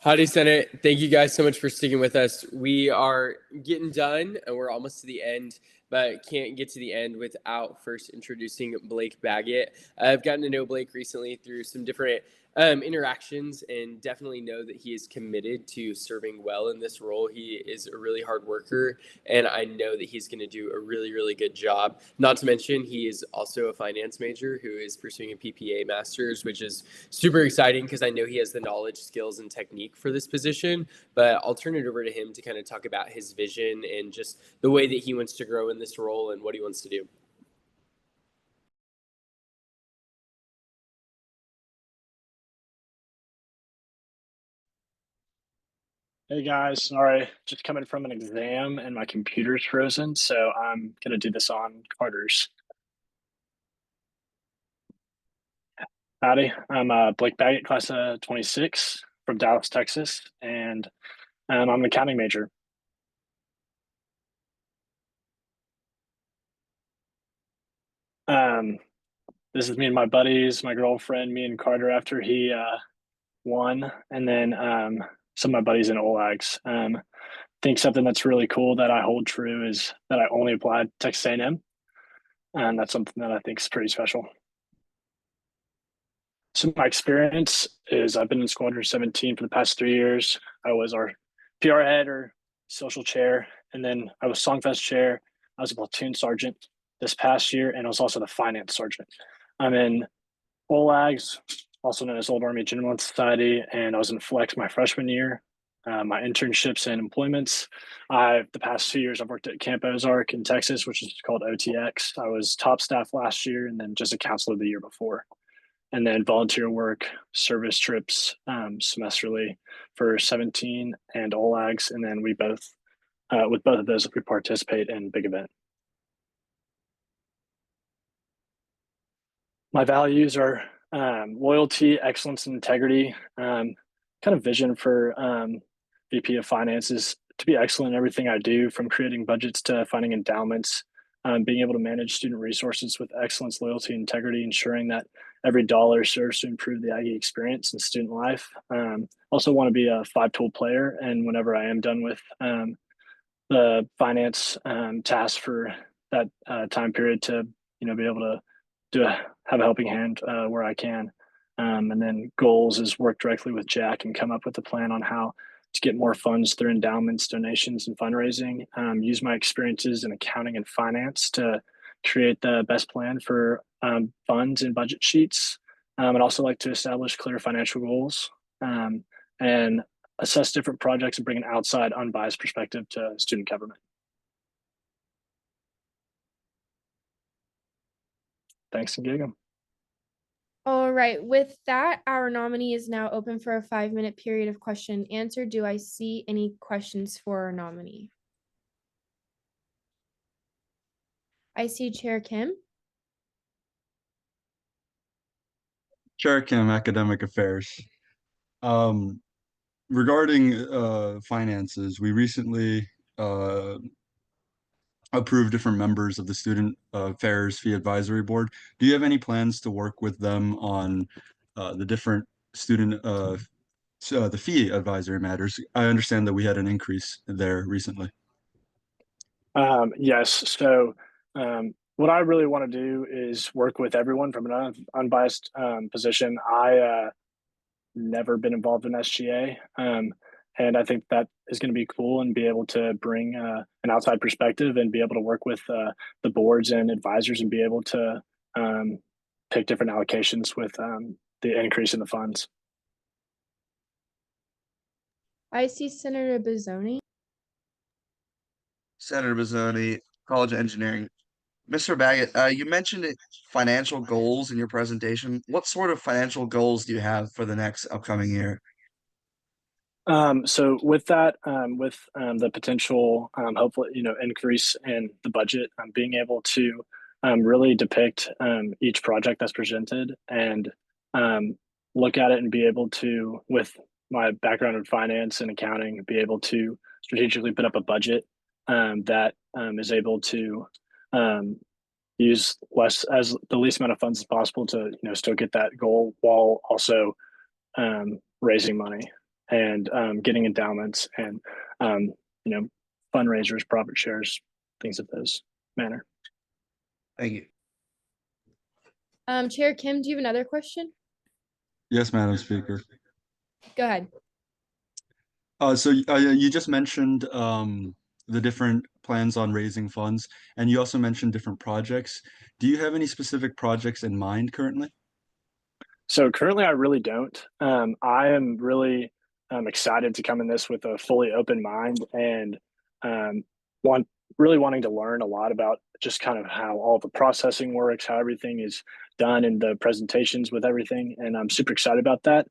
S4: Howdy, Senate. Thank you guys so much for sticking with us. We are getting done and we're almost to the end, but can't get to the end without first introducing Blake Baggett. I've gotten to know Blake recently through some different interactions and definitely know that he is committed to serving well in this role. He is a really hard worker and I know that he's going to do a really, really good job. Not to mention, he is also a finance major who is pursuing a PPA master's, which is super exciting because I know he has the knowledge, skills, and technique for this position. But I'll turn it over to him to kind of talk about his vision and just the way that he wants to grow in this role and what he wants to do.
S9: Hey guys, sorry, just coming from an exam and my computer's frozen, so I'm gonna do this on Carter's. Howdy, I'm Blake Baggett, class of 26 from Dallas, Texas, and I'm an accounting major. Um, this is me and my buddies, my girlfriend, me and Carter after he won, and then some of my buddies in OLAGs. I think something that's really cool that I hold true is that I only applied to Texas A&M, and that's something that I think is pretty special. So my experience is I've been in Squadron 17 for the past 3 years. I was our PR head or social chair, and then I was Songfest chair. I was a platoon sergeant this past year, and I was also the finance sergeant. I'm in OLAGs, also known as Old Army Gentlemen's Society, and I was in Flex my freshman year. My internships and employments. The past 2 years, I've worked at Camp Ozark in Texas, which is called OTX. I was top staff last year, and then just a counselor the year before. And then volunteer work, service trips semesterly for 17 and OLAGs. And then we both, with both of those, we participate in big event. My values are loyalty, excellence, and integrity. Kind of vision for VP of Finance is to be excellent in everything I do, from creating budgets to finding endowments, being able to manage student resources with excellence, loyalty, integrity, ensuring that every dollar serves to improve the Aggie experience and student life. Also want to be a 5-tool player, and whenever I am done with the finance task for that time period, to be able to have a helping hand where I can. And then goals is work directly with Jack and come up with a plan on how to get more funds through endowments, donations, and fundraising. Use my experiences in accounting and finance to create the best plan for funds and budget sheets. I'd also like to establish clear financial goals and assess different projects and bring an outside, unbiased perspective to student government. Thanks, and gig 'em.
S1: All right, with that, our nominee is now open for a 5-minute period of question and answer. Do I see any questions for our nominee? I see Chair Kim.
S14: Chair Kim, Academic Affairs. Regarding finances, we recently approved different members of the Student Affairs Fee Advisory Board. Do you have any plans to work with them on the different student the fee advisory matters? I understand that we had an increase there recently.
S9: Yes. So what I really want to do is work with everyone from an unbiased position. I never been involved in SGA. And I think that is going to be cool, and be able to bring an outside perspective and be able to work with the boards and advisors and be able to pick different allocations with the increase in the funds.
S1: I see Senator Bizzoni.
S12: Senator Bizzoni, College of Engineering. Mr. Baggett, you mentioned financial goals in your presentation. What sort of financial goals do you have for the next upcoming year?
S9: So with that, with the potential, hopefully, increase in the budget, being able to really depict each project that's presented and look at it and be able to, with my background in finance and accounting, be able to strategically put up a budget that is able to use the least amount of funds as possible to still get that goal, while also raising money and getting endowments and fundraisers, profit shares, things of this manner.
S12: Thank you.
S1: Chair Kim, do you have another question?
S14: Yes, Madam Speaker.
S1: Go ahead.
S14: So you just mentioned the different plans on raising funds, and you also mentioned different projects. Do you have any specific projects in mind currently?
S9: So currently, I really don't. I am really excited to come in this with a fully open mind, and really wanting to learn a lot about just kind of how all the processing works, how everything is done, and the presentations with everything. And I'm super excited about that.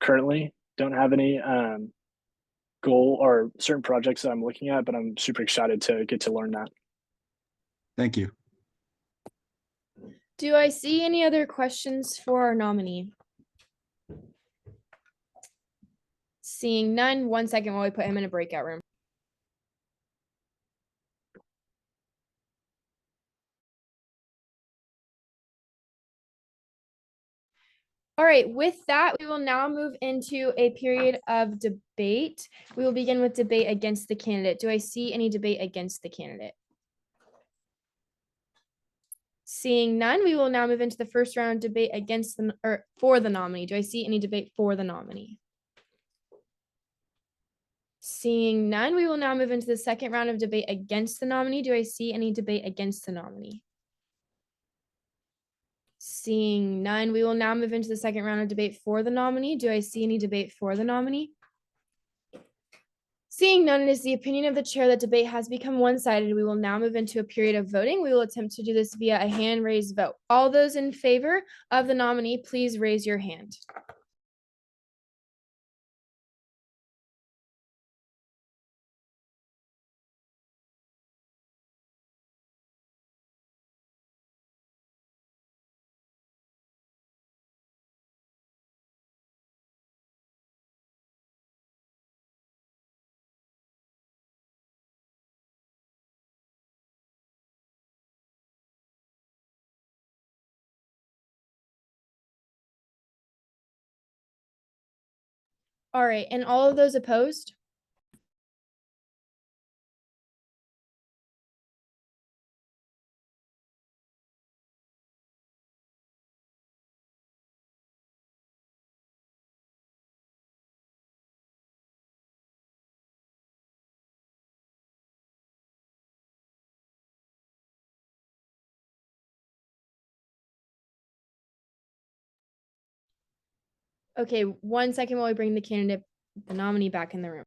S9: Currently, don't have any goal or certain projects that I'm looking at, but I'm super excited to get to learn that.
S14: Thank you.
S1: Do I see any other questions for our nominee? Seeing none, 1 second while we put him in a breakout room. All right, with that, we will now move into a period of debate. We will begin with debate against the candidate. Do I see any debate against the candidate? Seeing none, we will now move into the first round of debate against the, or for the nominee. Do I see any debate for the nominee? Seeing none, we will now move into the second round of debate against the nominee. Do I see any debate against the nominee? Seeing none, we will now move into the second round of debate for the nominee. Do I see any debate for the nominee? Seeing none, it is the opinion of the chair that debate has become one-sided. We will now move into a period of voting. We will attempt to do this via a hand-raised vote. All those in favor of the nominee, please raise your hand. All right, and all of those opposed? Okay, 1 second while we bring the candidate, the nominee back in the room.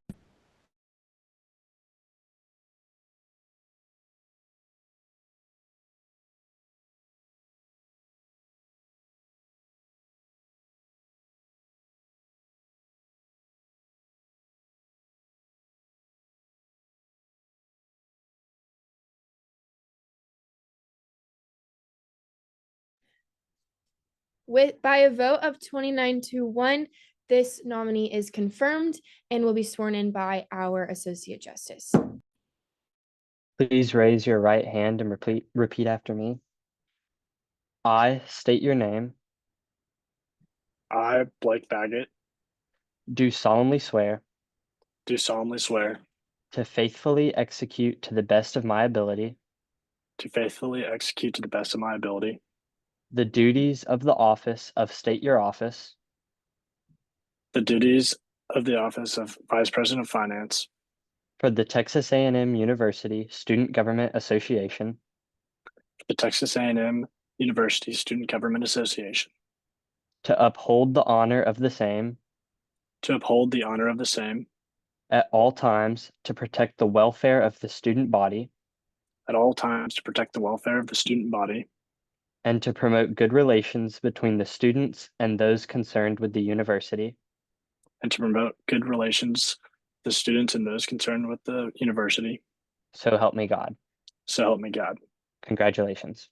S1: By a vote of 29-1, this nominee is confirmed and will be sworn in by our Associate Justice.
S8: Please raise your right hand and repeat after me. I state your name.
S9: I, Blake Baggett,
S8: Do solemnly swear
S9: do solemnly swear
S8: to faithfully execute to the best of my ability
S9: to faithfully execute to the best of my ability
S8: the duties of the office of State Your Office
S9: the duties of the office of Vice President of Finance
S8: for the Texas A&M University Student Government Association,
S9: for the Texas A&M University Student Government Association,
S8: to uphold the honor of the same
S9: to uphold the honor of the same
S8: at all times, to protect the welfare of the student body,
S9: at all times, to protect the welfare of the student body,
S8: and to promote good relations between the students and those concerned with the university.
S9: and to promote good relations with the students and those concerned with the university.
S8: So help me God.
S9: So help me God.
S8: Congratulations.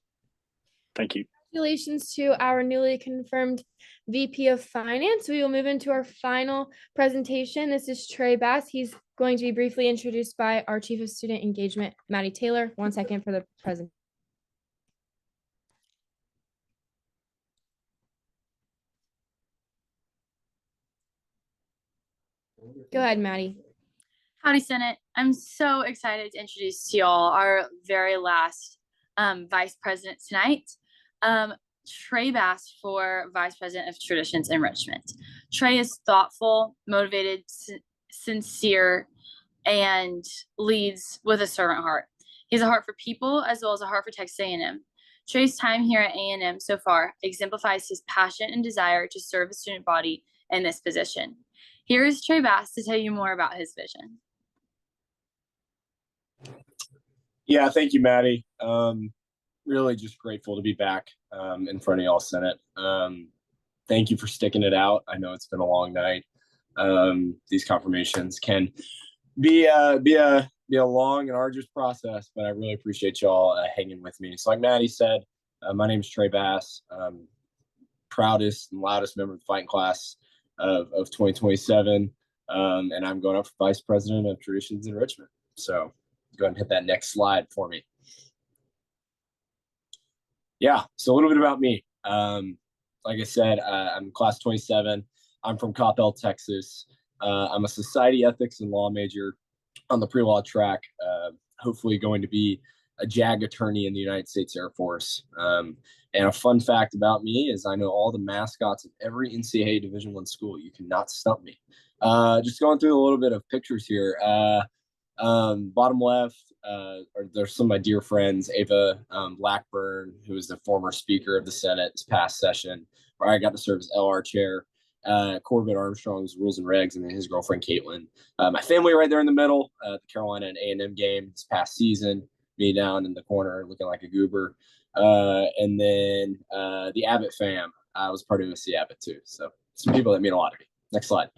S9: Thank you.
S1: Congratulations to our newly confirmed VP of Finance. We will move into our final presentation. This is Trey Bass. He's going to be briefly introduced by our Chief of Student Engagement, Maddie Taylor. 1 second for the presentation. Go ahead, Maddie.
S20: Howdy, Senate. I'm so excited to introduce to y'all our very last Vice President tonight, Trey Bass for Vice President of Traditions Enrichment. Trey is thoughtful, motivated, sincere, and leads with a servant heart. He has a heart for people as well as a heart for Texas A&M. Trey's time here at A&M so far exemplifies his passion and desire to serve the student body in this position. Here is Trey Bass to tell you more about his vision.
S11: Yeah, thank you, Maddie. Really just grateful to be back in front of y'all, Senate. Thank you for sticking it out. I know it's been a long night. These confirmations can be a long and arduous process, but I really appreciate y'all hanging with me. So like Maddie said, My name is Trey Bass. Proudest and loudest member of the fighting class of 2027. And I'm going up for Vice President of Traditions Enrichment. So go ahead and hit that next slide for me. Yeah, so a little bit about me. Like I said, I'm class 27. I'm from Coppell, Texas. I'm a society ethics and law major on the pre-law track, hopefully going to be a JAG attorney in the United States Air Force. And a fun fact about me is I know all the mascots of every NCAA Division I school. You cannot stump me. Just going through a little bit of pictures here. Bottom left, there's some of my dear friends, Ava Blackburn, who is the former Speaker of the Senate this past session, where I got to serve as LR chair. Corbett Armstrong's Rules and Regs, and then his girlfriend Caitlin. My family right there in the middle. The Carolina and A&M game this past season. Me down in the corner looking like a goober. And then the Abbott fam. I was part of USC Abbott too. So some people that mean a lot to me. Next slide.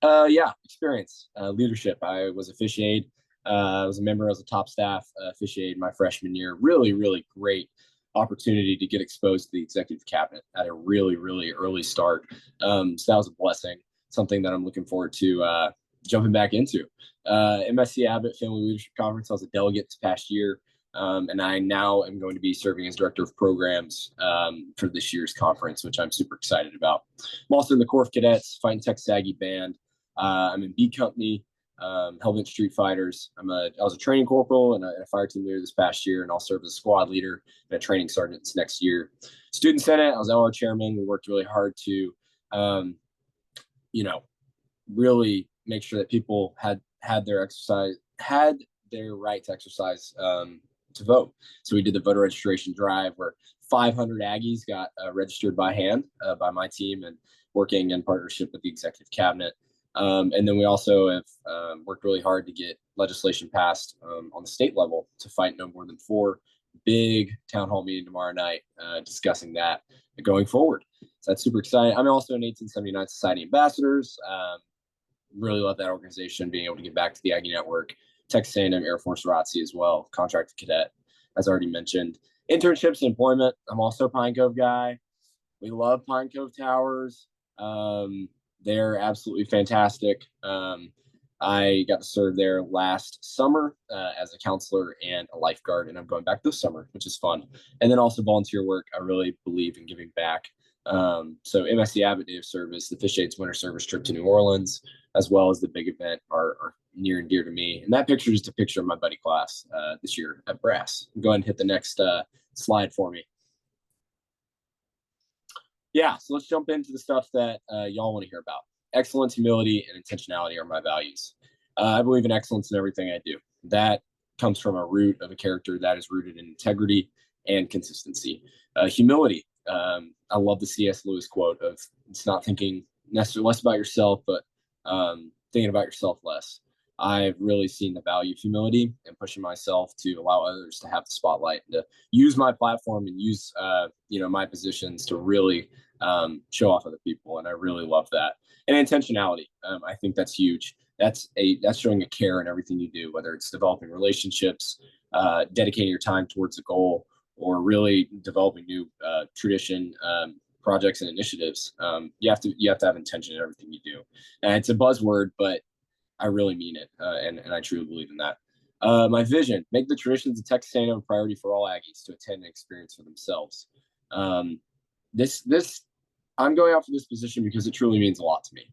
S11: Yeah, experience, leadership. I was officiated. I was a member as a top staff officiated my freshman year. Really, really great opportunity to get exposed to the executive cabinet at a really, really early start. So that was a blessing, something that I'm looking forward to jumping back into. MSC Abbott Family Leadership Conference, I was a delegate this past year. And I now am going to be serving as director of programs for this year's conference, which I'm super excited about. I'm also in the Corps of Cadets, Fighting Texas Aggie Band. I'm in B Company, Hellbent Street Fighters. I was a training corporal and a fire team leader this past year, and I'll serve as a squad leader and a training sergeant this next year. Student Senate, I was LR chairman. We worked really hard to, really make sure that people had their right to exercise to vote. So we did the voter registration drive where 500 Aggies got registered by hand by my team and working in partnership with the executive cabinet. And then we also have worked really hard to get legislation passed on the state level to fight no more than 4. Big town hall meeting tomorrow night discussing that going forward. So that's super exciting. I'm also an 1879 Society Ambassadors. Really love that organization, being able to get back to the Aggie Network. Texas A&M Air Force ROTC as well, contracted cadet, as already mentioned. Internships and employment, I'm also a Pine Cove guy. We love Pine Cove Towers. They're absolutely fantastic. I got to serve there last summer as a counselor and a lifeguard, and I'm going back this summer, which is fun. And then also volunteer work. I really believe in giving back. So MSC Abbott Day of Service, the Fish Aids Winter Service trip to New Orleans, as well as the big event are near and dear to me. And that picture is just a picture of my buddy class this year at Brass. Go ahead and hit the next slide for me. Yeah, so let's jump into the stuff that y'all want to hear about. Excellence, humility, and intentionality are my values. I believe in excellence in everything I do. That comes from a root of a character that is rooted in integrity and consistency. Humility. I love the C.S. Lewis quote of it's not thinking necessarily less about yourself, but thinking about yourself less. I've really seen the value of humility and pushing myself to allow others to have the spotlight and to use my platform and use my positions to really show off other people. And I really love that. And intentionality. I think that's huge. That's showing a care in everything you do, whether it's developing relationships, dedicating your time towards a goal, or really developing new tradition projects and initiatives. You have to have intention in everything you do. And it's a buzzword, but I really mean it, and I truly believe in that. My vision: make the traditions of Texas A&M a priority for all Aggies to attend and experience for themselves. I'm going out for this position because it truly means a lot to me.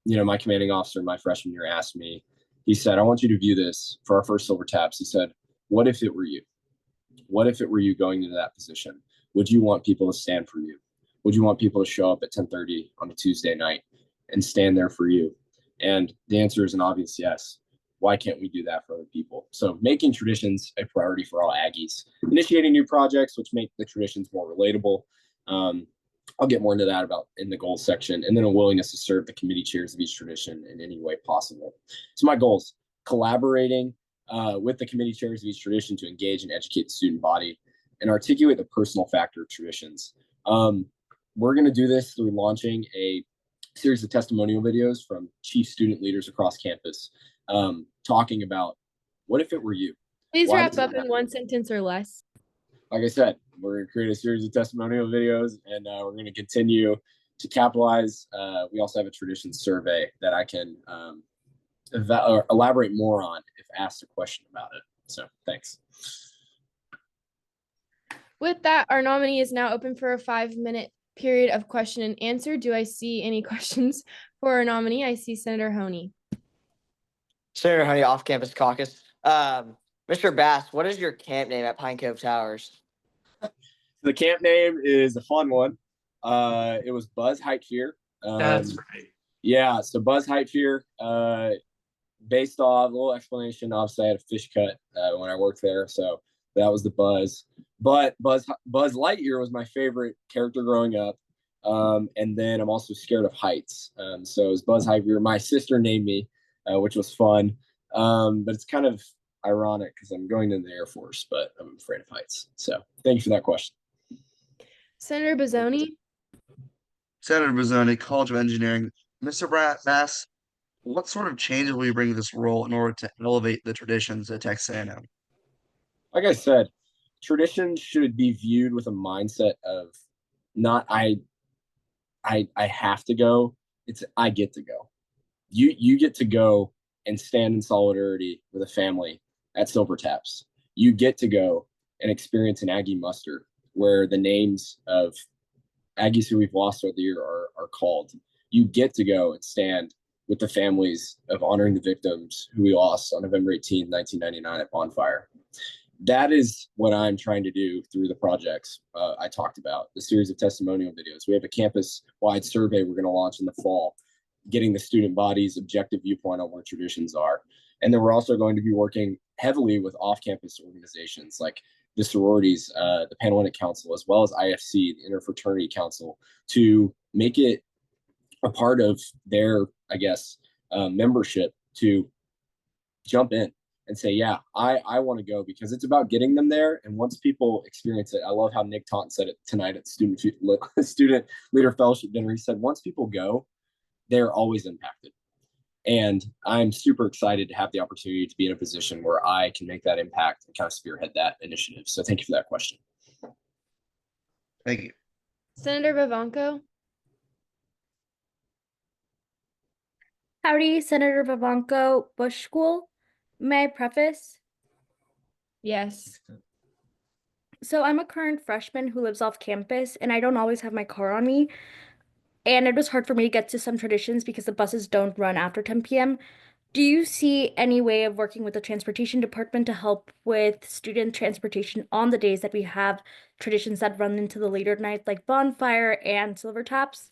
S11: My commanding officer my freshman year asked me. He said, "I want you to view this for our first Silver Taps." He said, "What if it were you? What if it were you going into that position? Would you want people to stand for you? Would you want people to show up at 10:30 on a Tuesday night and stand there for you?" And the answer is an obvious yes. Why can't we do that for other people? So making traditions a priority for all Aggies, initiating new projects, which make the traditions more relatable. I'll get more into that in the goals section, and then a willingness to serve the committee chairs of each tradition in any way possible. So my goals: collaborating with the committee chairs of each tradition to engage and educate the student body and articulate the personal factor of traditions. We're going to do this through launching a series of testimonial videos from chief student leaders across campus, talking about what if it were you?
S1: Please
S11: Why
S1: wrap
S11: does it
S1: up in
S11: matter?
S1: one sentence or less.
S11: like I said, we're going to create a series of testimonial videos, and we're going to continue to capitalize. We also have a tradition survey that I can elaborate more on if asked a question about it. So thanks.
S1: With that, our nominee is now open for a 5-minute period of question and answer. Do I see any questions for our nominee? I see Senator Honey.
S2: Senator Honey, off-campus caucus. Mr. Bass, what is your camp name at Pine Cove Towers?
S11: The camp name is a fun one. It was Buzz Height Fear.
S4: That's right.
S11: Yeah, so Buzz Height Fear, based off a little explanation. Obviously, I had a fish cut when I worked there, so that was the Buzz. But Buzz Lightyear was my favorite character growing up. And then I'm also scared of heights. So it was Buzz Height Fear. My sister named me, which was fun. But it's kind of ironic because I'm going into the Air Force, but I'm afraid of heights. So thank you for that question.
S1: Senator Bozzoni.
S12: Senator Bozzoni, College of Engineering. Mr. Bass, what sort of changes will you bring to this role in order to elevate the traditions at Texas A&M?
S11: Like I said, tradition should be viewed with a mindset of not I have to go. It's I get to go. You get to go and stand in solidarity with a family at Silver Taps. You get to go and experience an Aggie muster where the names of Aggies who we've lost over the year are called. You get to go and stand with the families of honoring the victims who we lost on November 18, 1999 at Bonfire. That is what I'm trying to do through the projects I talked about, the series of testimonial videos. We have a campus-wide survey we're going to launch in the fall, getting the student body's objective viewpoint on where traditions are. And then we're also going to be working heavily with off-campus organizations like the sororities, the Panhellenic Council, as well as IFC, the Interfraternity Council, to make it a part of their, membership to jump in and say, yeah, I want to go, because it's about getting them there. And once people experience it, I love how Nick Taunton said it tonight at Student Leader Fellowship Dinner. He said, once people go, they're always impacted. And I'm super excited to have the opportunity to be in a position where I can make that impact and kind of spearhead that initiative. So thank you for that question.
S12: Thank you.
S1: Senator Vivanco.
S3: Howdy, Senator Vivanco, Bush School. May I preface?
S1: Yes.
S3: So I'm a current freshman who lives off campus, and I don't always have my car on me. And it was hard for me to get to some traditions because the buses don't run after 10 p.m. Do you see any way of working with the transportation department to help with student transportation on the days that we have traditions that run into the later night, like Bonfire and Silver Taps?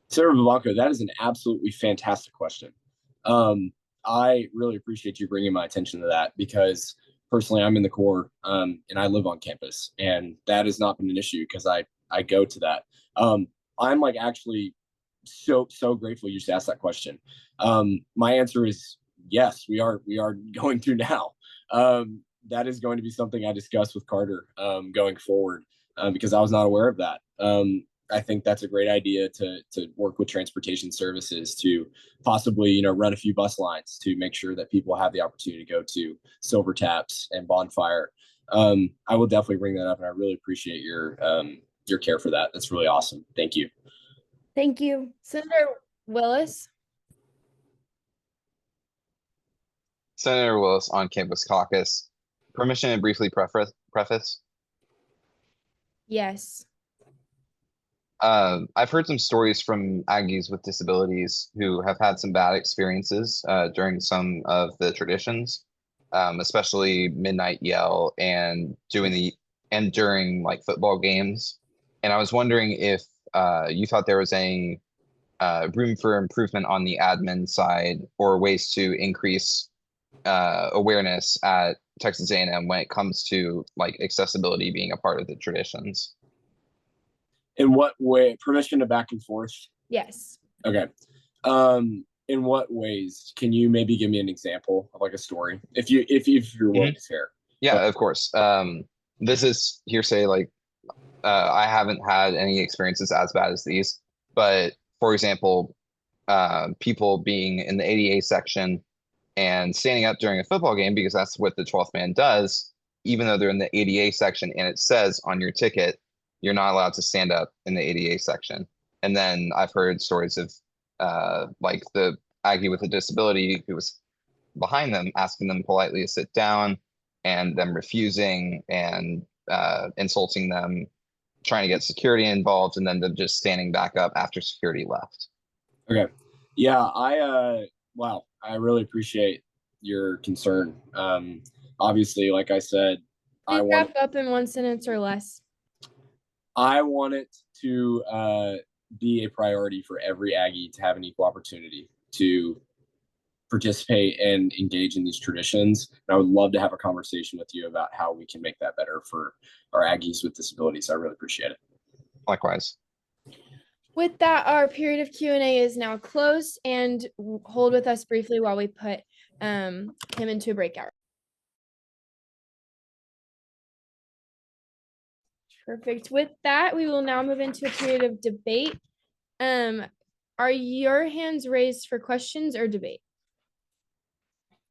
S11: Senator Vivanco, that is an absolutely fantastic question. I really appreciate you bringing my attention to that, because personally I'm in the Corps and I live on campus, and that has not been an issue because I go to that. I'm like actually so grateful you just asked that question. My answer is yes, we are going to now. That is going to be something I discuss with Carter going forward, because I was not aware of that. I think that's a great idea to work with transportation services to possibly, run a few bus lines to make sure that people have the opportunity to go to Silver Taps and Bonfire. I will definitely bring that up, and I really appreciate your care for that. That's really awesome. Thank you.
S3: Thank you.
S1: Senator Willis.
S7: Senator Willis, on campus caucus. Permission to briefly preface.
S1: Yes.
S7: I've heard some stories from Aggies with disabilities who have had some bad experiences during some of the traditions, especially midnight yell and during like football games. And I was wondering if you thought there was any room for improvement on the admin side, or ways to increase awareness at Texas A&M when it comes to like accessibility being a part of the traditions.
S11: In what way? Permission to back and forth?
S1: Yes.
S11: Okay. In what ways? Can you maybe give me an example of like a story, if you're willing to share?
S7: Yeah, of course. This is hearsay. Like, I haven't had any experiences as bad as these, but for example, people being in the ADA section and standing up during a football game, because that's what the 12th man does, even though they're in the ADA section and it says on your ticket, you're not allowed to stand up in the ADA section. And then I've heard stories of like the Aggie with a disability who was behind them, asking them politely to sit down and them refusing and insulting them, trying to get security involved, and then them just standing back up after security left.
S11: Okay. Yeah, wow, I really appreciate your concern. Obviously, like I said,
S1: Please wrap up in 1 sentence or less.
S11: I want it to be a priority for every Aggie to have an equal opportunity to participate and engage in these traditions. And I would love to have a conversation with you about how we can make that better for our Aggies with disabilities. I really appreciate it.
S7: Likewise.
S1: With that, our period of Q&A is now closed, and hold with us briefly while we put him into a breakout. Perfect. With that, we will now move into a period of debate. Are your hands raised for questions or debate?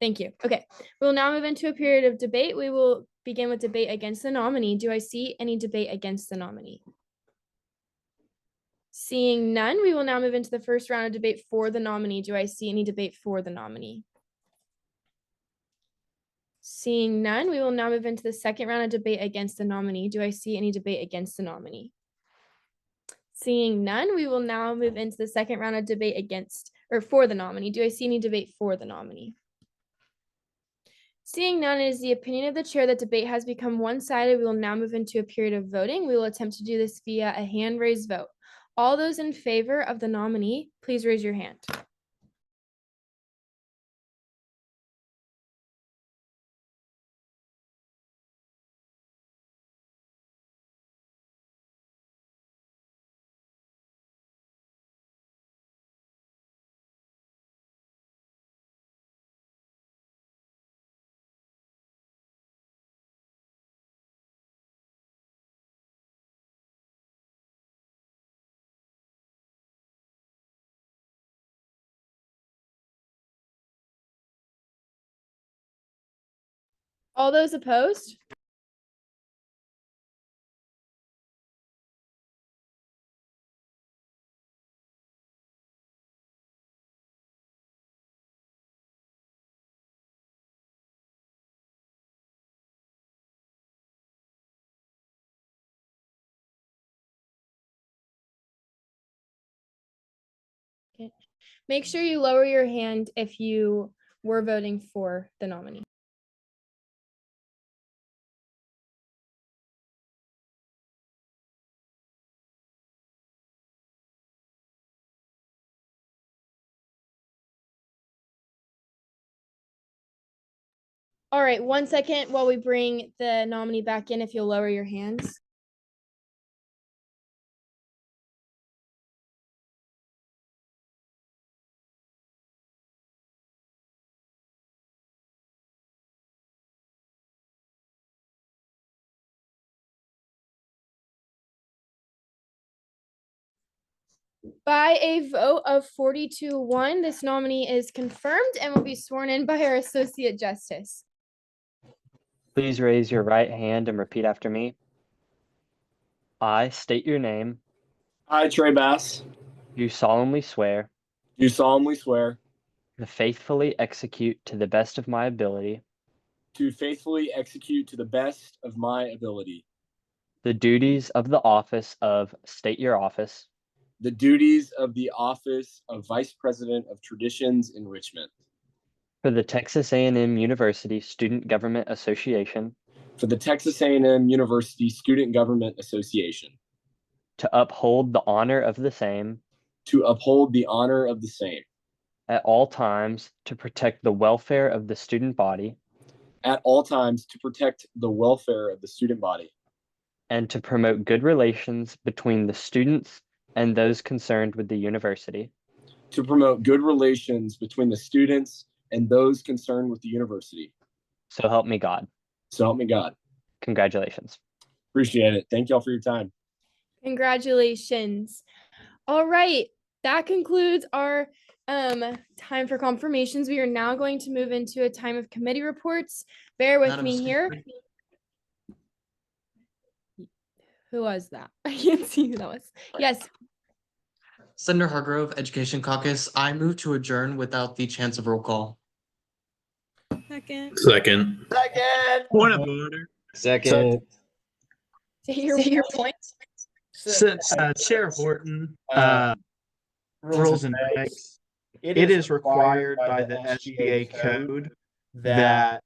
S1: Thank you. Okay, we'll now move into a period of debate. We will begin with debate against the nominee. Do I see any debate against the nominee? Seeing none, we will now move into the first round of debate for the nominee. Do I see any debate for the nominee? Seeing none, we will now move into the second round of debate against the nominee. Do I see any debate against the nominee? Seeing none, we will now move into the second round of debate against or for the nominee. Do I see any debate for the nominee? Seeing none, it is the opinion of the chair that debate has become one-sided. We will now move into a period of voting. We will attempt to do this via a hand-raised vote. All those in favor of the nominee, please raise your hand. All those opposed? Okay. Make sure you lower your hand if you were voting for the nominee. All right, 1 second while we bring the nominee back in, if you'll lower your hands. By a vote of 42-1, this nominee is confirmed and will be sworn in by our Associate Justice.
S8: Please raise your right hand and repeat after me. I state your name.
S11: I, Trey Bass,
S8: Do solemnly swear
S11: do solemnly swear
S8: to faithfully execute to the best of my ability
S11: to faithfully execute to the best of my ability
S8: the duties of the office of state your office
S11: the duties of the office of Vice President of Traditions Enrichment
S8: for the Texas A&M University Student Government Association
S11: for the Texas A&M University Student Government Association,
S8: to uphold the honor of the same
S11: to uphold the honor of the same
S8: at all times, to protect the welfare of the student body
S11: at all times, to protect the welfare of the student body,
S8: and to promote good relations between the students and those concerned with the university.
S11: to promote good relations between the students and those concerned with the university.
S8: So help me God.
S11: So help me God.
S8: Congratulations.
S11: Appreciate it. Thank y'all for your time.
S1: Congratulations. All right, that concludes our time for confirmations. We are now going to move into a time of committee reports. Bear with
S6: Madam
S1: me here.
S6: Secretary?
S1: Who was that? I can't see who that was. Yes,
S6: Senator Hargrove, Education Caucus, I move to adjourn without the chance of roll call.
S19: Second.
S21: Second.
S2: Second.
S13: Point of order.
S8: Second.
S1: say your point.
S13: Since Chair Horton rules and regs, it is required by the SBA code that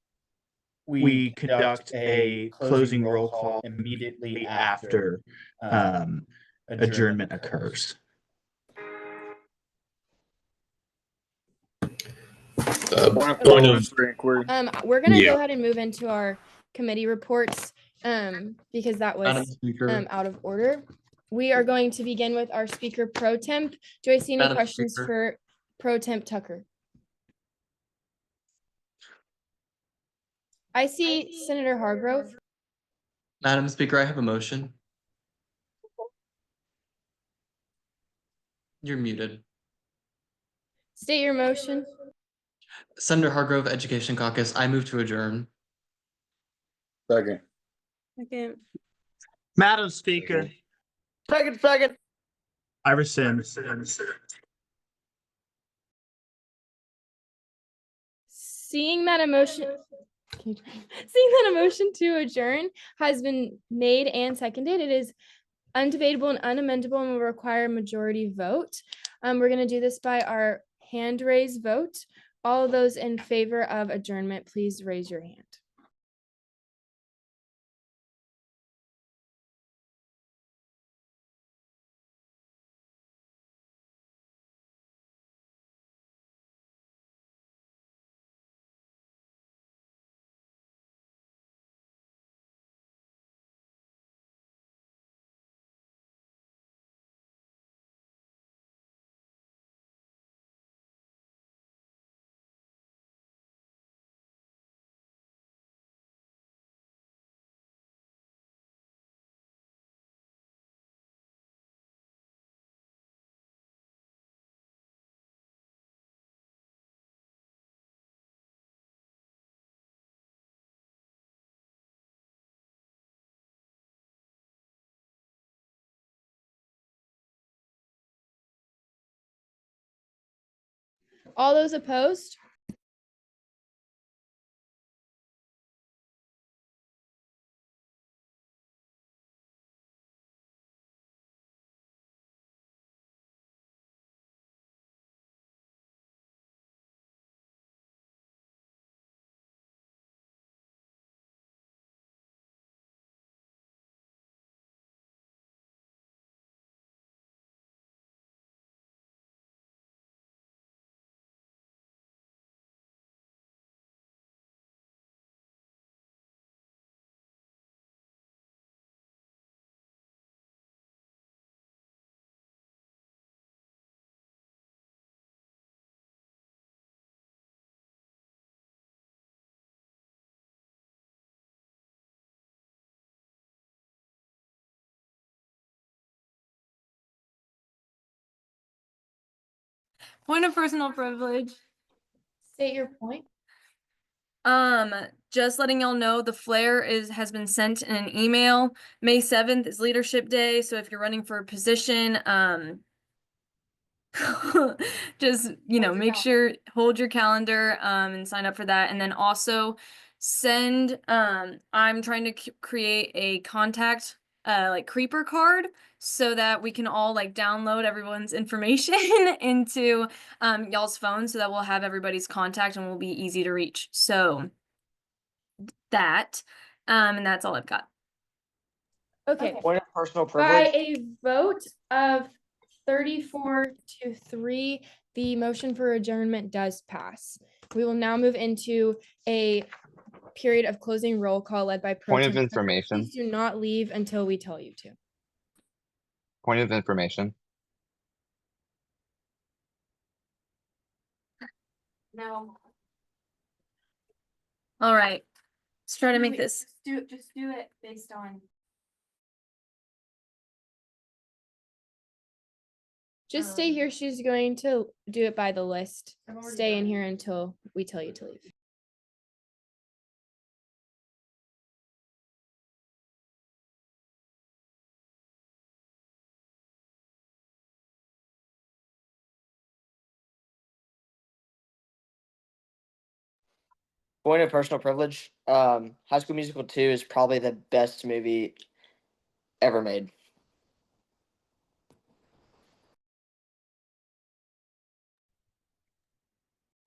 S13: we conduct a closing roll call immediately after adjournment occurs.
S21: Point of
S1: We're gonna
S21: Yeah.
S1: go ahead and move into our committee reports, because that
S6: Madam
S1: was
S6: Speaker.
S1: out of order. We are going to begin with our speaker pro temp. Do I see any
S6: Madam
S1: questions
S6: Speaker.
S1: for pro temp Tucker? I see Senator Hargrove.
S6: Madam Speaker, I have a motion. You're muted.
S1: State your motion.
S6: Senator Hargrove, Education Caucus, I move to adjourn.
S18: Second.
S19: Second.
S13: Madam Speaker,
S2: Second.
S13: I rescind.
S1: Seeing that a motion, seeing that a motion to adjourn has been made and seconded, it is undebatable and unamendable and will require a majority vote. We're gonna do this by our hand raise vote. All of those in favor of adjournment, please raise your hand. All those opposed?
S10: Point of personal privilege.
S1: State your point.
S10: Just letting y'all know the flare has been sent in an email. May 7th is Leadership Day, so if you're running for a position, just make sure hold your calendar and sign up for that, and then also send I'm trying to create a contact like creeper card so that we can all like download everyone's information into y'all's phone so that we'll have everybody's contact and we'll be easy to reach. So that and that's all I've got.
S1: Okay.
S2: Point of personal
S1: By
S2: privilege.
S1: a vote of 34-3, the motion for adjournment does pass. We will now move into a period of closing roll call led by Pro
S7: Point of
S1: Tem Tucker.
S7: information.
S1: Please do not leave until we tell you to.
S7: Point of information.
S10: No. All right. Let's try to make this.
S1: Just do it based on. Just stay here. She's going to do it by the list. Stay in here until we tell you to leave.
S2: Point of personal privilege. High School Musical 2 is probably the best movie ever made.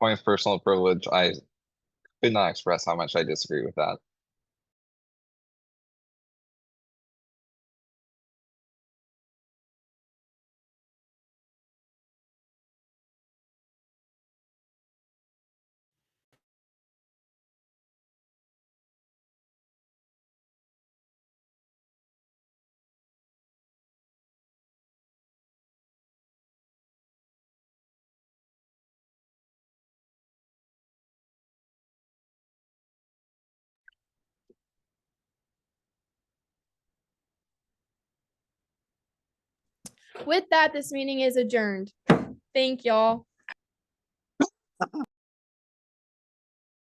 S7: Point of personal privilege, I could not express how much I disagree with that.
S1: With that, this meeting is adjourned. Thank y'all.